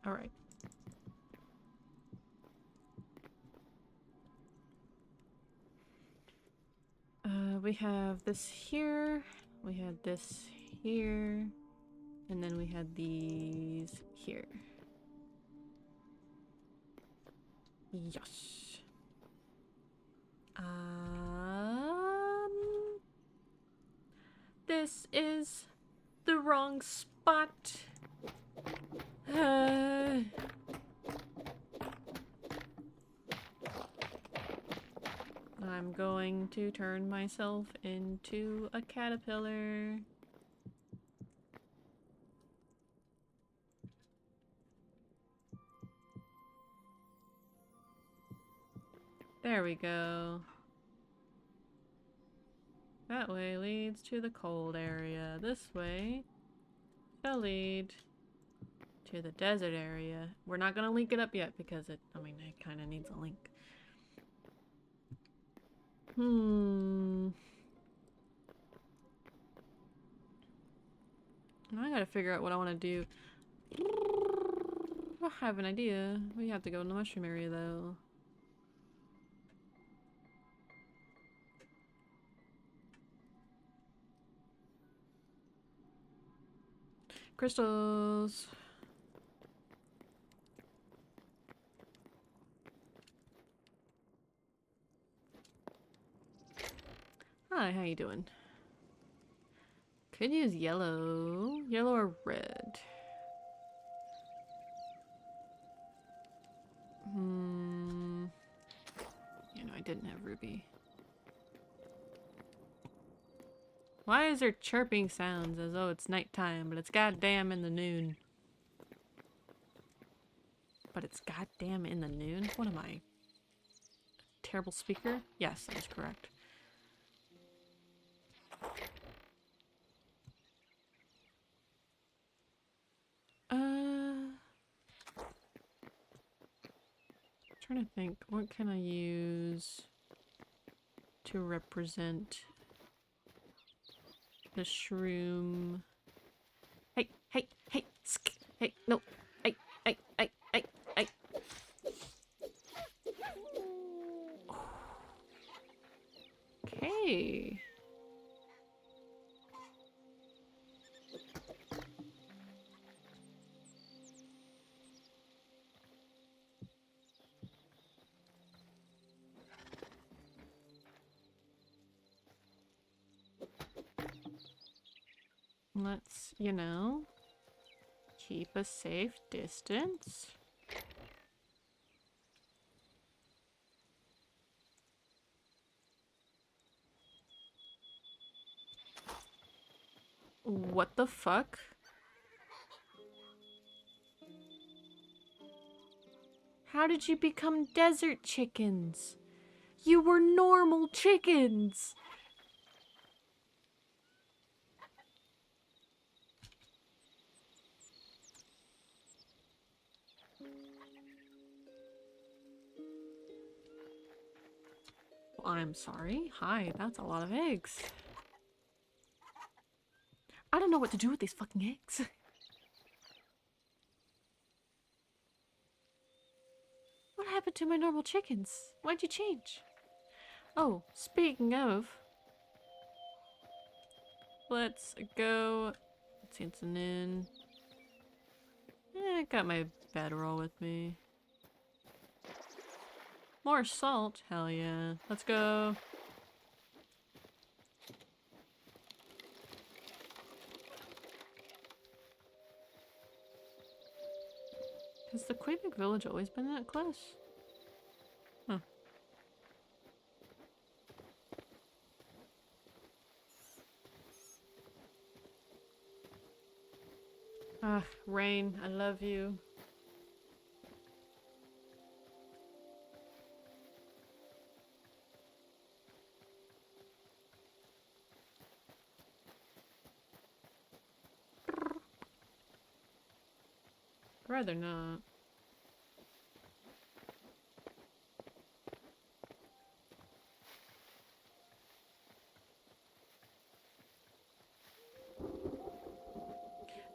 All right. We have this here. We had this here. And then we had these here. Yes. This is the wrong spot. I'm going to turn myself into a caterpillar. There we go. That way leads to the cold area. This way shall lead to the desert area. We're not gonna link it up yet because it kind of needs a link. I gotta figure out what I want to do. I have an idea. We have to go in the mushroom area though. Crystals. Hi, how you doing? Could use yellow. Yellow or red. didn't have ruby. Why is there chirping sounds as though it's nighttime, but it's goddamn in the noon? But it's goddamn in the noon? What am I? Terrible speaker? Yes, that is correct. Trying to think, what can I use to represent the shroom? Hey, hey, hey, sk, hey, no, hey, hey, hey, hey, hey. Okay. Let's, you know, keep a safe distance. What the fuck? How did you become desert chickens? You were normal chickens! I'm sorry. Hi, that's a lot of eggs. I don't know what to do with these fucking eggs. What happened to my normal chickens? Why'd you change? Oh, speaking of, let's go. Let's see, it's noon. I got my bedroll with me. More salt? Hell yeah. Let's go. Has the Quebec village always been that close? Huh. Ah, Rain, I love you. I'd rather not.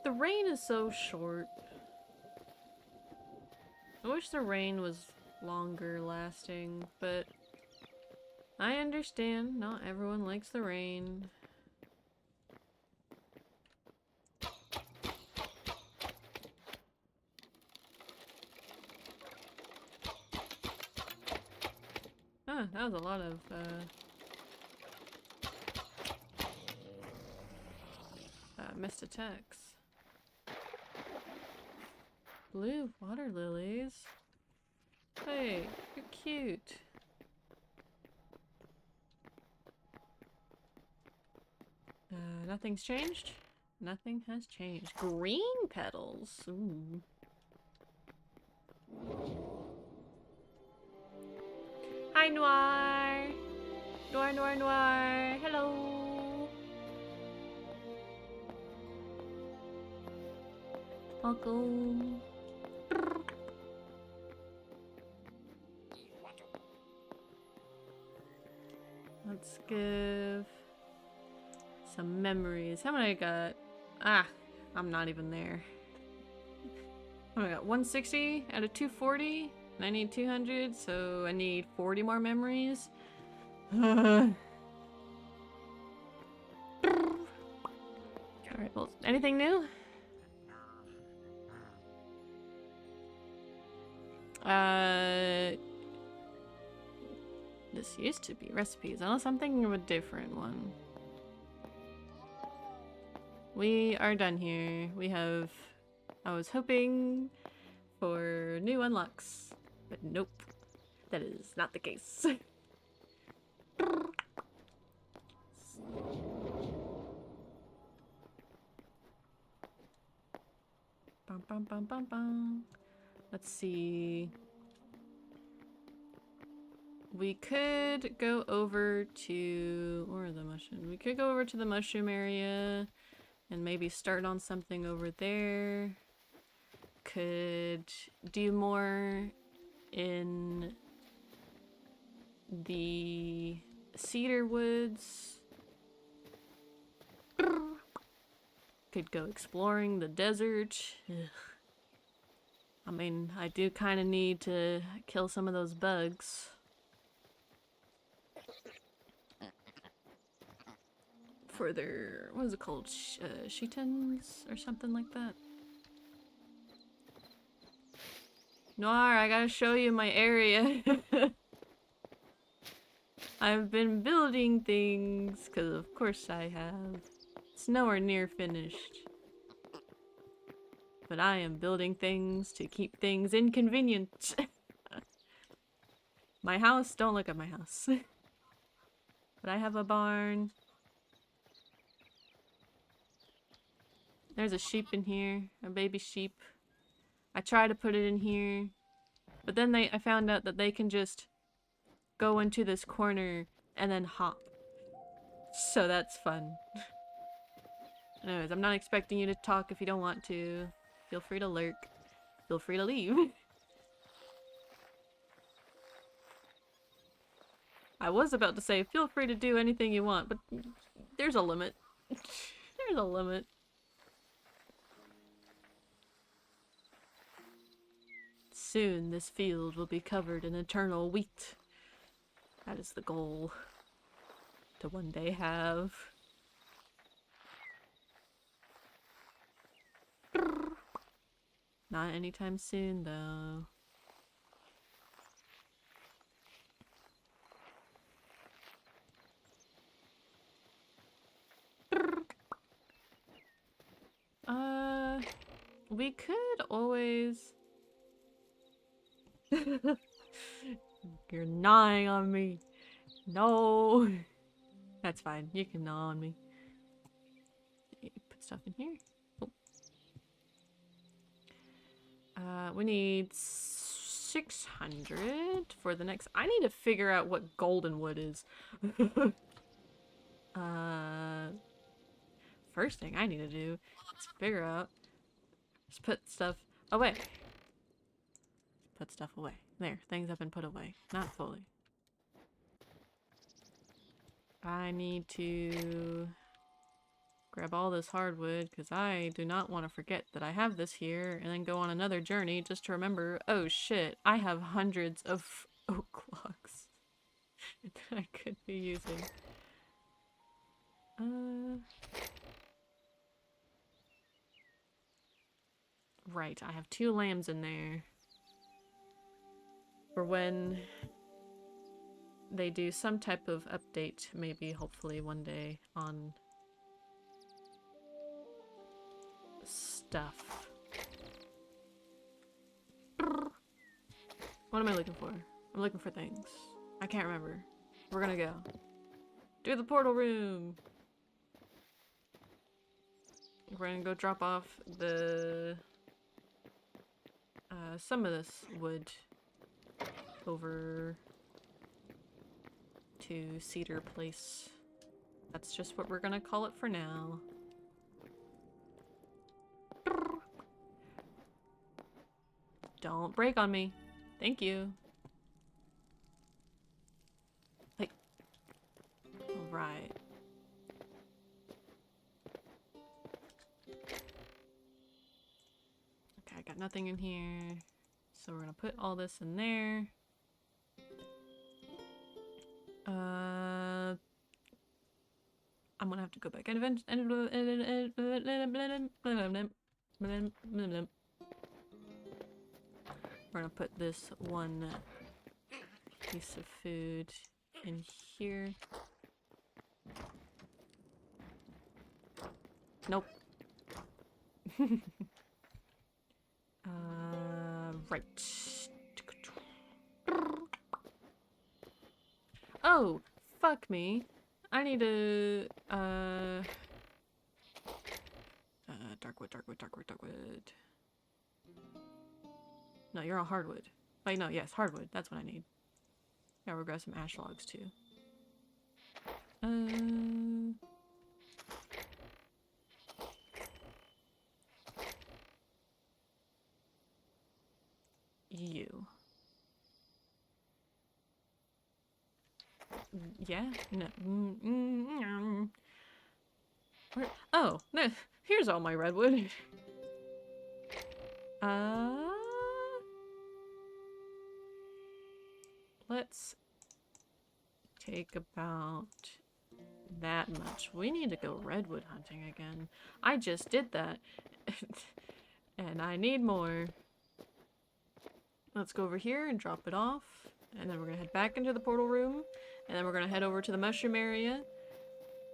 The rain is so short. I wish the rain was longer lasting, but I understand not everyone likes the rain. Huh, that was a lot of missed attacks. Blue water lilies. Hey, you're cute. Nothing's changed? Nothing has changed. Green petals. Ooh. Hi, Noir. Noir, Noir, Noir. Hello. Welcome. Let's give some memories. How many I got? Ah, I'm not even there. What I got? 160 out of 240? And I need 200, so I need 40 more memories. Alright, well, anything new? This used to be recipes, unless I'm thinking of a different one. We are done here. We have... I was hoping for new unlocks, but nope. That is not the case. Bum, bum, bum, bum, bum. Let's see. We could go over to... Where are the mushrooms? We could go over to the mushroom area and maybe start on something over there. Could do more in the cedar woods. Could go exploring the desert. Ugh. I mean, I do kind of need to kill some of those bugs. For their, what is it called? Shitans or something like that. Noir, I gotta show you my area. I've been building things, because of course I have. It's nowhere near finished. But I am building things to keep things inconvenient. My house, don't look at my house. But I have a barn. There's a sheep in here, a baby sheep. I tried to put it in here, but then I found out that they can just go into this corner and then hop. So that's fun. Anyways, I'm not expecting you to talk if you don't want to. Feel free to lurk. Feel free to leave. I was about to say, feel free to do anything you want, but there's a limit. There's a limit. Soon, this field will be covered in eternal wheat. That is the goal. To one day have. Not anytime soon, though. We could always... You're gnawing on me. No. That's fine. You can gnaw on me. Put stuff in here. Oh. We need 600 for the next... I need to figure out what golden wood is. First thing I need to do is figure out... Just put stuff away. Put stuff away. There, things have been put away. Not fully. I need to grab all this hardwood because I do not want to forget that I have this here and then go on another journey just to remember, oh shit, I have hundreds of oak logs that I could be using. Right, I have 2 lambs in there. For when they do some type of update, maybe, hopefully, one day on stuff. What am I looking for? I'm looking for things. I can't remember. We're gonna go. Do the portal room! We're gonna go drop off the... some of this wood over to Cedar Place. That's just what we're gonna call it for now. Don't break on me. Thank you. Like, alright. Okay, I got nothing in here. So we're gonna put all this in there. I'm gonna have to go back and we're gonna put this one piece of food in here. Nope. Right. Oh, fuck me. I need to, darkwood. No, you're all hardwood. Wait, no, yes, hardwood. That's what I need. Yeah, we'll grab some ash logs too. You. Yeah? No. Where? Oh, no. Here's all my redwood. Let's take about that much. We need to go redwood hunting again. I just did that. And I need more. Let's go over here and drop it off. And then we're gonna head back into the portal room. And then we're gonna head over to the mushroom area.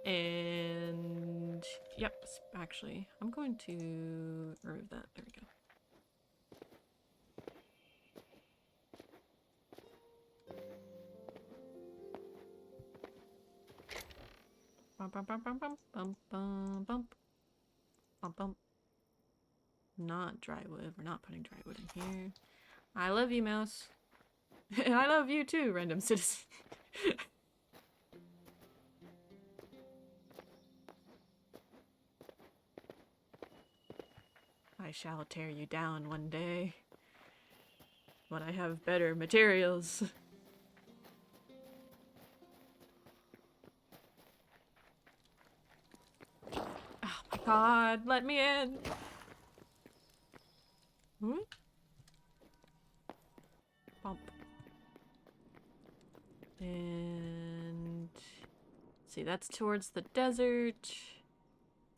And yep, actually, I'm going to remove that. There we go. Bump, bump, bump, bump, bump, bump, bump, bump, bump, bump. Not dry wood. We're not putting dry wood in here. I love you, mouse. And I love you too, random citizen. I shall tear you down one day. When I have better materials. Oh my god, let me in! Hmm? Bump. And... see, that's towards the desert.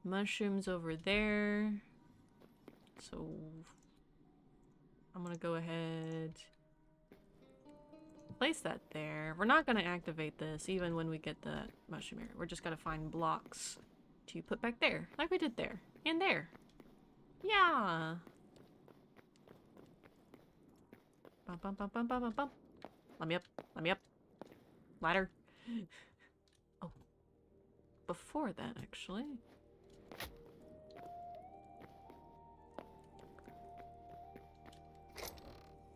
Mushrooms over there. So... I'm gonna go ahead... place that there. We're not gonna activate this even when we get the mushroom area. We're just gonna find blocks to put back there. Like we did there. And there. Yeah! Bump, bump, bump, bump, bump, bump, bump. Let me up. Let me up. Ladder. Oh. Before that, actually.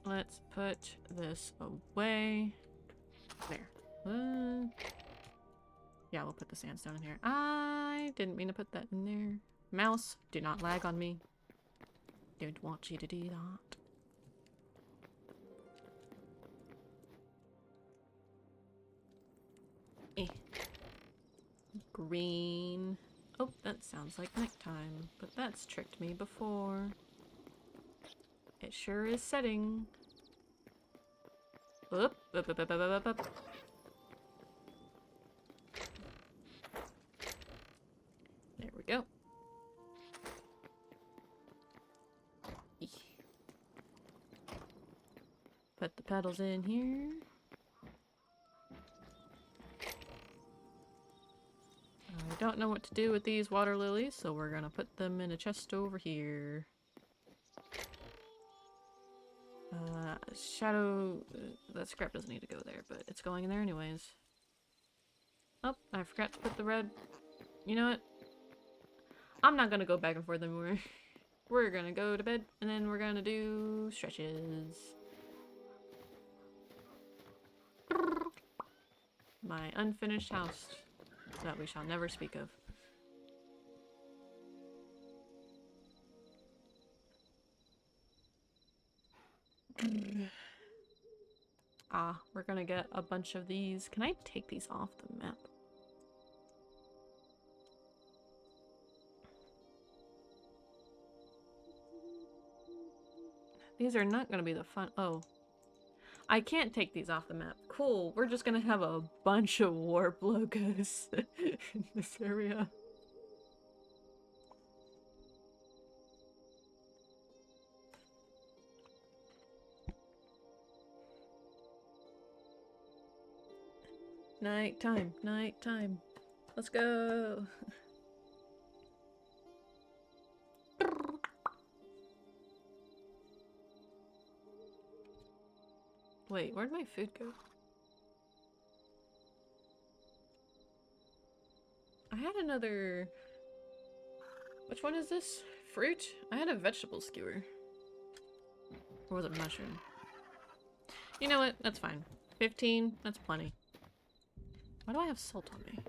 Let's put this away. There. Yeah, we'll put the sandstone in here. I didn't mean to put that in there. Mouse, do not lag on me. Don't want you to do that. Green. Oh, that sounds like nighttime, but that's tricked me before. It sure is setting. Up, up, up, up, up, up, up. There we go. Put the petals in here. I don't know what to do with these water lilies, so we're gonna put them in a chest over here. Shadow... that scrap doesn't need to go there, but it's going in there anyways. Oh, I forgot to put the red... you know what? I'm not gonna go back and forth anymore. We're gonna go to bed, and then we're gonna do stretches. My unfinished house that we shall never speak of. Ah, we're gonna get a bunch of these. Can I take these off the map? These are not gonna be the fun- oh. I can't take these off the map. Cool, we're just gonna have a bunch of warp logos in this area. Nighttime, nighttime. Let's go. Wait, where'd my food go? I had another... Which one is this? Fruit? I had a vegetable skewer. Or was it mushroom? You know what? That's fine. 15? That's plenty. Why do I have salt on me?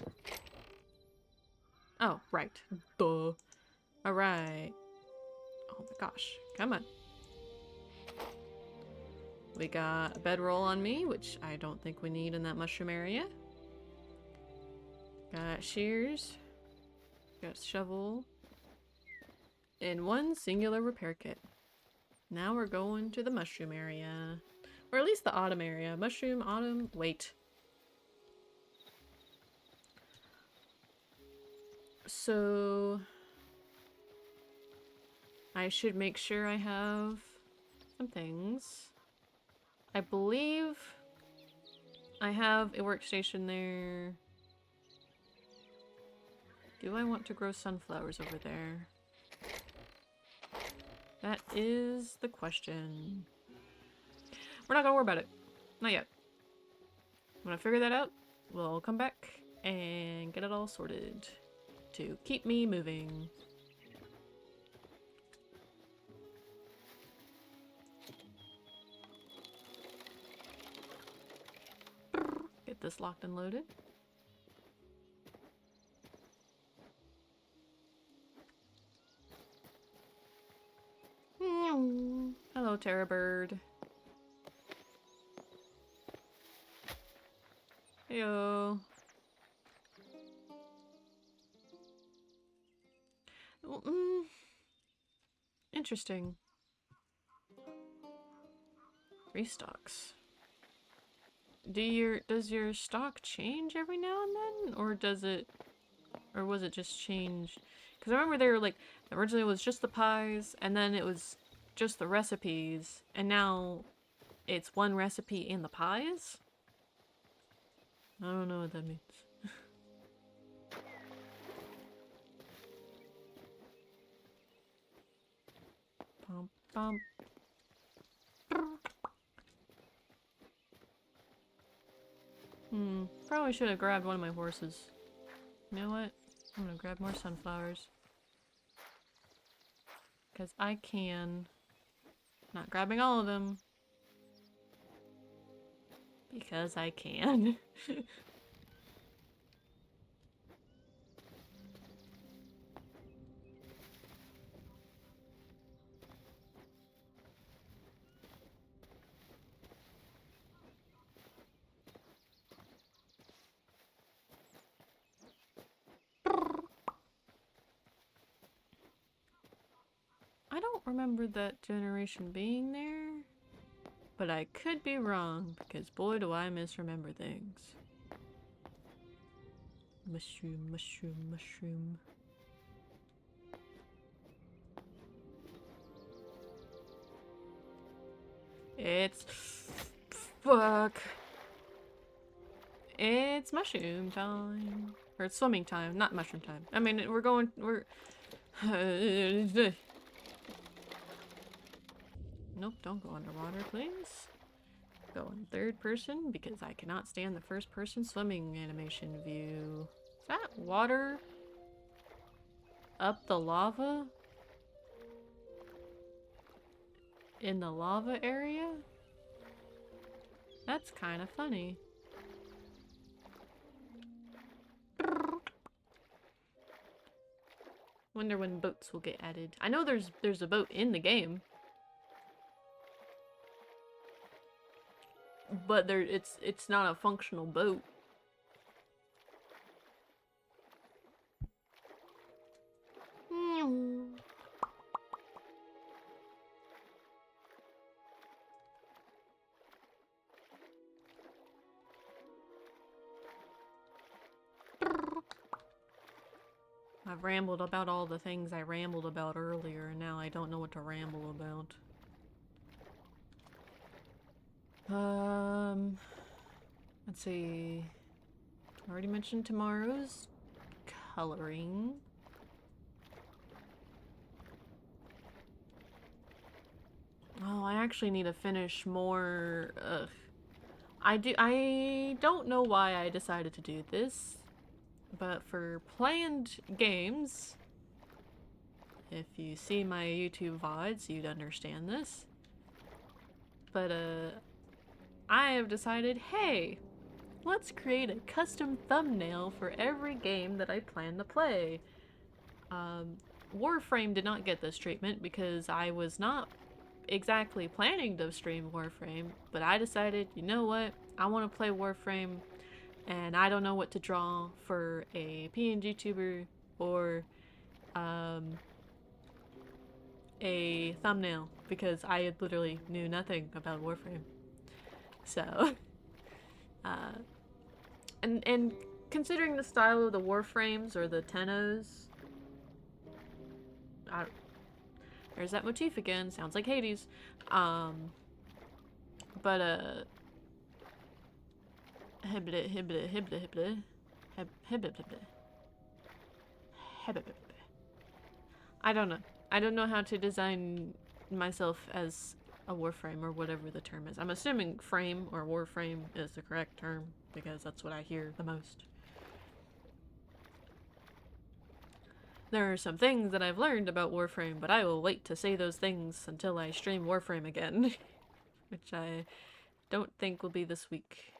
Oh, right. Duh. Alright. Oh my gosh. Come on. We got a bedroll on me, which I don't think we need in that mushroom area. Got shears. Got a shovel. And one singular repair kit. Now we're going to the mushroom area. Or at least the autumn area. Mushroom, autumn, wait. So... I should make sure I have some things. I believe I have a workstation there. Do I want to grow sunflowers over there? That is the question. We're not gonna worry about it. Not yet. When I figure that out, we'll come back and get it all sorted to keep me moving. Get this locked and loaded. Hello, Terra Bird. Heyo. Interesting. Restocks. Does your stock change every now and then? Or does it... Or was it just changed? Because I remember they were like... Originally it was just the pies, and then it was just the recipes, and now it's one recipe in the pies? I don't know what that means. Bum, bum. Probably should have grabbed one of my horses. You know what? I'm gonna grab more sunflowers. Because I can. Not grabbing all of them. Because I can. I don't remember that generation being there, but I could be wrong, because boy do I misremember things. Mushroom, mushroom, mushroom. It's... fuck. It's mushroom time. Or it's swimming time, not mushroom time. I mean, we're... Nope, don't go underwater, please. Go in third person, because I cannot stand the first person swimming animation view. Is that water up the lava? In the lava area? That's kind of funny. Wonder when boats will get added. I know there's a boat in the game. But it's not a functional boat. I've rambled about all the things I rambled about earlier, and now I don't know what to ramble about. Let's see. I already mentioned tomorrow's coloring. Oh, I actually need to finish more. I don't know why I decided to do this. But for planned games, if you see my YouTube VODs, you'd understand this. But I have decided, hey, let's create a custom thumbnail for every game that I plan to play. Warframe did not get this treatment because I was not exactly planning to stream Warframe, but I decided, you know what, I want to play Warframe, and I don't know what to draw for a PNGTuber or a thumbnail because I literally knew nothing about Warframe. So, and considering the style of the Warframes or the Tennos, there's that motif again. Sounds like Hades. I don't know. I don't know how to design myself as a warframe or whatever the term is. I'm assuming frame or warframe is the correct term because that's what I hear the most. There are some things that I've learned about Warframe, but I will wait to say those things until I stream Warframe again. Which I don't think will be this week.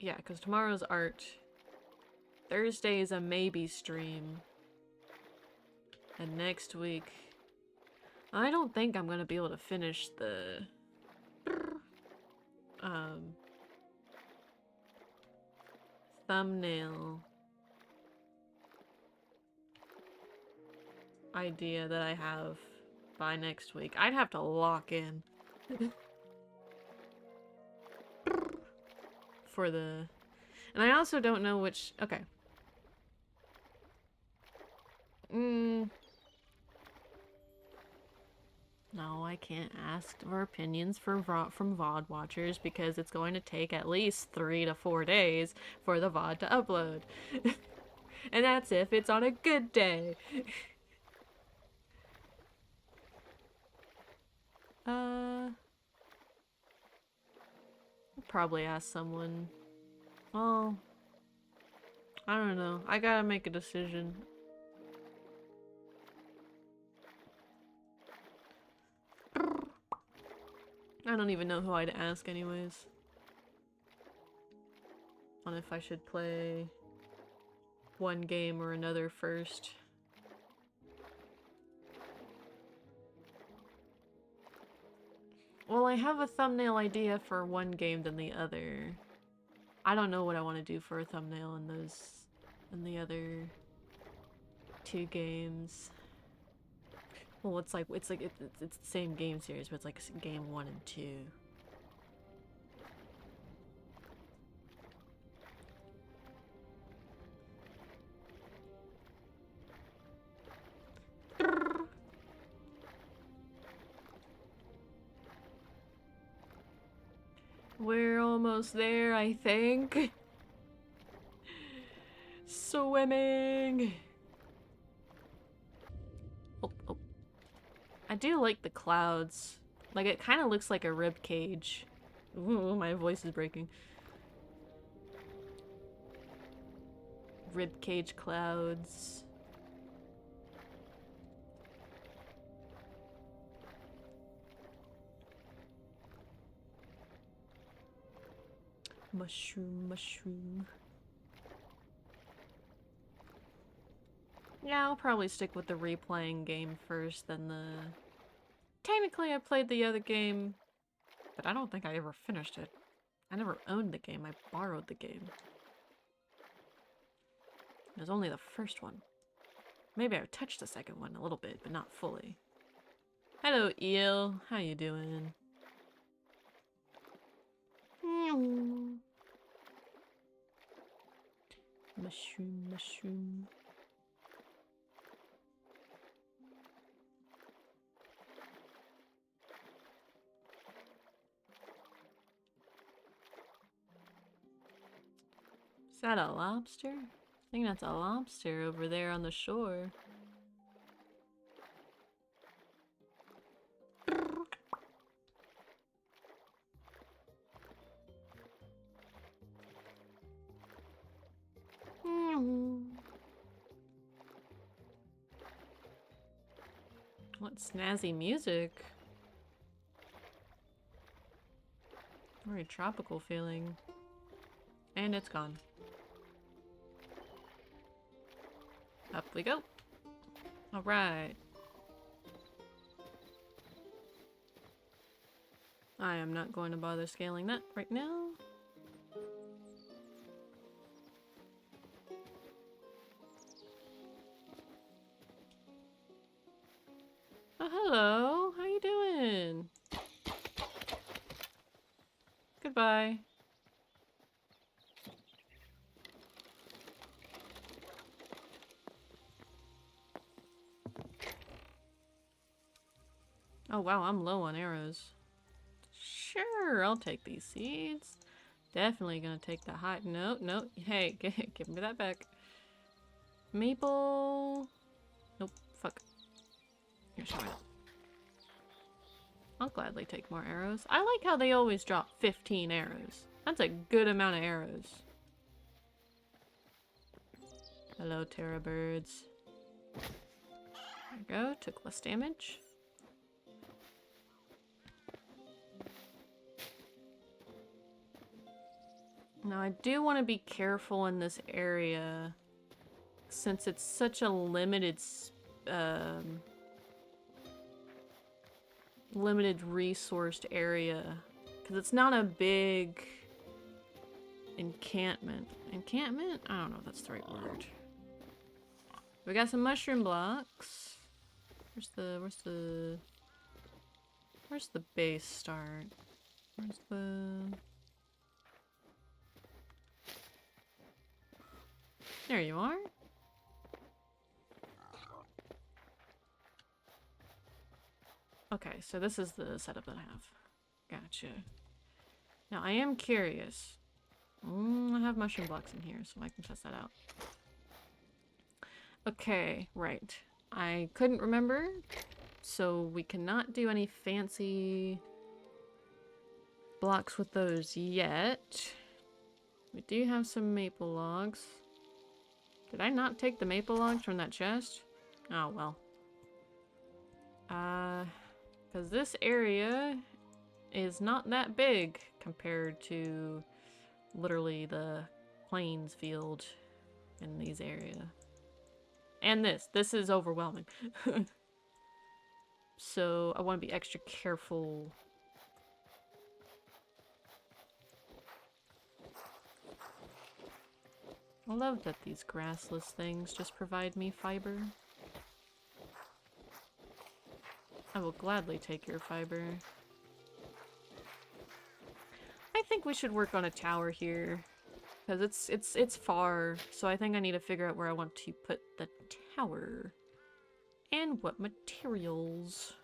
Yeah, because tomorrow's art. Thursday is a maybe stream. And next week... I don't think I'm gonna be able to finish the... thumbnail idea that I have by next week. I'd have to lock in for the... And I also don't know which... Okay. No, I can't ask for opinions from VOD watchers because it's going to take at least 3 to 4 days for the VOD to upload. And that's if it's on a good day. I'll probably ask someone. Well, I don't know. I gotta make a decision. I don't even know who I'd ask anyways. On if I should play one game or another first. Well, I have a thumbnail idea for one game than the other. I don't know what I want to do for a thumbnail in the other 2 games. Well, it's the same game series, but it's like game 1 and 2. We're almost there, I think. Swimming! Oh. I do like the clouds. Like, it kind of looks like a rib cage. Ooh, my voice is breaking. Rib cage clouds. Mushroom. Yeah, I'll probably stick with the replaying game first, then the... Technically, I played the other game, but I don't think I ever finished it. I never owned the game, I borrowed the game. It was only the first one. Maybe I've touched the second one a little bit, but not fully. Hello, eel. How you doing? Mushroom. Is that a lobster? I think that's a lobster over there on the shore. what snazzy music. Very tropical feeling. And it's gone. Up we go. Alright. I am not going to bother scaling that right now. Oh, hello. How you doing? Goodbye. Oh wow, I'm low on arrows. Sure, I'll take these seeds. Definitely gonna take the high. No, no. Hey, give me that back. Maple. Nope. Fuck. Here, show it. I'll gladly take more arrows. I like how they always drop 15 arrows. That's a good amount of arrows. Hello, Terra birds. There we go. Took less damage. Now I do want to be careful in this area since it's such a limited resourced area, because it's not a big encampment. Encampment? I don't know if that's the right word. We got some mushroom blocks. Where's the base start? Where's the... There you are. Okay, so this is the setup that I have. Gotcha. Now, I am curious. I have mushroom blocks in here, so I can test that out. Okay, right. I couldn't remember, so we cannot do any fancy blocks with those yet. We do have some maple logs. Did I not take the maple logs from that chest? Oh, well. Because this area is not that big compared to literally the plains field in these areas. And this is overwhelming. So I want to be extra careful. I love that these grassless things just provide me fiber. I will gladly take your fiber. I think we should work on a tower here, because it's far, so I think I need to figure out where I want to put the tower. And what materials.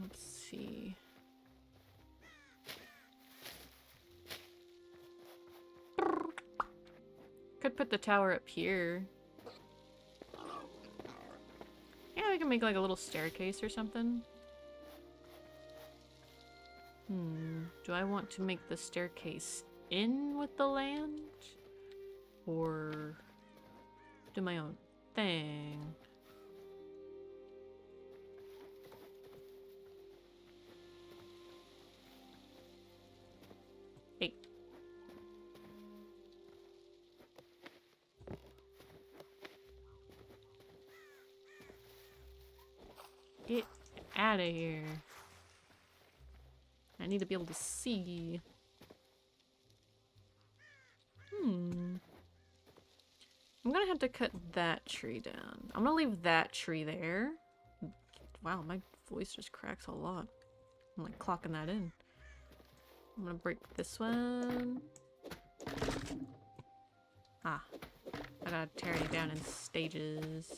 Let's see. Could put the tower up here. Yeah, we can make like a little staircase or something. Do I want to make the staircase in with the land? Or do my own thing? Hey. Get out of here. I need to be able to see. I'm gonna have to cut that tree down. I'm gonna leave that tree there. Wow, my voice just cracks a lot. I'm like clocking that in. I'm gonna break this one. Ah, I gotta tear you down in stages.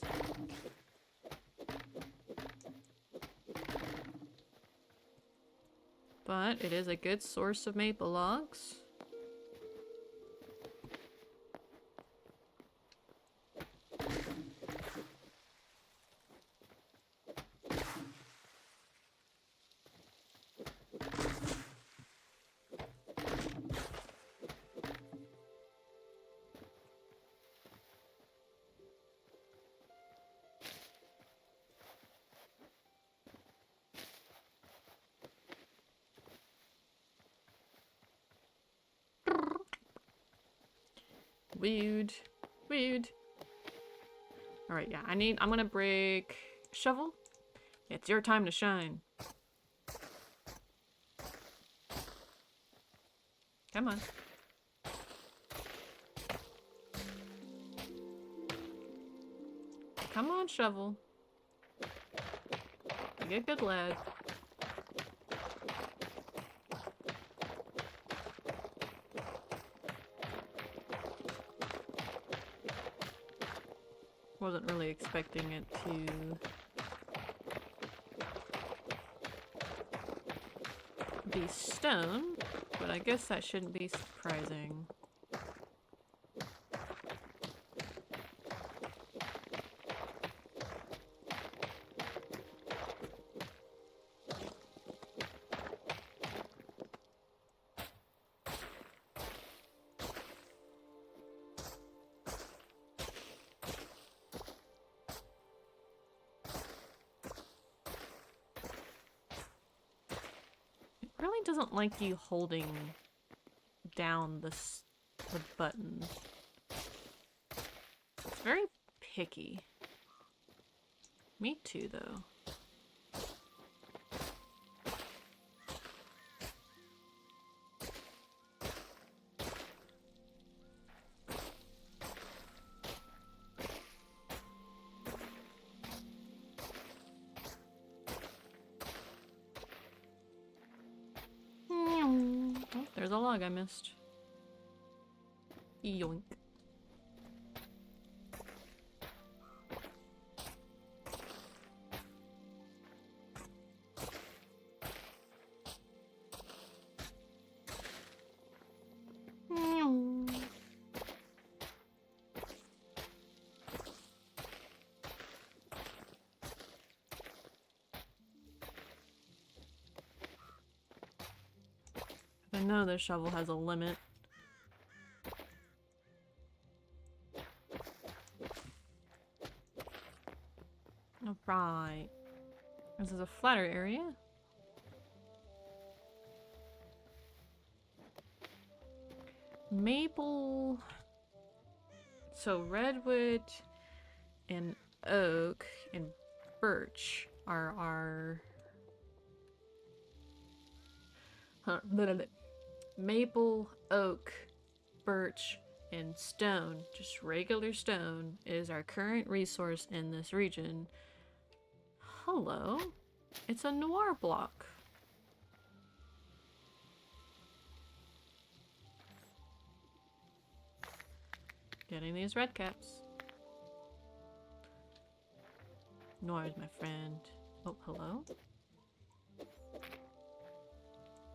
But it is a good source of maple logs. Weird. Weird. Alright, yeah, I'm gonna break shovel. It's your time to shine. Come on. Come on, shovel. Be a good lad. Wasn't really expecting it to be stone, but I guess that shouldn't be surprising. Really doesn't like you holding down the button. It's very picky. Me too, though. Oh, there's a log I missed. Yoink. I know this shovel has a limit. Alright. This is a flatter area. Maple. So redwood and oak and birch are our... Maple, oak, birch, and stone, just regular stone, is our current resource in this region. Hello. It's a noir block. Getting these red caps. Noir's my friend. Oh, hello?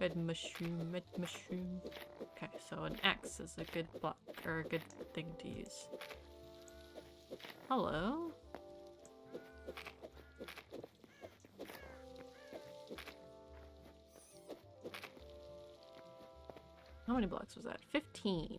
Red mushroom, red mushroom. Okay, so an axe is a good block, or a good thing to use. Hello? How many blocks was that? 15.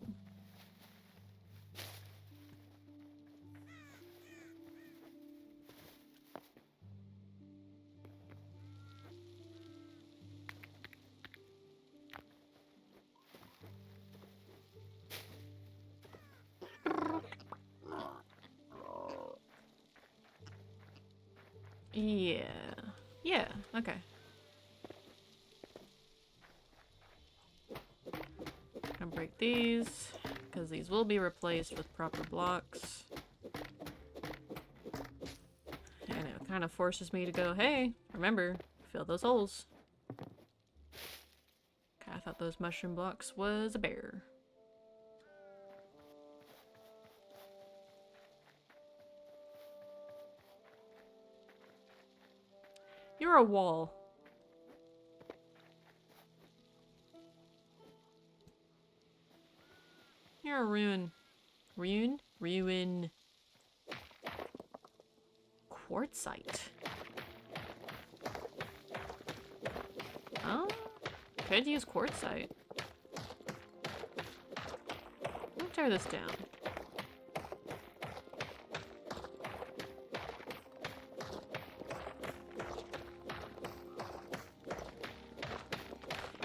Yeah. Yeah, okay. Gonna break these, because these will be replaced with proper blocks. And it kind of forces me to go, hey, remember, fill those holes. Okay, I thought those mushroom blocks was a bear. You're a wall. You're a ruin. Ruin? Ruin. Quartzite. Oh, could use quartzite. I'll tear this down.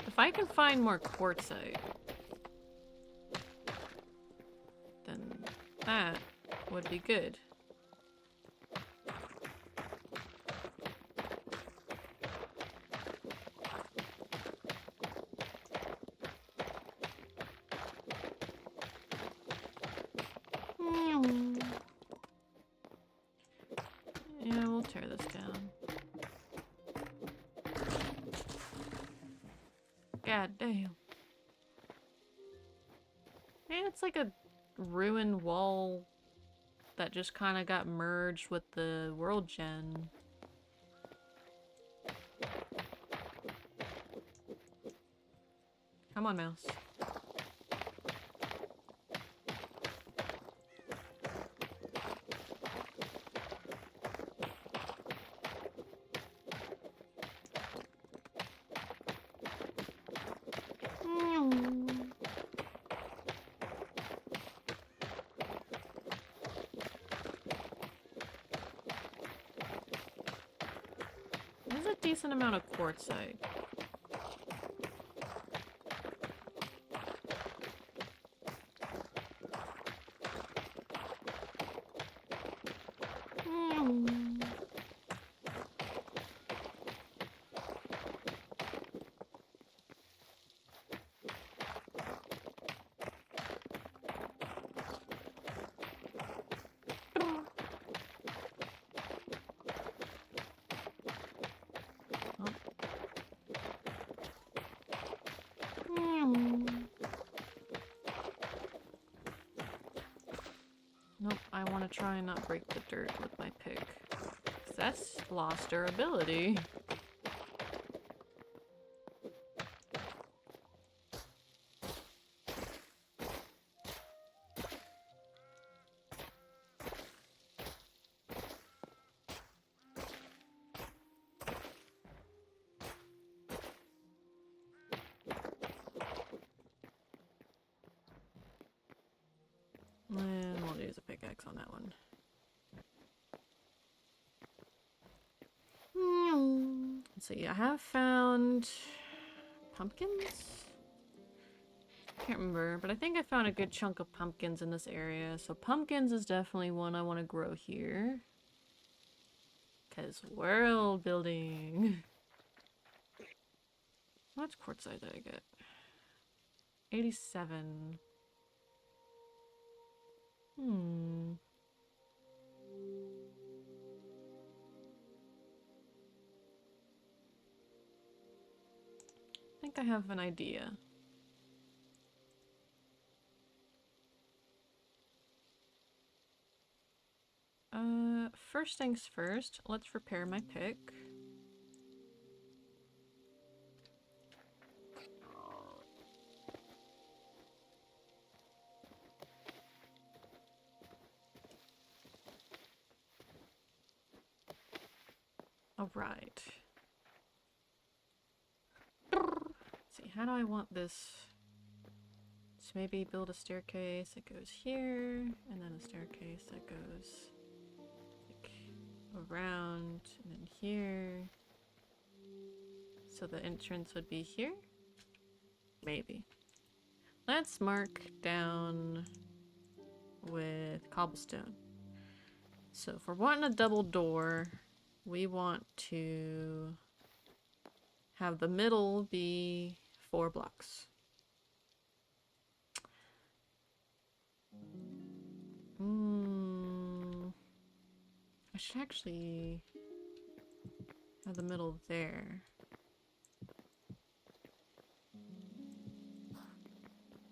If I can find more quartzite, then That would be good. Yeah, we'll tear this down. God damn. Man, it's like a ruined wall that just kind of got merged with the world gen. Come on, mouse. There's a decent amount of quartzite. Nope, I want to try and not break the dirt with my pick. 'Cause that's lost durability. And we'll use a pickaxe on that one. Let's see, I have found pumpkins? Can't remember, but I think I found a good chunk of pumpkins in this area. So pumpkins is definitely one I want to grow here. 'Cause world building. How much quartzite did I get? 87. I think I have an idea. First things first, let's repair my pick. Alright. Let's see, how do I want this? So maybe build a staircase that goes here, and then a staircase that goes like around, and then here. So the entrance would be here? Maybe. Let's mark down with cobblestone. So if we're wanting a double door, we want to have the middle be 4 blocks. I should actually have the middle there.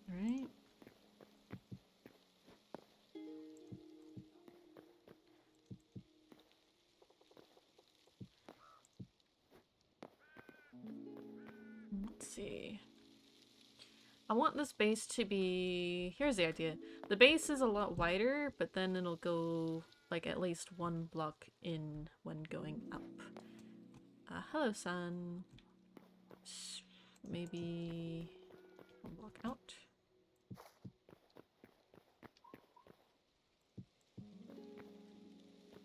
Right? Let's see. I want this base to be... Here's the idea. The base is a lot wider, but then it'll go like at least 1 block in when going up. Hello, sun. Maybe 1 block out.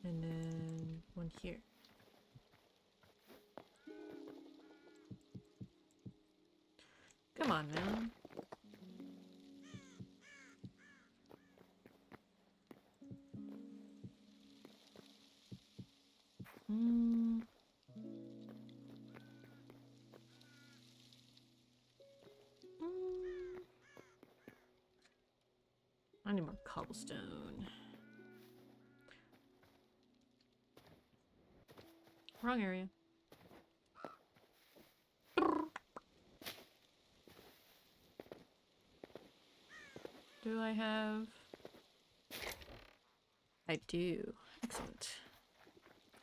And then 1 here. Come on, man. need more cobblestone. Wrong area. Do I have... I do. Excellent.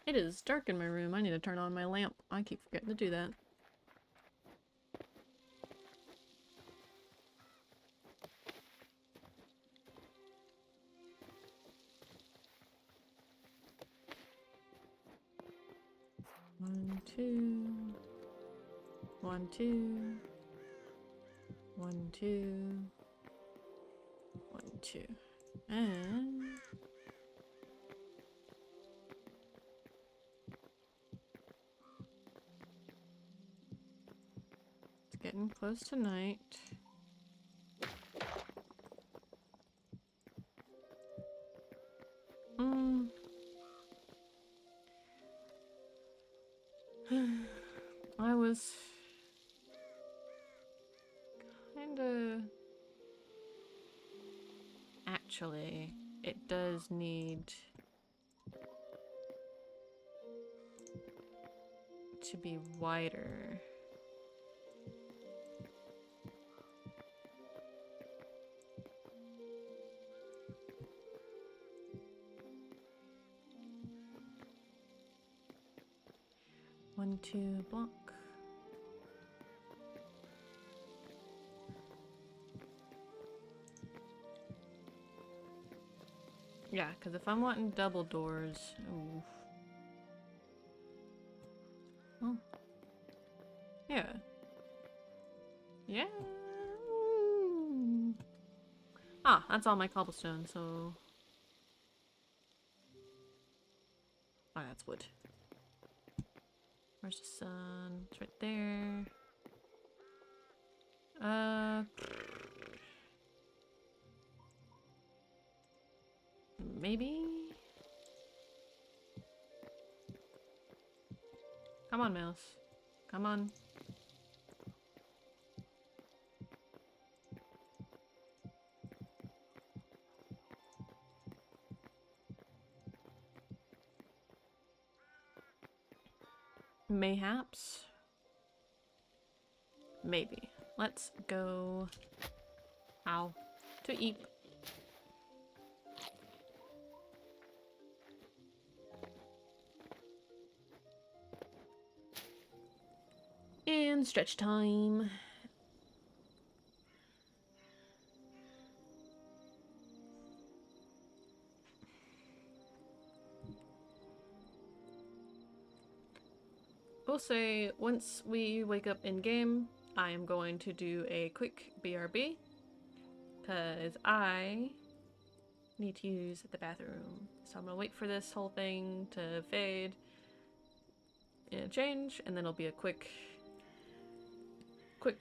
It is dark in my room. I need to turn on my lamp. I keep forgetting to do that. One, two. 1, 2. 1, 2. 1, 2. And... it's getting close to night. I was kinda... Actually, it does need to be wider. One, two block. Yeah, because if I'm wanting double doors, ooh. Oh. Yeah. Yeah. Ooh. Ah, that's all my cobblestone, so... oh, that's wood. Where's the sun? It's right there. Maybe? Come on, mouse. Come on. Mayhaps? Maybe. Let's go... ow. To eat. And stretch time. We'll say once we wake up in game, I am going to do a quick BRB because I need to use the bathroom. So I'm gonna wait for this whole thing to fade and change, and then it'll be a quick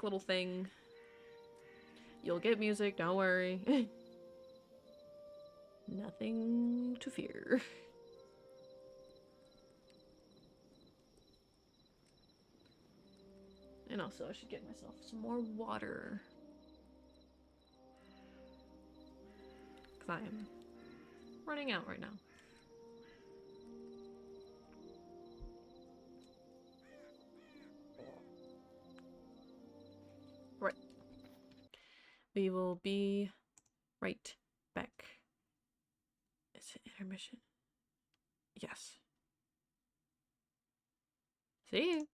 little thing. You'll get music, don't worry. Nothing to fear. And also I should get myself some more water. Because I am running out right now. Right. We will be right back. Is it intermission? Yes. See you.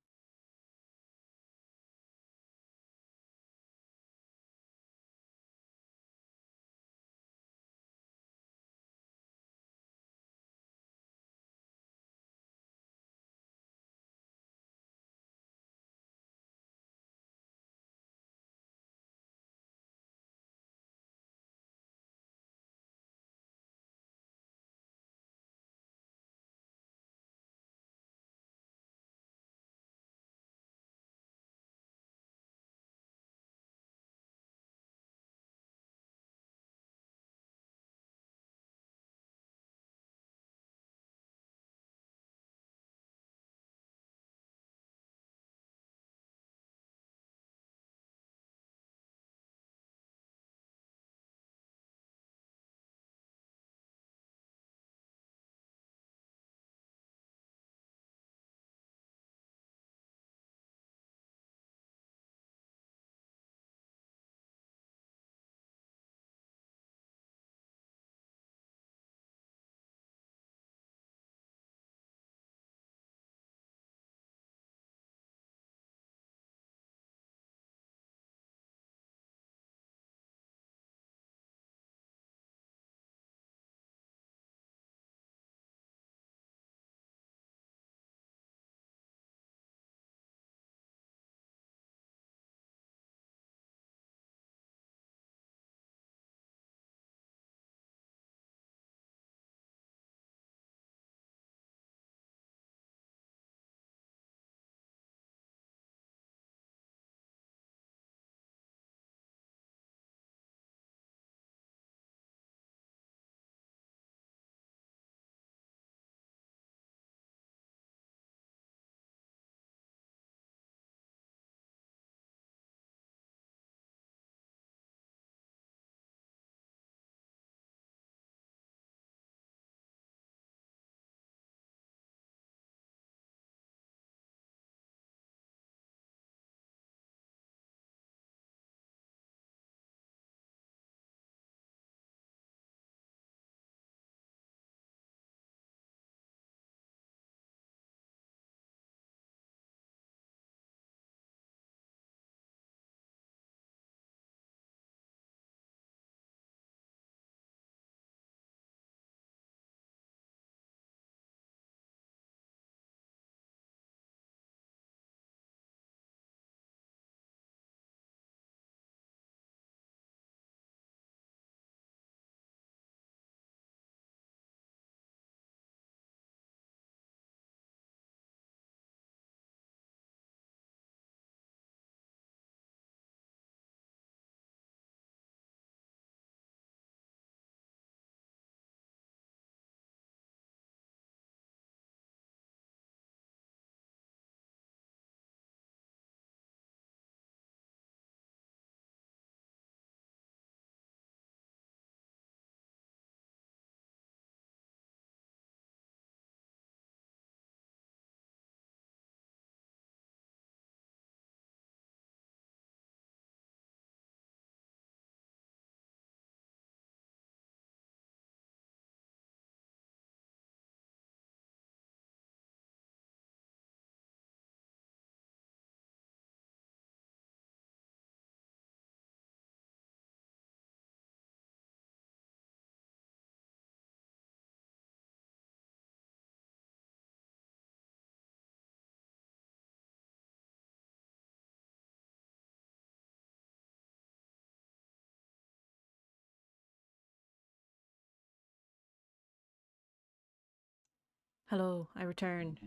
Hello, I return.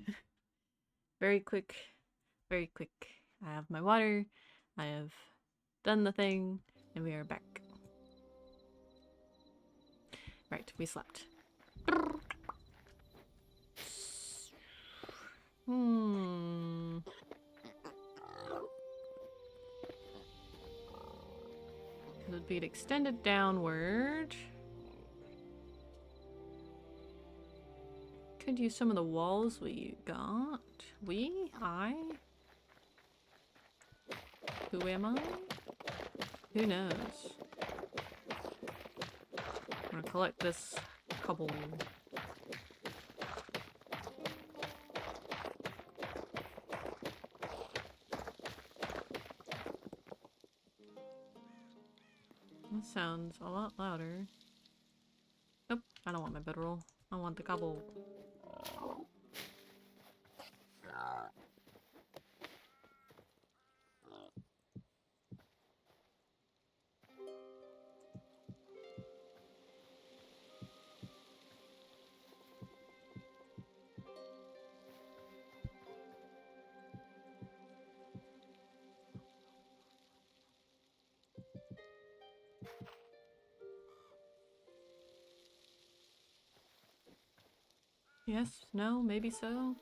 Very quick, very quick. I have my water, I have done the thing, and we are back. Right, we slept. It would be extended downward. Could use some of the walls we got. I? Who am I? Who knows? I'm gonna collect this cobble. That sounds a lot louder. Nope, I don't want my bedroll. I want the cobble. Yes, no, maybe so.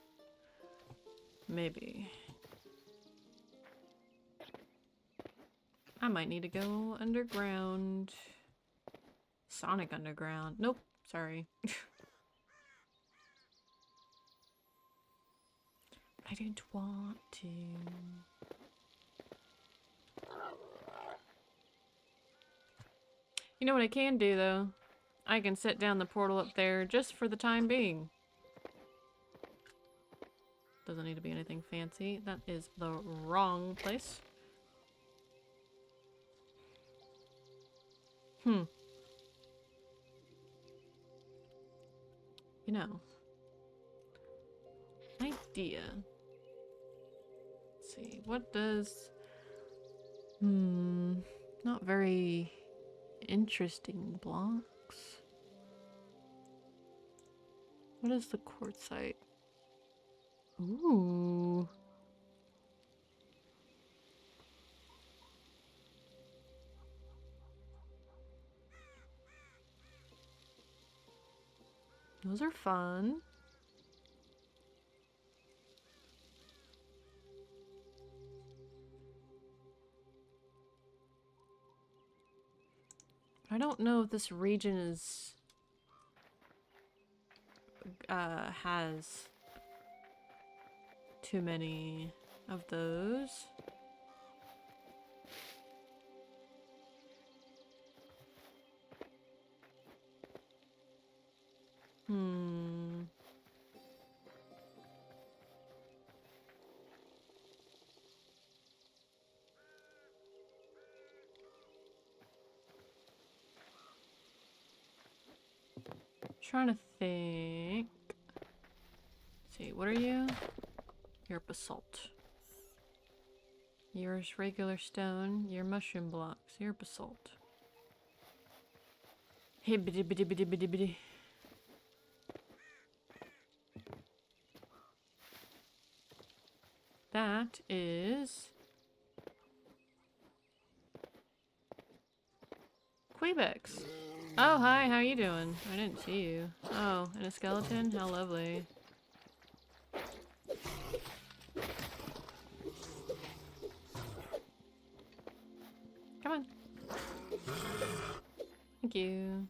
Maybe. I might need to go underground. Sonic Underground. Nope, sorry. I didn't want to. You know what I can do, though? I can set down the portal up there just for the time being. Doesn't need to be anything fancy. That is the wrong place. You know. Idea. Let's see. What does... Not very interesting blocks. What is the quartzite? Ooh. Those are fun. I don't know if this region is has too many of those. Trying to think. Let's see, what are you? You're basalt. Yours regular stone. You're mushroom blocks. You're basalt. Hibbity bitty bitty bitty bitty. That is Quebex. Oh, hi, how you doing? I didn't see you. Oh, and a skeleton? How lovely. Come on. Thank you.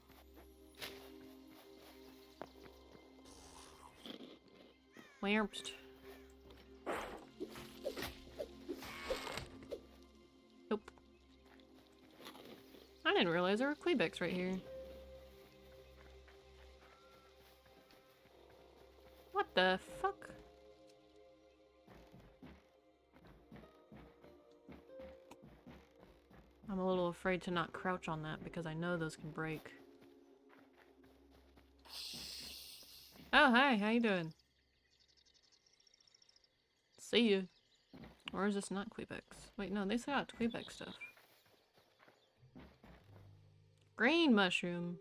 Wamst. Nope. I didn't realize there were Quebecs right here. What the fuck? I'm a little afraid to not crouch on that because I know those can break. Oh, hi, how you doing? See you. Or is this not Quebecs? Wait, no, they still got Quebec stuff. Green mushroom.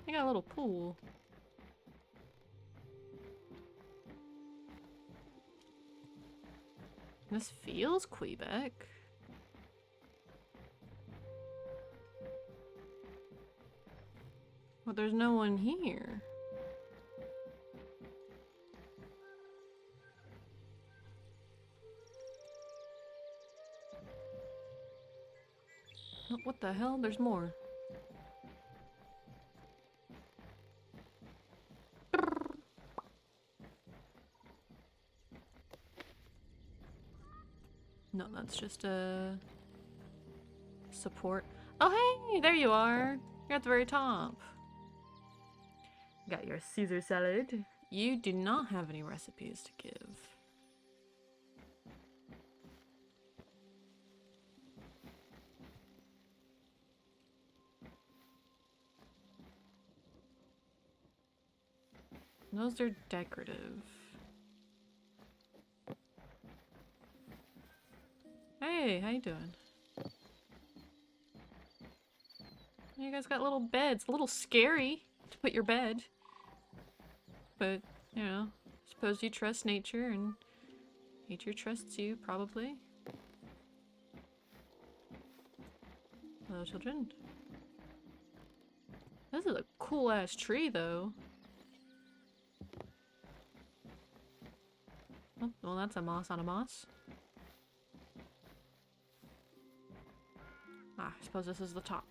They got a little pool. This feels Quebec. But there's no one here. Oh, what the hell? There's more. No, that's just a support. Oh, hey, there you are. You're at the very top. Got your Caesar salad. You do not have any recipes to give. Those are decorative. Hey, how you doing? You guys got little beds. A little scary to put your bed. But, you know, suppose you trust nature and nature trusts you, probably. Hello, children. This is a cool-ass tree, though. Oh, well, that's a moss on a moss. Ah, I suppose this is the top.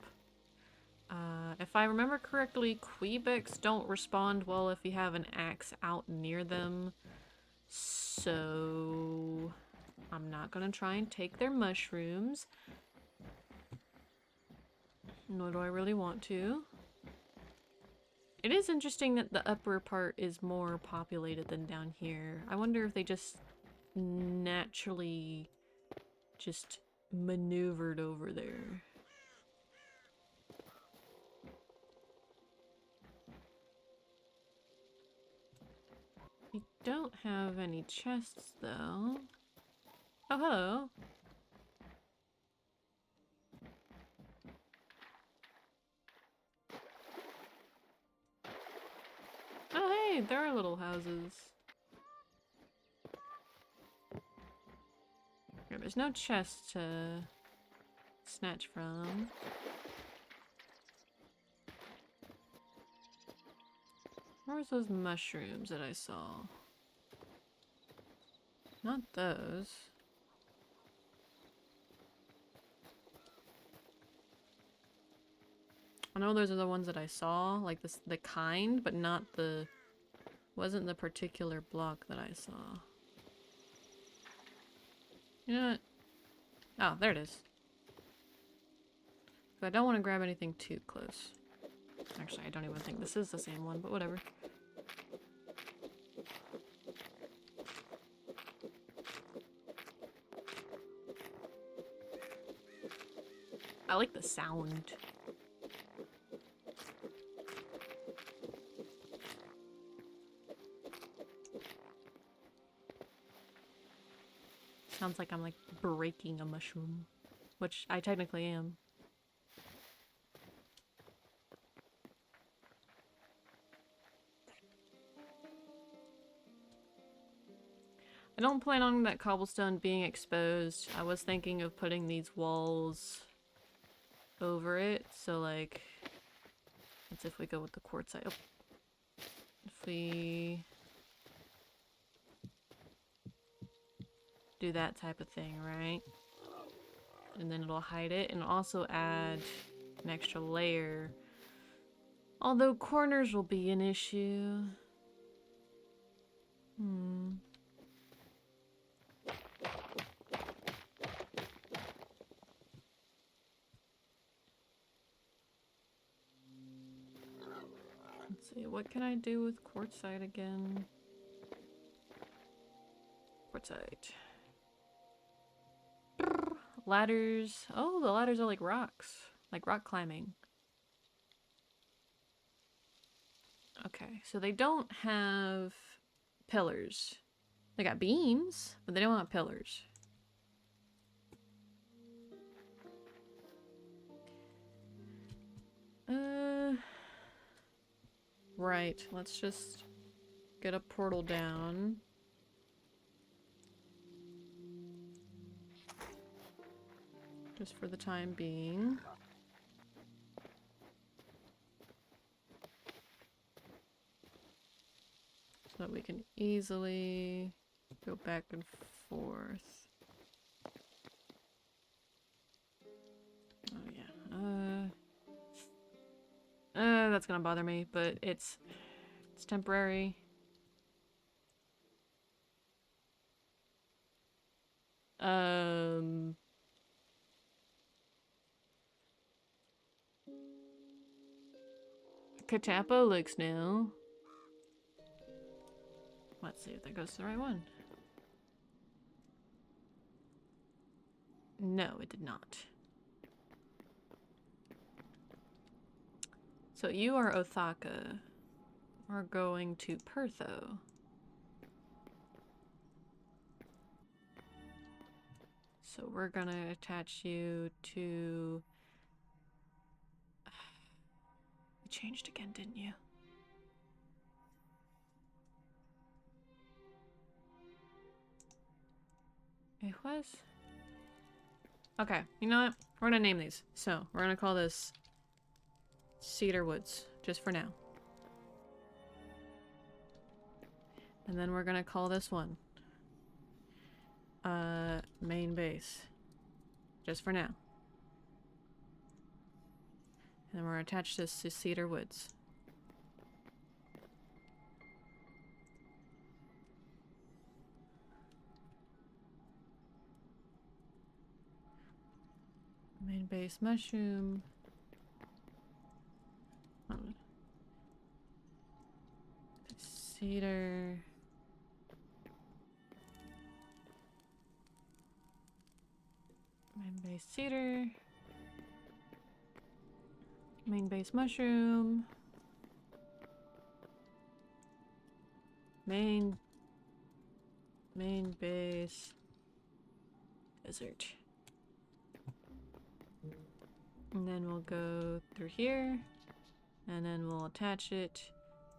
If I remember correctly, Quebecs don't respond well if you have an axe out near them. So I'm not gonna try and take their mushrooms. Nor do I really want to. It is interesting that the upper part is more populated than down here. I wonder if they just naturally just maneuvered over there. We don't have any chests, though. Oh, hello. Oh, hey, there are little houses. Yeah, there's no chest to snatch from. Where's those mushrooms that I saw? Not those. I know those are the ones that I saw, like this, the kind, but not the... wasn't the particular block that I saw. You know what? Oh, there it is. But I don't want to grab anything too close. Actually, I don't even think this is the same one, but whatever. I like the sound. Sounds like I'm like breaking a mushroom, which I technically am. I don't plan on that cobblestone being exposed. I was thinking of putting these walls over it, so like, that's if we go with the quartzite. Oh. If we do that type of thing, right? And then it'll hide it and also add an extra layer. Although corners will be an issue. Let's see, what can I do with quartzite again? Quartzite. Ladders. Oh, the ladders are like rocks. Like rock climbing. Okay, so they don't have pillars. They got beams, but they don't have pillars. Right, let's just get a portal down. Just for the time being. So that we can easily go back and forth. Oh yeah. That's gonna bother me, but it's temporary. Katapo looks new. Let's see if that goes to the right one. No, it did not. So you are Othaka. We're going to Pertho. So we're gonna attach you to... You changed again, didn't you? It was? Okay, you know what? We're gonna name these. So, we're gonna call this Cedar Woods, just for now. And then we're gonna call this one Main Base, just for now. And then we're gonna attach this to Cedar Woods. Main Base Mushroom. Cedar. Main Base Cedar. Main Base Mushroom. Main Base Desert. And then we'll go through here, and then we'll attach it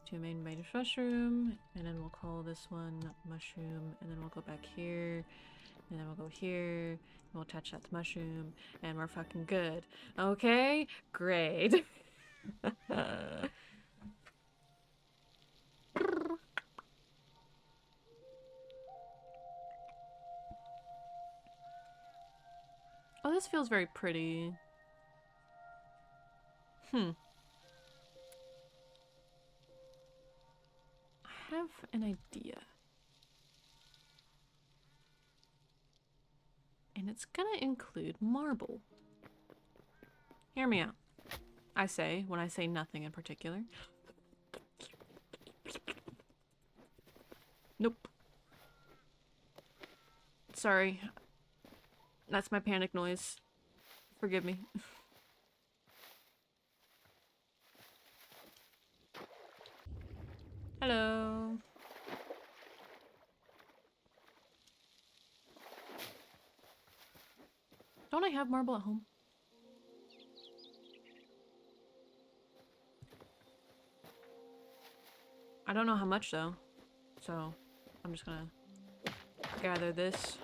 to Main Base Mushroom, and then we'll call this one Mushroom, and then we'll go back here, and then we'll go here, and we'll attach that to Mushroom, and we're fucking good. Okay? Great. Oh, this feels very pretty. I have an idea. And it's gonna include marble. Hear me out. I say, when I say nothing in particular. Nope. Sorry. That's my panic noise. Forgive me. Hello. Don't I have marble at home? I don't know how much though. So I'm just gonna gather this.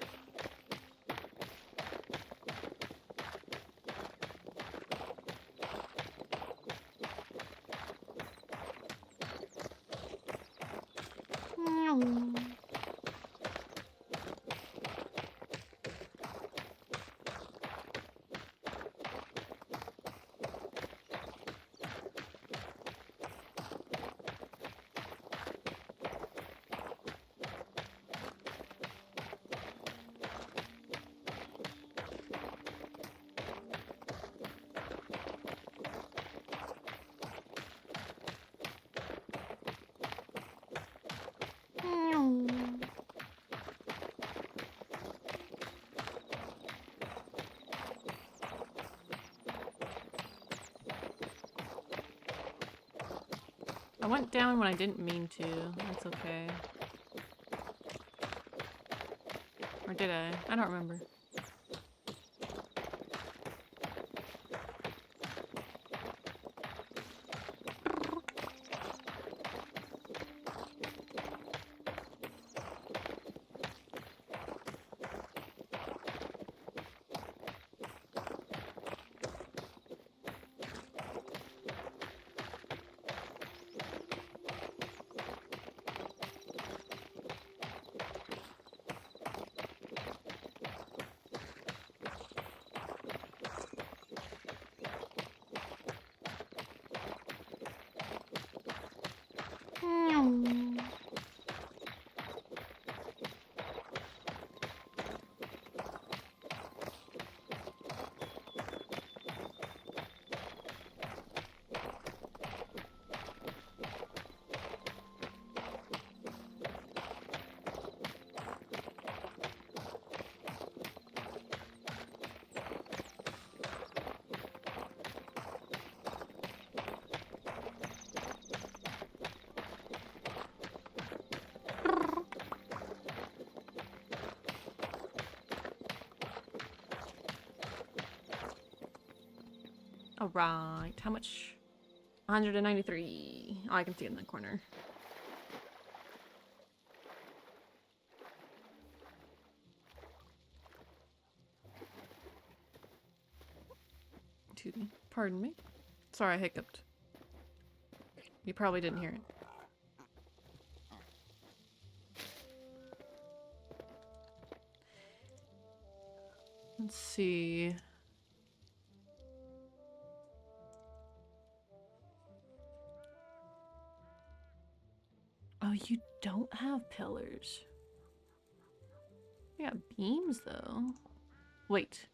I went down when I didn't mean to. That's okay. Or did I? I don't remember. Alright, how much? 193. Oh, I can see it in the corner. Pardon me. Sorry, I hiccuped. You probably didn't hear it. Let's see. Oh, you don't have pillars. You got beams, though. Wait.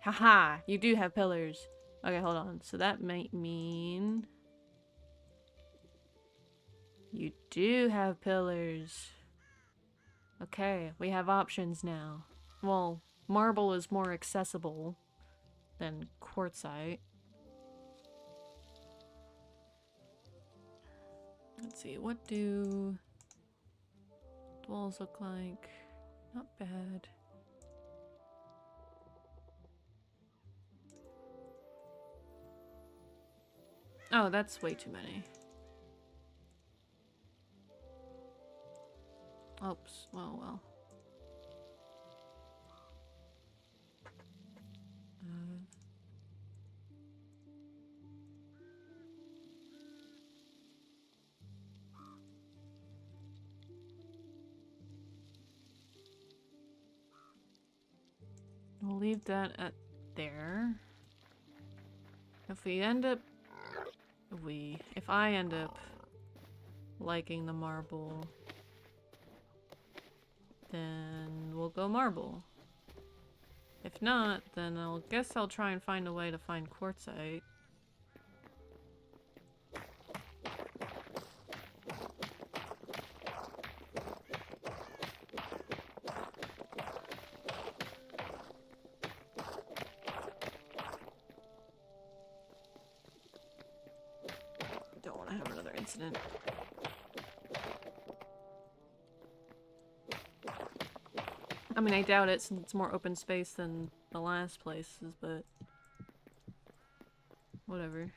Haha, you do have pillars. Okay, hold on. So that might mean... you do have pillars. Okay, we have options now. Well, marble is more accessible than quartzite. Let's see, what do walls look like? Not bad. Oh, that's way too many. Oops, well. We'll leave that at there. If we end up... If I end up liking the marble, then we'll go marble. If not, then I'll guess I'll try and find a way to find quartzite. Don't want to have another incident. I mean, I doubt it since it's more open space than the last places, but whatever.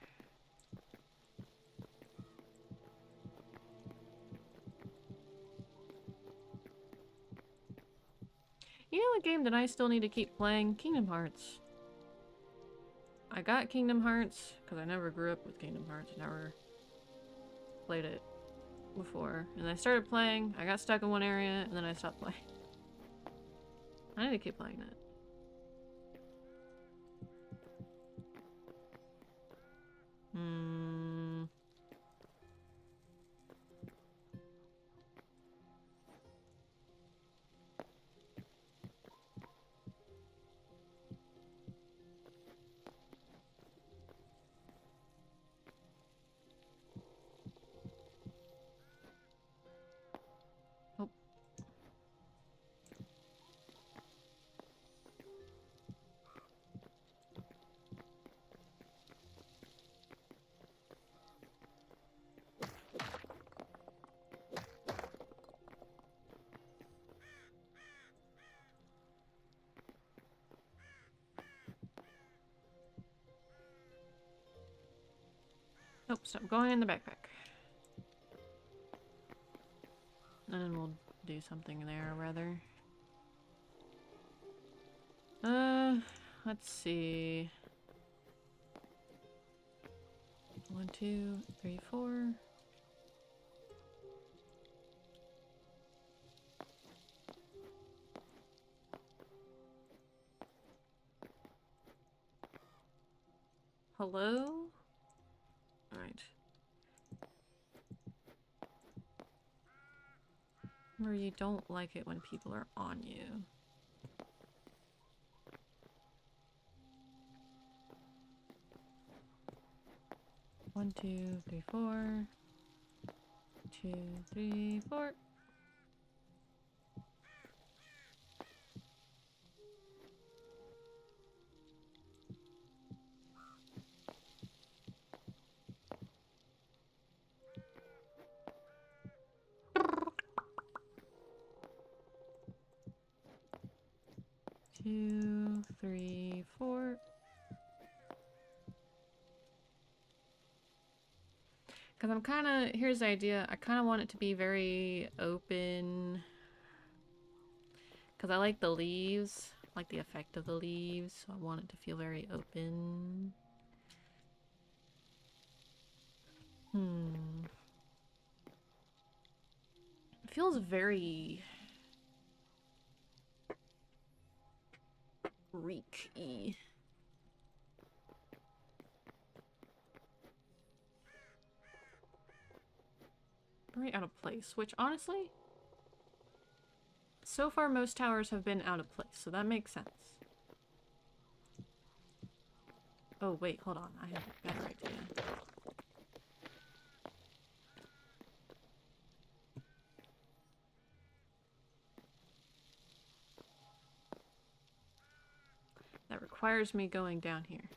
You know what game that I still need to keep playing? Kingdom Hearts. I got Kingdom Hearts because I never grew up with Kingdom Hearts. Never played it before. And I started playing, I got stuck in one area, and then I stopped playing. I need to keep playing that. Oh. Nope, stop going in the backpack. And then we'll do something there, rather. Let's see. 1, 2, 3, 4. Hello? Alright. Remember, you don't like it when people are on you. One, 2, 3, 4. 2, 3, 4. Two, 3. Because I'm kind of... Here's the idea. I kind of want it to be very open. Because I like the leaves. I like the effect of the leaves. So I want it to feel very open. It feels very... Greek-y. Very out of place, which honestly, so far most towers have been out of place, so that makes sense. Oh wait, hold on, I have a better idea. That requires me going down here.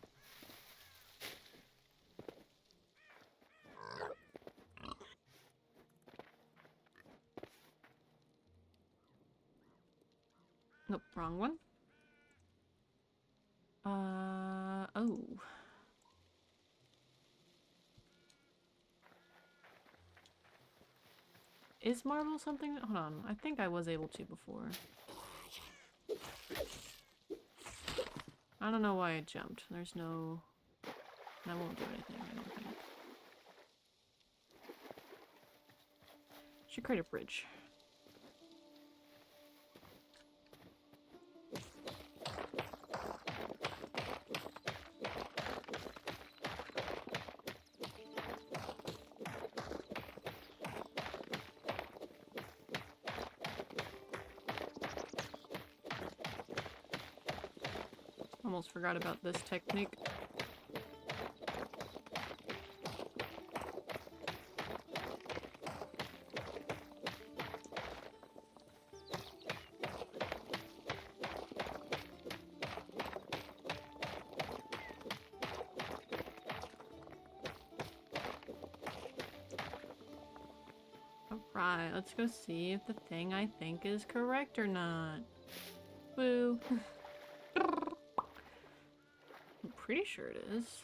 Nope, wrong one. Oh. Is marble something? Hold on, I think I was able to before. I don't know why I jumped. There's no... That won't do anything, I don't think. Should create a bridge. Almost forgot about this technique. Alright, let's go see if the thing I think is correct or not. Boo. I'm pretty sure it is.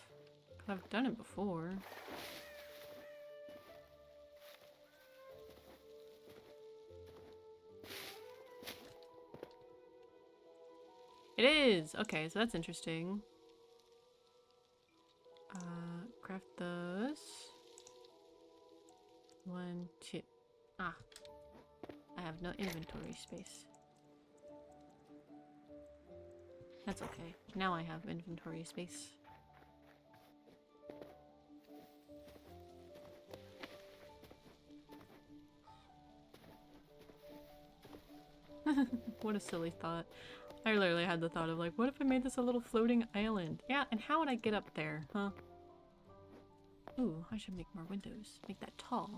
I've done it before. It is! Okay, so that's interesting. Craft those. 1, 2. Ah. I have no inventory space. That's okay. Now I have inventory space. What a silly thought. I literally had the thought of like, what if I made this a little floating island? Yeah, and how would I get up there, huh? Ooh, I should make more windows. Make that tall.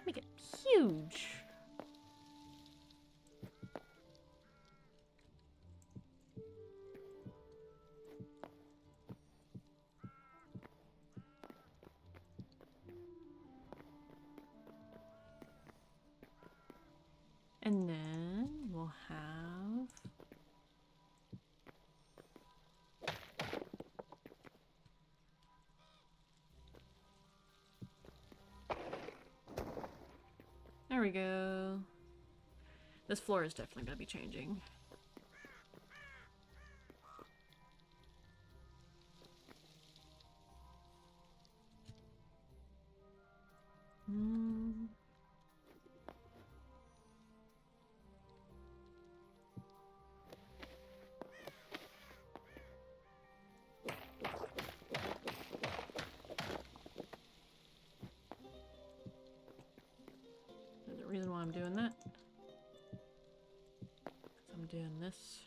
Make it huge. And then we'll have... There we go. This floor is definitely going to be changing. There's a reason why I'm doing that. 'Cause I'm doing this.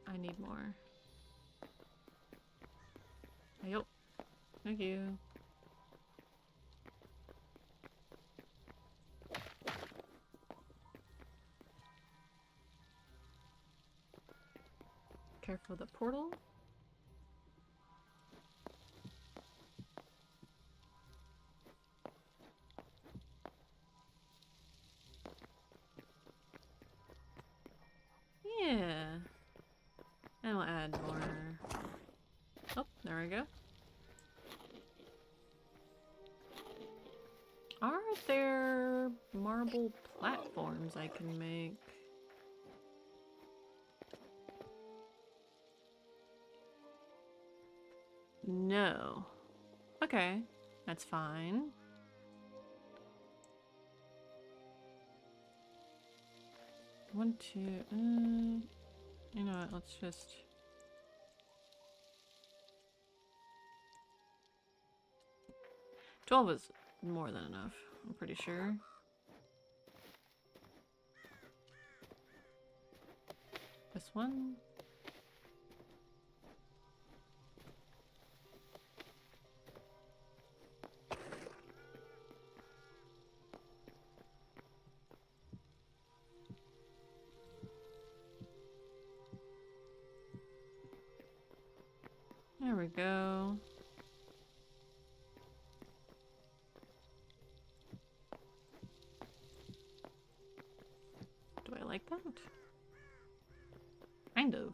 I need more. Yup. Thank you. Careful with the portal. Yeah. And we'll add more. Oh, there we go. Are there marble platforms I can make? No. Okay, that's fine. One, two, you know what, let's just... $12 is more than enough, I'm pretty sure. This one? There we go. Do I like that? Kind of.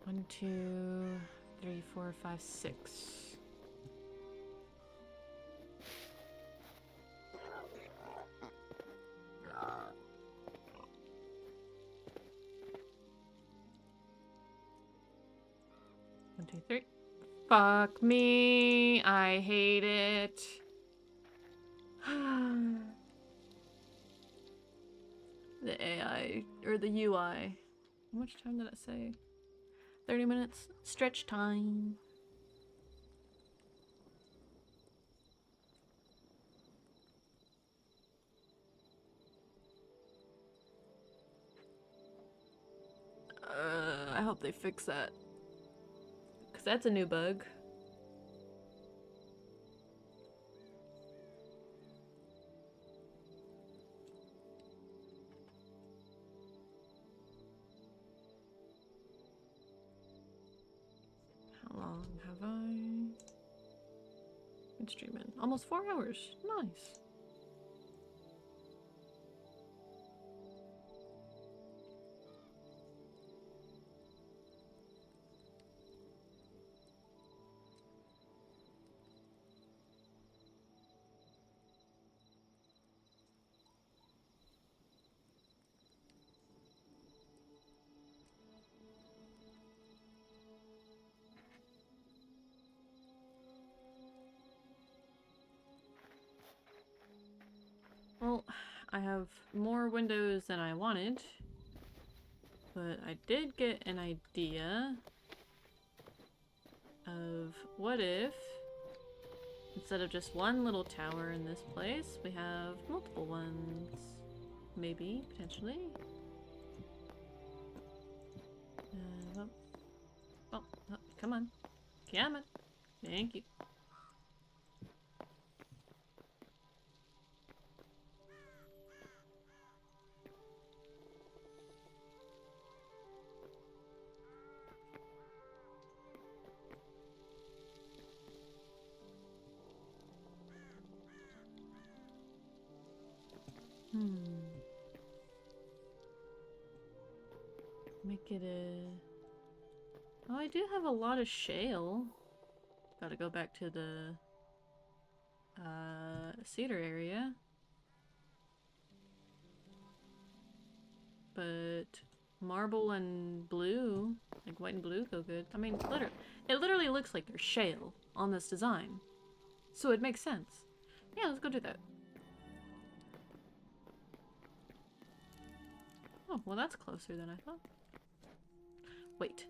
One, two, three, four, five, six. One, two, three. Fuck me. I hate it. The AI, or the UI. How much time did it say? 30 minutes. Stretch time. I hope they fix that. Because that's a new bug. How long have I been streaming? Almost 4 hours. Nice. Well, I have more windows than I wanted, but I did get an idea of what if, instead of just one little tower in this place, we have multiple ones. Maybe, potentially. Oh, come on. Come on. Thank you. Make it a... Oh, I do have a lot of shale. Gotta go back to the cedar area. But marble and blue, like white and blue, go good. I mean, it literally looks like there's shale on this design. So it makes sense. Yeah, let's go do that. Oh, well that's closer than I thought. Wait.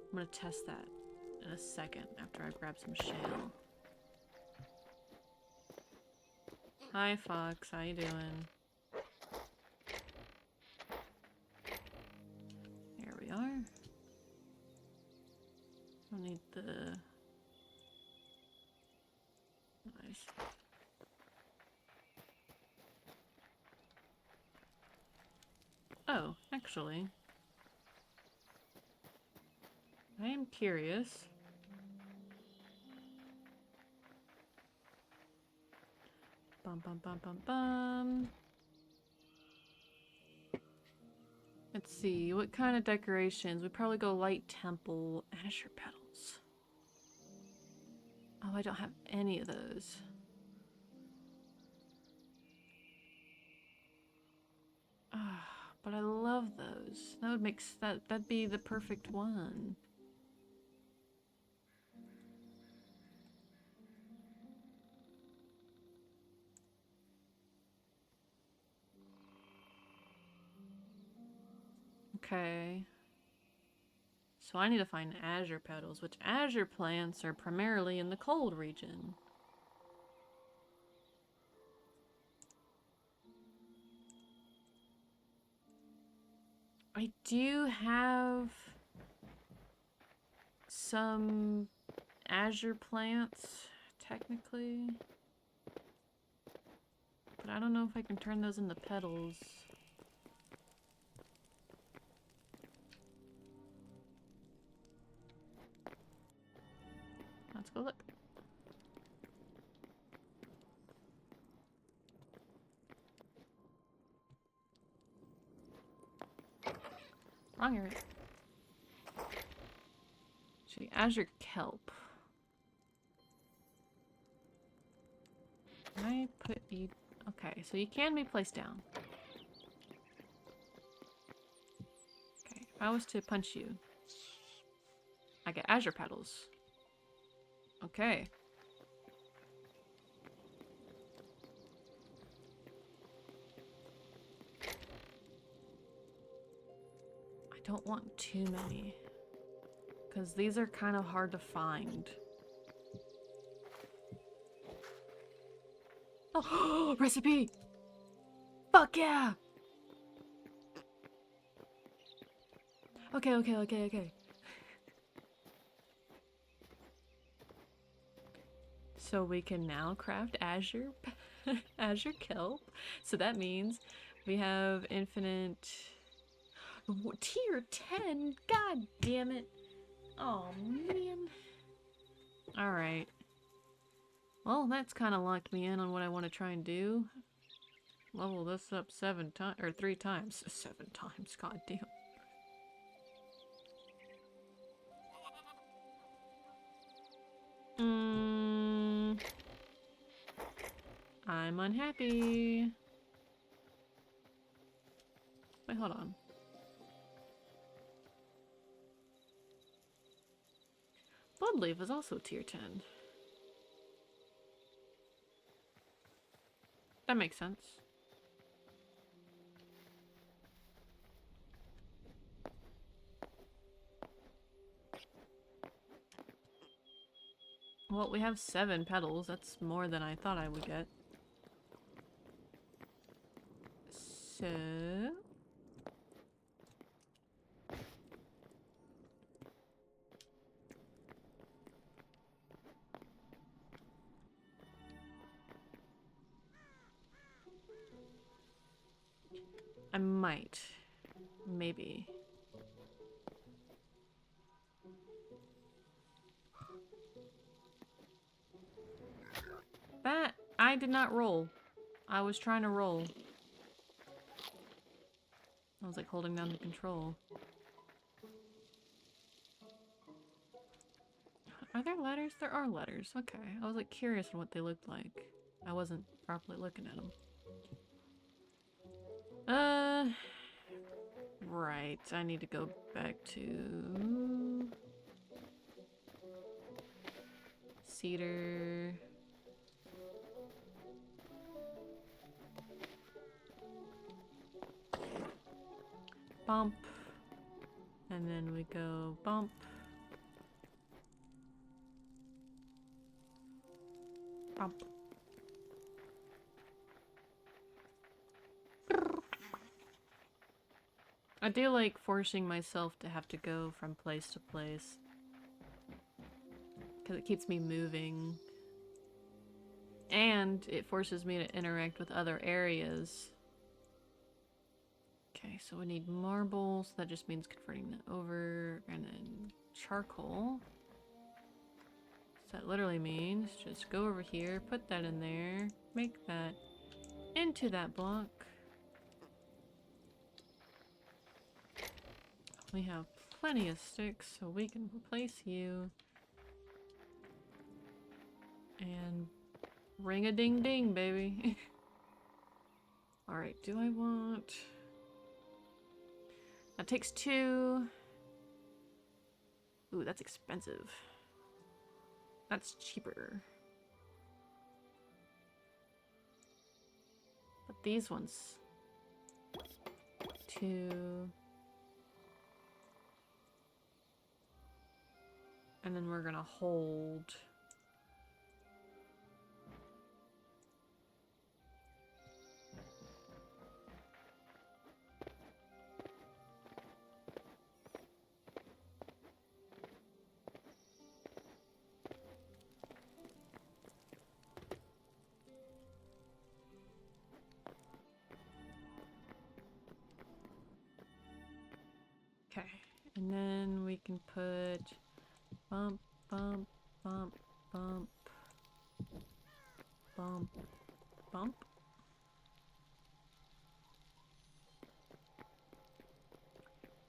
I'm gonna test that in a second after I grab some shale. Hi Fox, how you doing? Here we are. I'll need the... Nice. actually. I am curious. Bum bum bum bum bum. Let's see, what kind of decorations? We'd probably go light temple, azure petals. Oh, I don't have any of those. Ah, but I love those. That would make that'd be the perfect one. Okay. So I need to find azure petals, which azure plants are primarily in the cold region. I do have some azure plants, technically. But I don't know if I can turn those into petals. Let's go look. Wrong area. Actually, azure kelp. Can I put you... Okay, so you can be placed down. Okay, if I was to punch you, I get azure petals. Okay. I don't want too many, because these are kind of hard to find. Oh, recipe! Fuck yeah! Okay. So we can now craft azure, azure kelp. So that means we have infinite tier 10. God damn it! Oh man. All right. Well, that's kind of locked me in on what I want to try and do. Level this up 7 times, or 3 times. 7 times, god damn. I'm unhappy. Wait, hold on. Bloodleaf is also tier 10. That makes sense. Well, we have 7 petals. That's more than I thought I would get. So... I might. Maybe. That... I did not roll. I was trying to roll. I was like holding down the control. Are there letters? There are letters. Okay. I was like curious on what they looked like. I wasn't properly looking at them. Right. I need to go back to... Cedar... Bump. And then we go bump. Bump. I do like forcing myself to have to go from place to place. Because it keeps me moving. And it forces me to interact with other areas. Okay, so we need marble, so that just means converting that over, and then charcoal. So that literally means just go over here, put that in there, make that into that block. We have plenty of sticks, so we can replace you. And ring-a-ding-ding, baby. Alright, do I want... That takes 2. Ooh, that's expensive. That's cheaper. But these ones... 2... And then we're gonna hold... Okay, and then we can put bump, bump, bump, bump, bump, bump.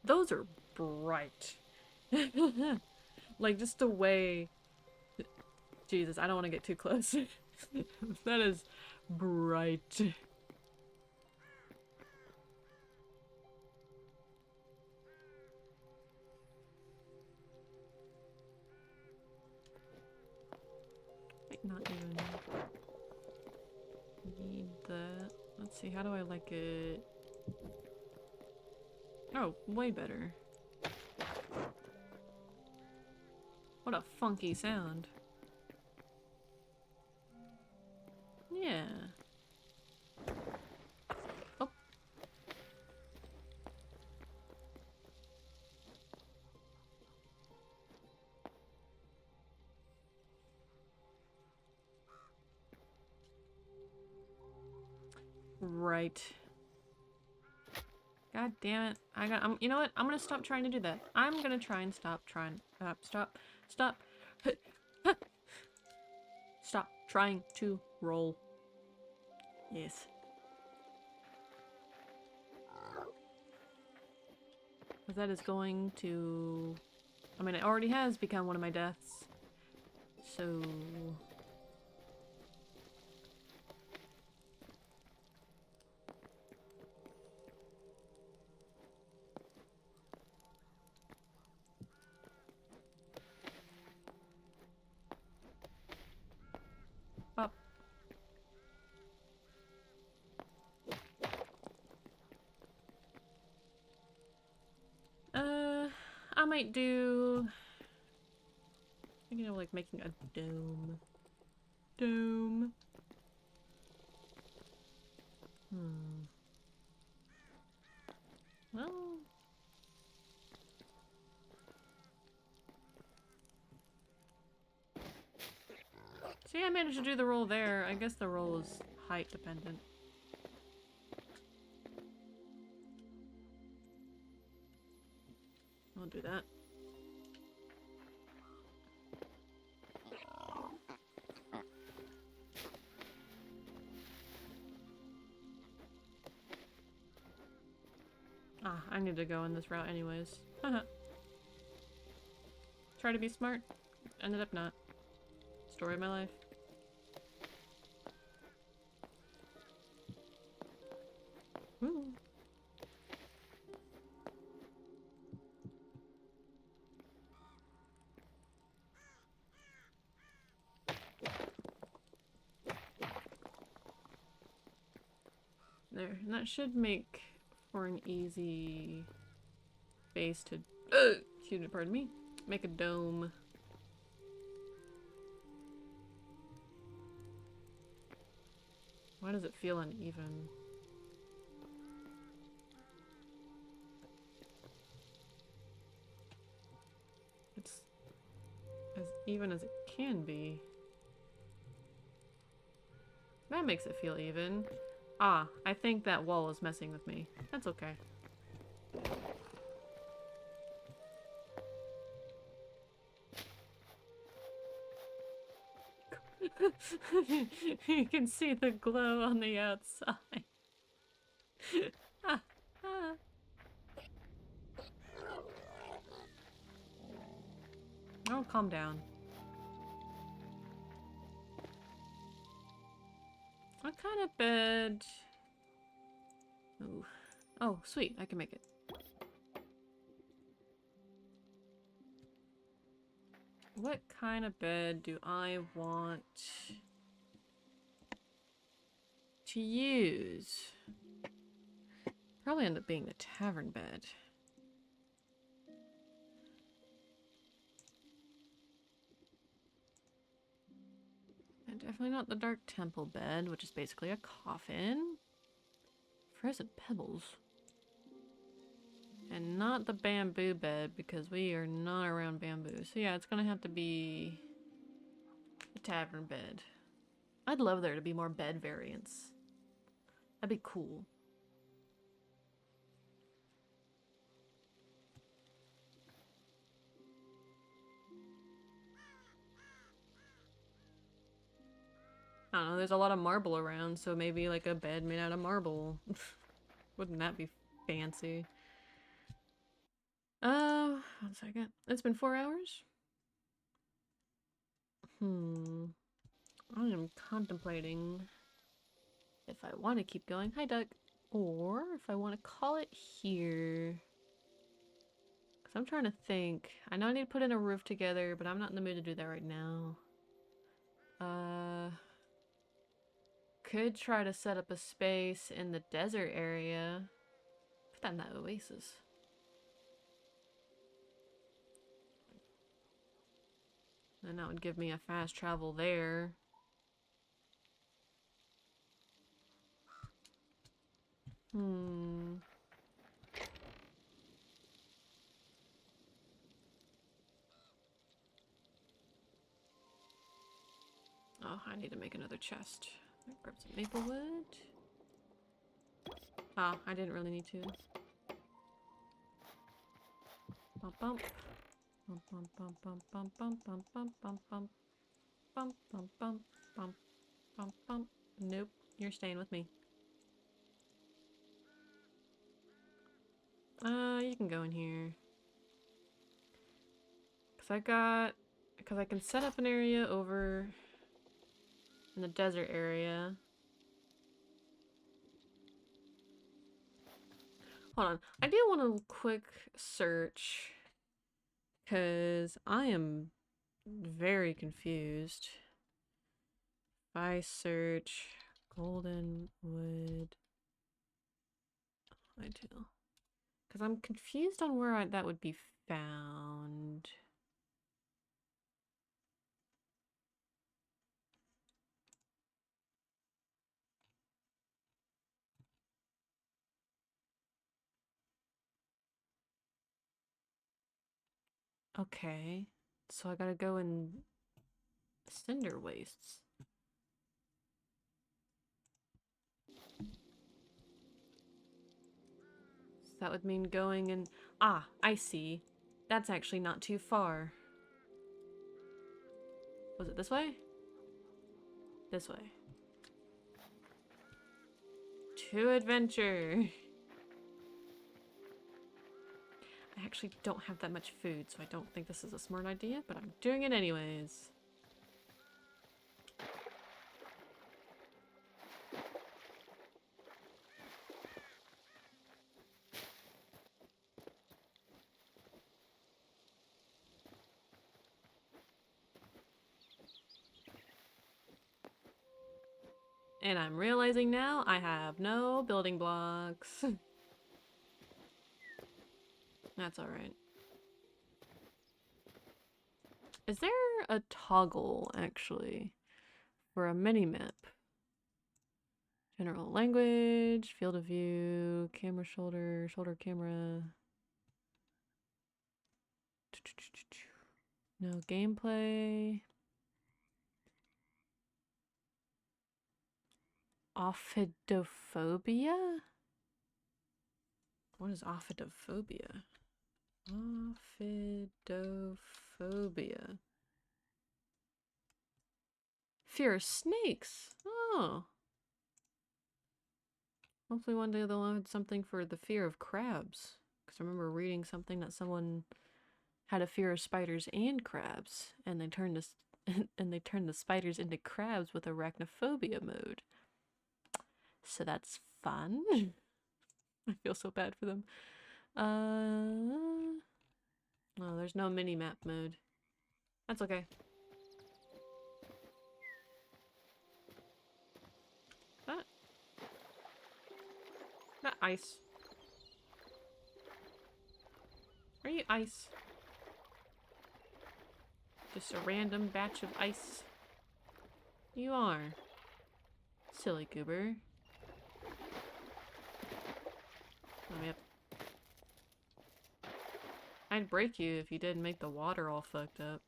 Those are bright. Like, just the way... Jesus, I don't want to get too close. That is bright. Might not even need that. Let's see, how do I like it? Oh, way better. What a funky sound. Yeah. Oh. Right. God damn it. You know what? I'm gonna stop trying to do that. I'm gonna try and stop trying. Stop. Stop trying to roll. Yes. Because that is going to... I mean, it already has become one of my deaths. So... Up. I might do... Thinking of like making a dome. Dome. Well... See, I managed to do the roll there. I guess the roll is height dependent. I'll do that. Ah, I need to go in this route anyways. Haha. Try to be smart. Ended up not. Story of my life. Woo. There, and that should make for an easy base to, excuse me, pardon me, make a dome. Why does it feel uneven? It's as even as it can be. That makes it feel even. Ah, I think that wall is messing with me. That's okay. You can see the glow on the outside. Oh, calm down. What kind of bed? Ooh. Oh, sweet. I can make it. What kind of bed do I want to use? Probably end up being the tavern bed. And definitely not the dark temple bed, which is basically a coffin. Frozen pebbles. And not the bamboo bed, because we are not around bamboo. So yeah, it's gonna have to be the tavern bed. I'd love there to be more bed variants. That'd be cool. I don't know, there's a lot of marble around, so maybe like a bed made out of marble. Wouldn't that be fancy? 1 second. It's been 4 hours? I am contemplating if I want to keep going. Hi, Duck. Or if I want to call it here. Because I'm trying to think. I know I need to put in a roof together, but I'm not in the mood to do that right now. Could try to set up a space in the desert area. Put that in that oasis. And that would give me a fast travel there. Oh, I need to make another chest. Grab some maple wood. Ah, I didn't really need to. Bump bump. Bump bump bump bump bump bump bump bump bump bump. Bump bump bump bump bump bump. Nope, you're staying with me. You can go in here. Cause I can set up an area over in the desert area. Hold on, I do want a quick search, cause I am very confused. If I search golden wood Hytale, because I'm confused on where that would be found. Okay, so I gotta go in cinder wastes. So that would mean going in... Ah, I see. That's actually not too far. Was it this way? This way. To adventure! I actually don't have that much food, so I don't think this is a smart idea, but I'm doing it anyways. And I'm realizing now I have no building blocks. That's alright. Is there a toggle, actually, for a mini-map? General language, field of view, camera shoulder, shoulder camera. No gameplay. Ophidophobia? What is ophidophobia? Ophidophobia. Fear of snakes. Oh. Hopefully one day they'll add something for the fear of crabs. Because I remember reading something that someone had a fear of spiders and crabs, and they turned this and they turned the spiders into crabs with arachnophobia mode. So that's fun. I feel so bad for them. Oh, there's no mini-map mode. That's okay. That not ice. Are you ice? Just a random batch of ice. You are. Silly goober. Oh, yep. I'd break you if you didn't make the water all fucked up.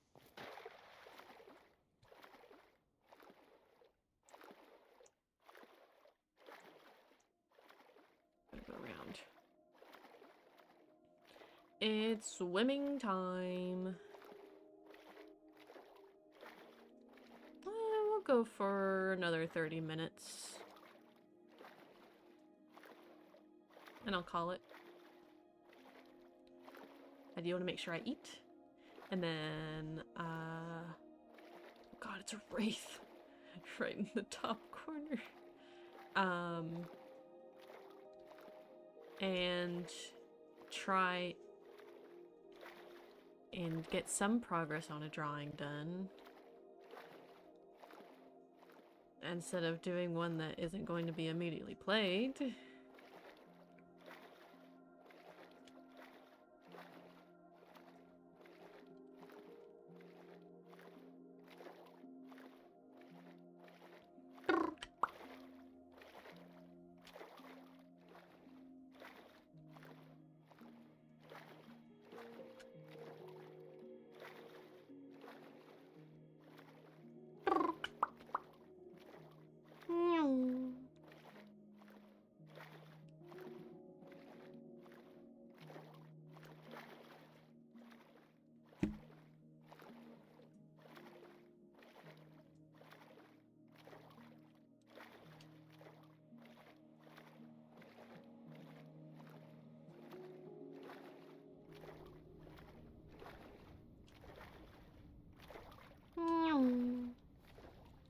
Gotta go around. It's swimming time. We'll go for another 30 minutes. And I'll call it. I do want to make sure I eat. And then, God, it's a wraith. Right in the top corner. And try and get some progress on a drawing done. Instead of doing one that isn't going to be immediately played.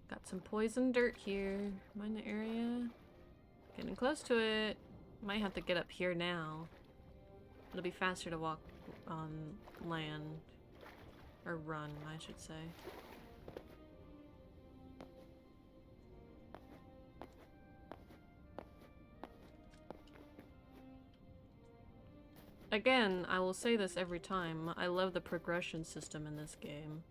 Got some poison dirt here. Mind the area. Getting close to it. Might have to get up here now. It'll be faster to walk on land. Or run, I should say. Again, I will say this every time. I love the progression system in this game.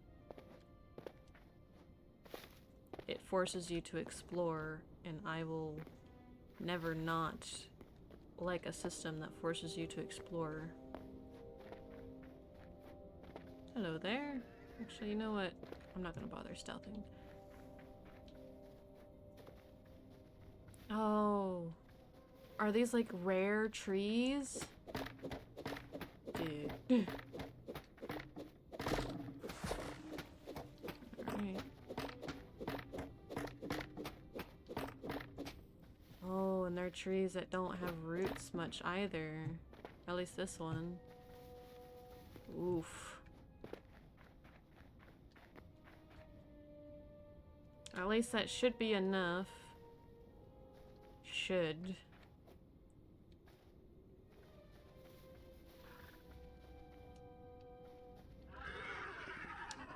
It forces you to explore, and I will never not like a system that forces you to explore. Hello there. Actually, you know what? I'm not gonna bother stealthing. Oh. Are these like rare trees? Dude. Alright. Oh, and they're trees that don't have roots much either. At least this one. Oof. At least that should be enough. Should.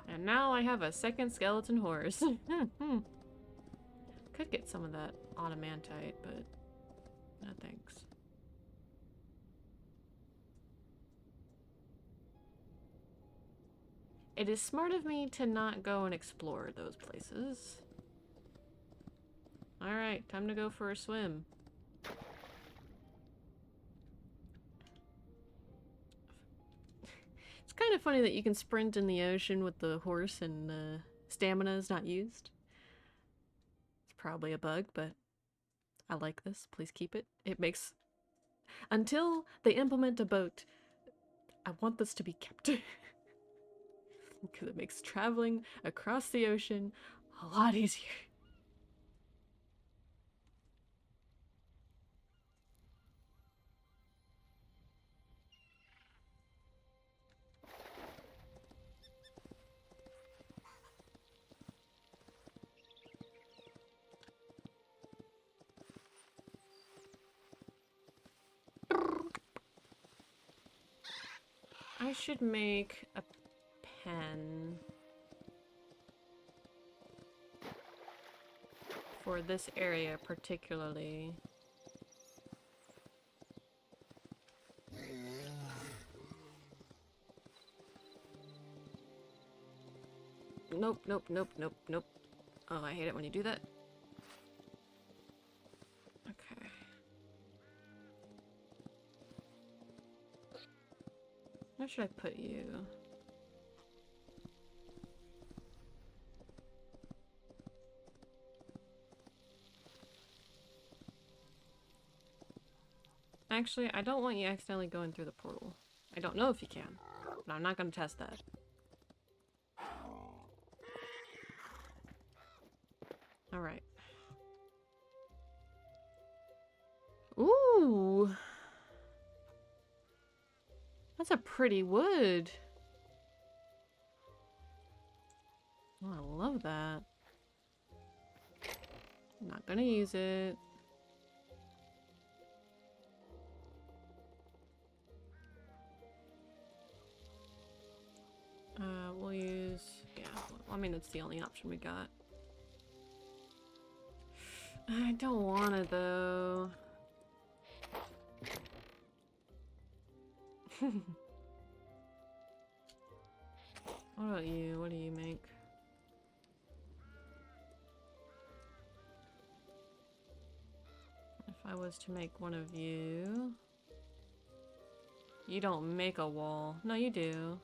And now I have a second skeleton horse. Could get some of that automantite, but no thanks. It is smart of me to not go and explore those places. Alright, time to go for a swim. It's kind of funny that you can sprint in the ocean with the horse and stamina is not used. It's probably a bug, but I like this. Please keep it. It makes Until they implement a boat, I want this to be kept. Because it makes traveling across the ocean a lot easier. I should make a pen for this area particularly. Nope, nope, nope, nope, nope. Oh, I hate it when you do that. Okay. Where should I put you? Actually, I don't want you accidentally going through the portal. I don't know if you can, but I'm not going to test that. Alright. Ooh! That's a pretty wood. Oh, I love that. I'm not gonna use it. We'll use... yeah, I mean, that's the only option we got. I don't want it, though. What about you? What do you make? If I was to make one of you... You don't make a wall. No, you do.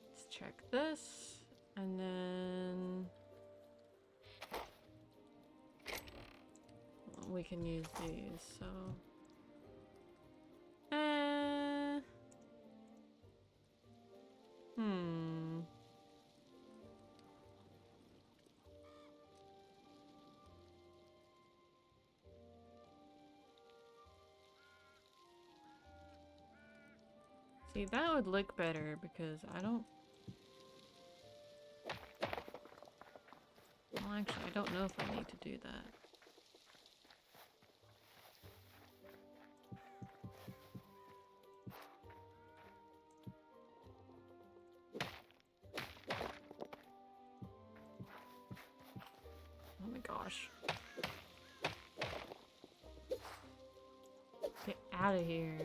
Let's check this, and then we can use these, so... See, that would look better because I don't... Well, actually, I don't know if I need to do that. Oh my gosh. Get out of here.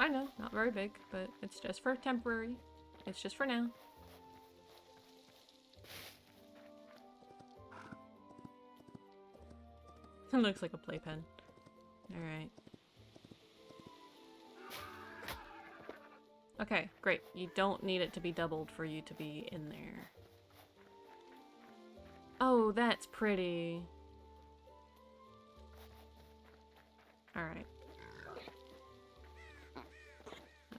I know, not very big, but it's just for temporary. It's just for now. It looks like a playpen. Alright. Okay, great. You don't need it to be doubled for you to be in there. Oh, that's pretty. Alright.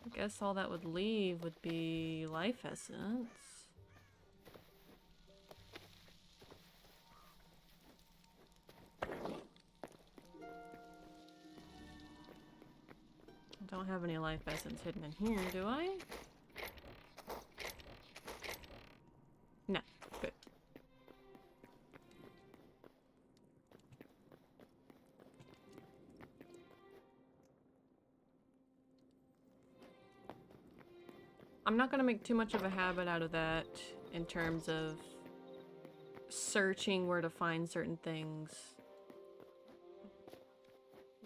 I guess all that would leave would be life essence. I don't have any life essence hidden in here, do I? No. Good. I'm not gonna make too much of a habit out of that in terms of searching where to find certain things.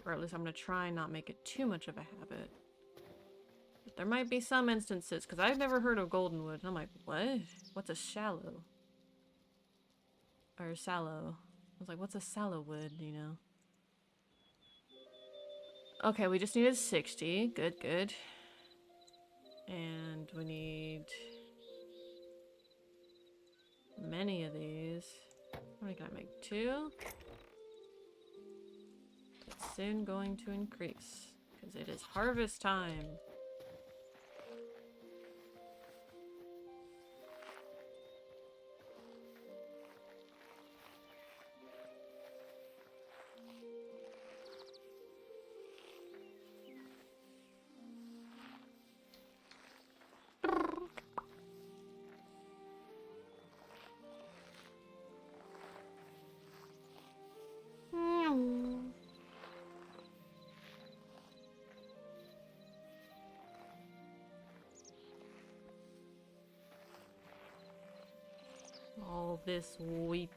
Or at least I'm gonna try and not make it too much of a habit. There might be some instances, because I've never heard of goldenwood. I'm like, what? What's a shallow? Or sallow? I was like, what's a sallow wood, you know? Okay, we just needed 60. Good, good. And we need many of these. How many can I make? 2? It's soon going to increase, because it is harvest time. All this wheat.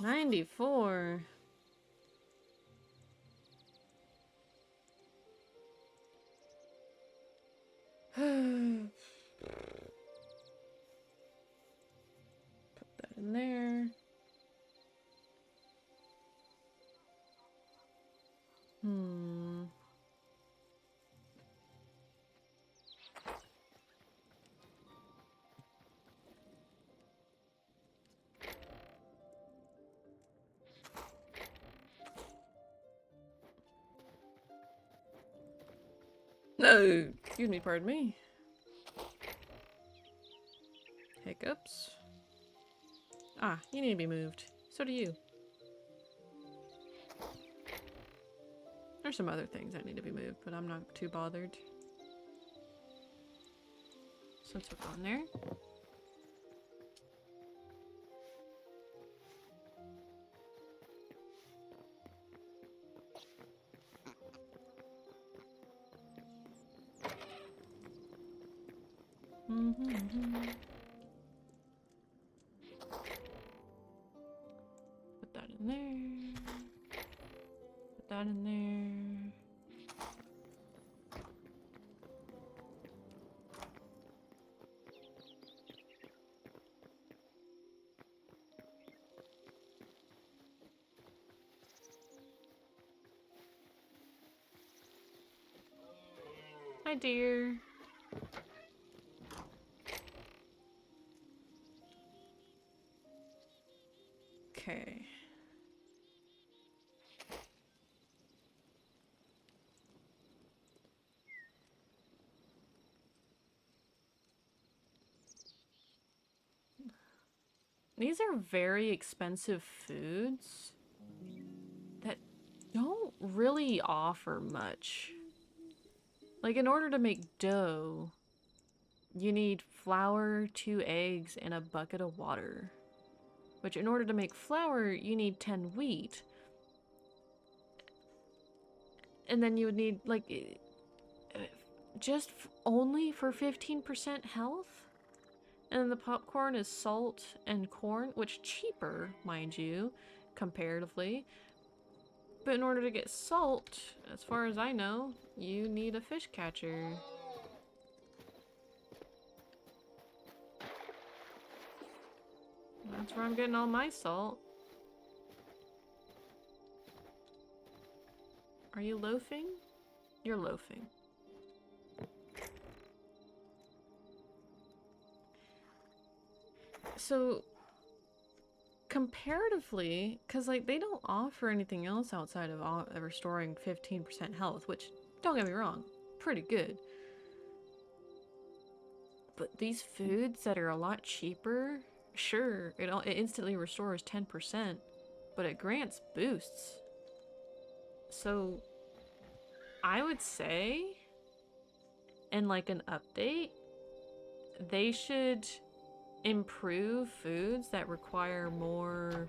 $94. Put that in there. No, excuse me, pardon me. Hiccups. Ah, you need to be moved. So do you. There's some other things that need to be moved, but I'm not too bothered. Since we're on there. Put that in there. Put that in there. Hi, dear. Okay. These are very expensive foods that don't really offer much. Like, in order to make dough, you need flour, 2 eggs, and a bucket of water. Which, in order to make flour, you need 10 wheat. And then you would need, like, just only for 15% health? And then the popcorn is salt and corn, which cheaper, mind you, comparatively. But in order to get salt, as far as I know, you need a fish catcher. That's where I'm getting all my salt. Are you loafing? You're loafing. So, comparatively, because like they don't offer anything else outside of restoring 15% health, which, don't get me wrong, pretty good. But these foods that are a lot cheaper, sure, it instantly restores 10%, but it grants boosts. So, I would say, in like an update, they should improve foods that require more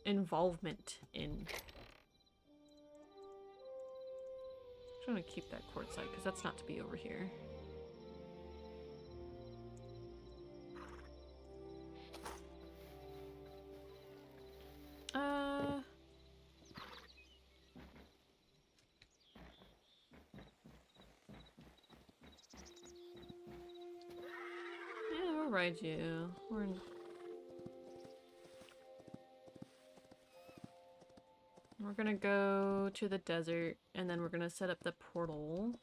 involvement in I'm gonna keep that quartzite because that's not to be over here. Yeah, we'll ride you. We're gonna go to the desert, and then we're gonna set up the portal.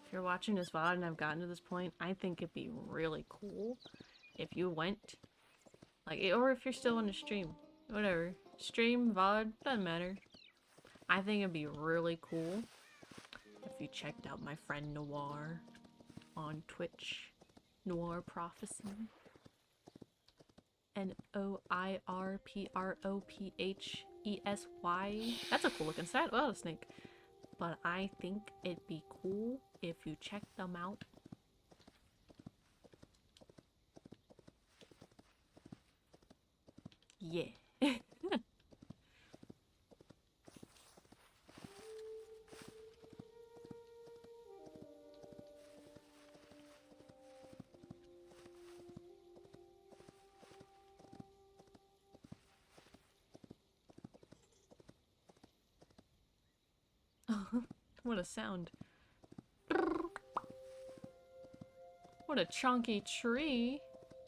If you're watching this VOD and I've gotten to this point, I think it'd be really cool if you went, like, or if you're still on the stream, whatever. Stream, VOD, doesn't matter. I think it'd be really cool if you checked out my friend Noir on Twitch. Noir Prophecy. NOIRPROPHESY. That's a cool looking set. Well, a snake. But I think it'd be cool if you check them out. Yeah. What a sound. What a chunky tree.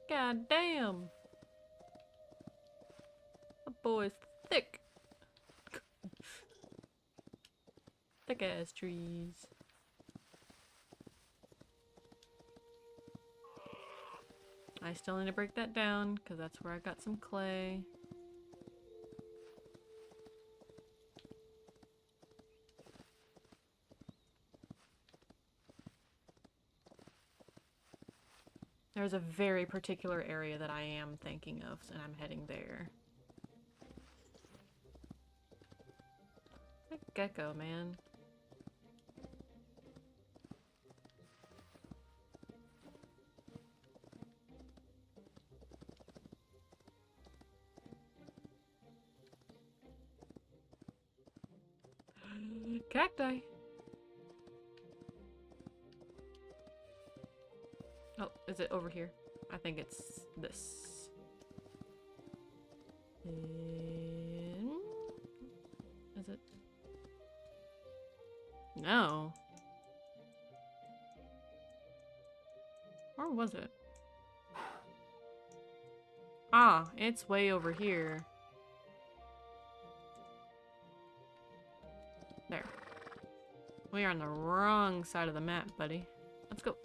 God damn. That boy's thick. Thick ass trees. I still need to break that down because that's where I got some clay. There's a very particular area that I am thinking of, and I'm heading there. That gecko, man. Cacti. Oh, is it over here? I think it's this. Is it? No. Or was it? Ah, it's way over here. There. We are on the wrong side of the map, buddy. Let's go.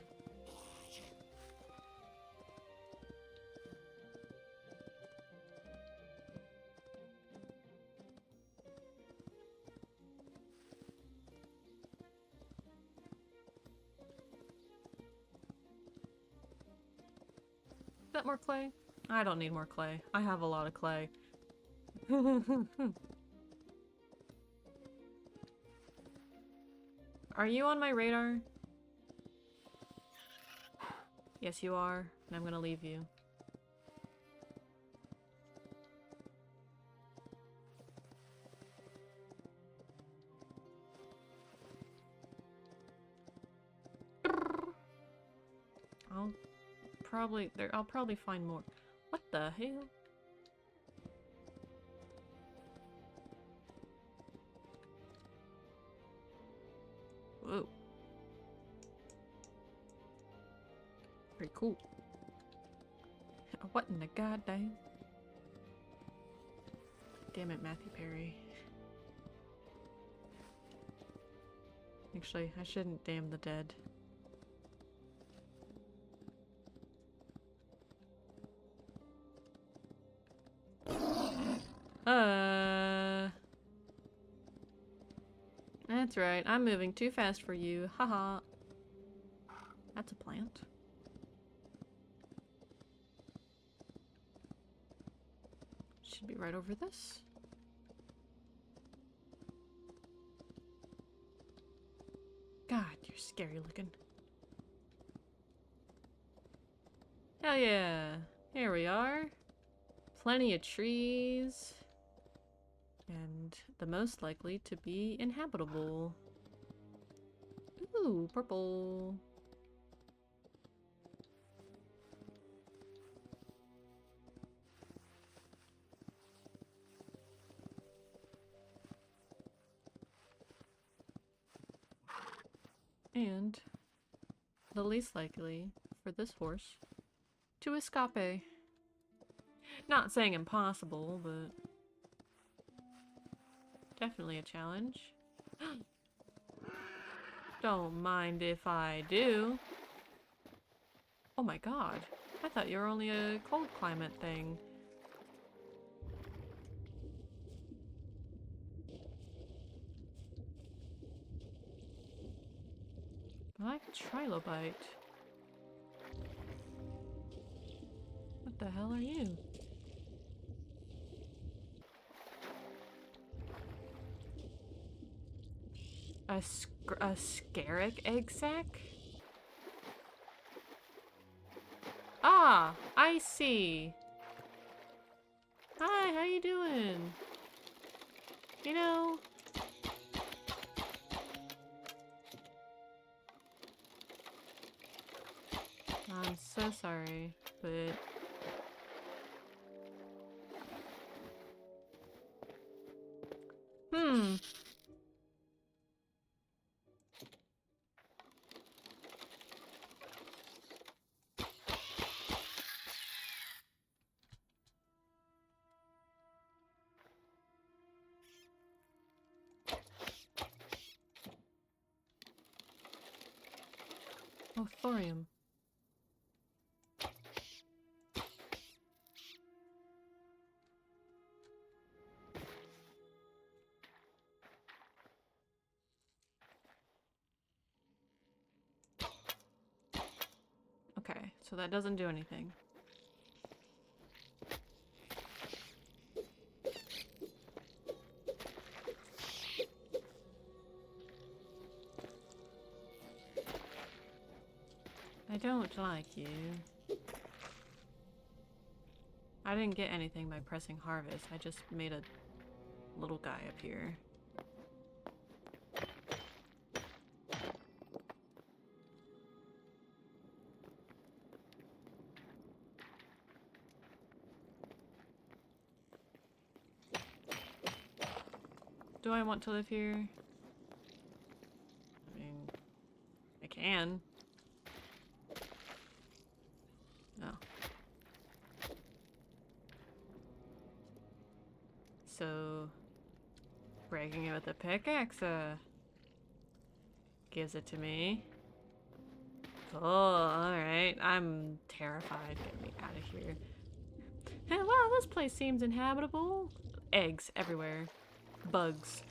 Is that more clay? I don't need more clay. I have a lot of clay. Are you on my radar? Yes, you are, and I'm gonna leave you. I'll probably find more. What the hell? Whoa. Pretty cool. What in the goddamn? Damn it, Matthew Perry. Actually, I shouldn't damn the dead. That's right. I'm moving too fast for you. Haha. That's a plant. Should be right over this. God, you're scary looking. Hell yeah. Here we are. Plenty of trees. And the most likely to be inhabitable. Ooh, purple. And the least likely for this horse to escape. Not saying impossible, but definitely a challenge. Don't mind if I do. Oh my god. I thought you were only a cold climate thing. Black trilobite. What the hell are you? A scarrick egg sac? Ah, I see. Hi, how you doing? You know, I'm so sorry, but oh, thorium. Okay, so that doesn't do anything. I don't like you. I didn't get anything by pressing harvest. I just made a little guy appear. Do I want to live here? I mean, I can. No. So, breaking it with a pickaxe gives it to me. Cool, alright. I'm terrified. Get me out of here. Hey, wow, this place seems inhabitable. Eggs everywhere. Bugs.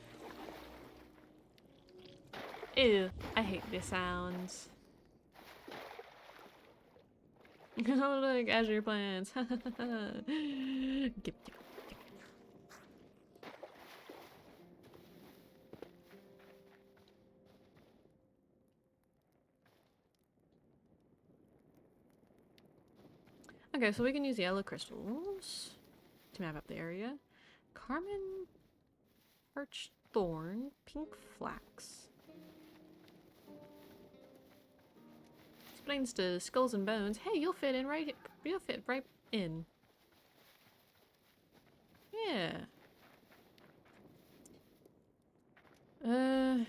Ew, I hate the sounds. Oh look, azure plants. Okay, so we can use yellow crystals to map up the area. Carmen Birch Thorn, Pink Flax. Explains to Skulls and Bones, hey, you'll fit right in. Yeah. So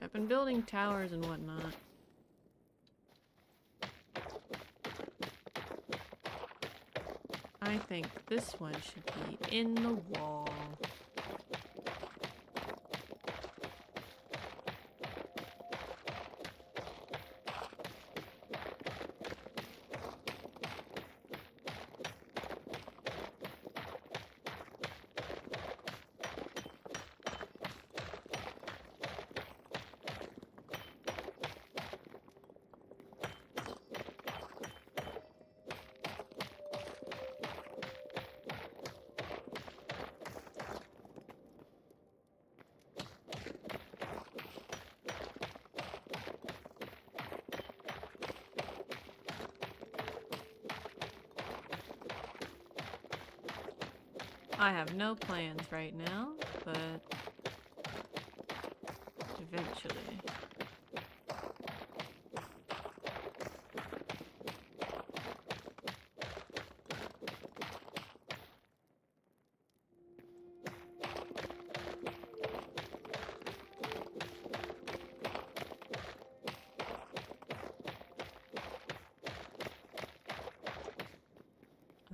I've been building towers and whatnot. I think this one should be in the wall. I have no plans right now, but eventually.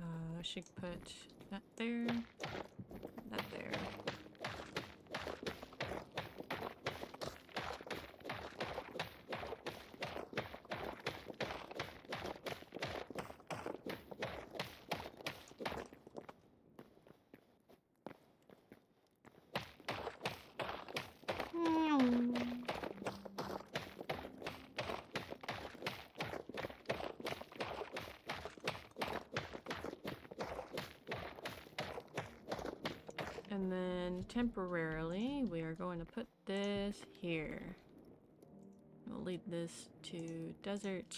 I should put that there, that there. And then temporarily, we are going to put this here. We'll lead this to desert,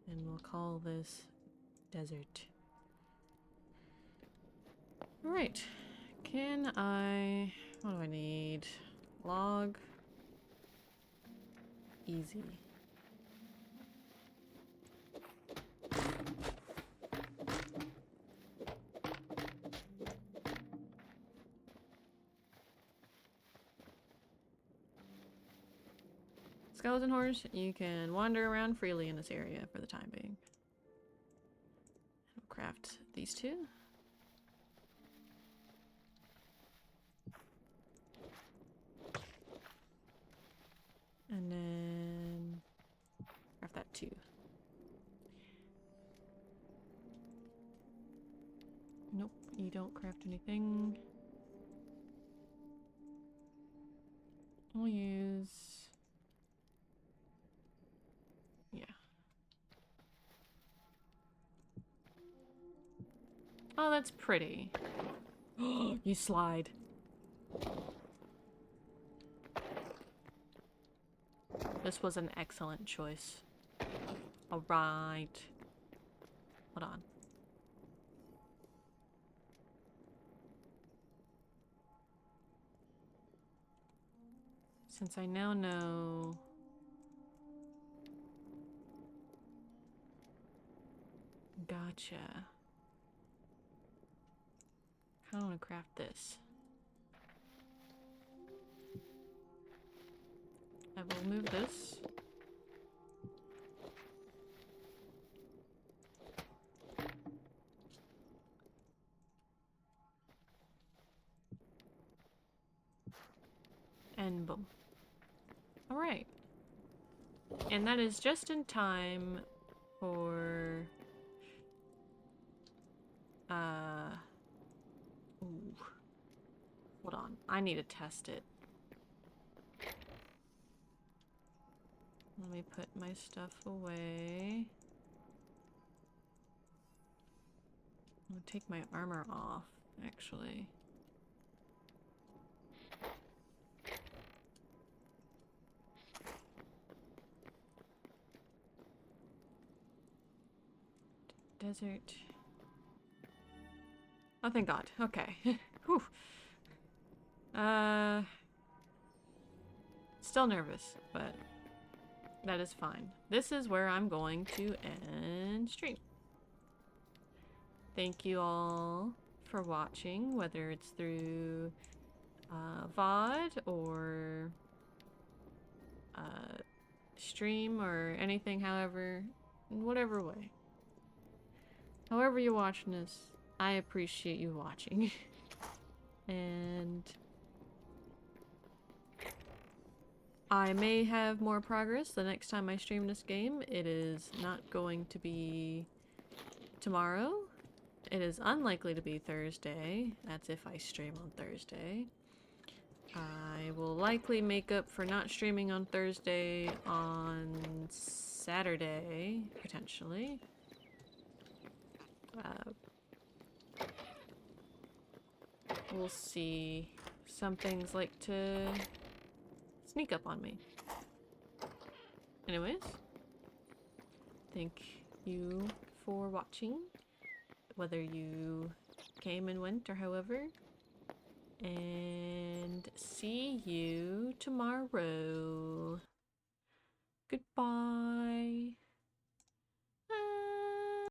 and we'll call this desert. All right, what do I need? Log. Easy. Skeleton horse, you can wander around freely in this area for the time being. We'll craft these two. And then craft that too. Nope, you don't craft anything. I'll use... yeah. Oh, that's pretty. You slide. This was an excellent choice. Alright. Hold on. Since I now know... Gotcha. I kinda wanna craft this. I will move this. And boom. Alright. And that is just in time for... Ooh. Hold on. I need to test it. Let me put my stuff away. I'm gonna take my armor off, actually. desert. Oh, thank God. Okay. Whew. Still nervous, but that is fine. This is where I'm going to end stream. Thank you all for watching, whether it's through VOD or stream or anything, however, in whatever way. However you're watching this, I appreciate you watching. And I may have more progress the next time I stream this game. It is not going to be tomorrow. It is unlikely to be Thursday. That's if I stream on Thursday. I will likely make up for not streaming on Thursday on Saturday, potentially. We'll see. Some things like to sneak up on me. Anyways, thank you for watching, whether you came and went or however. And see you tomorrow. Goodbye.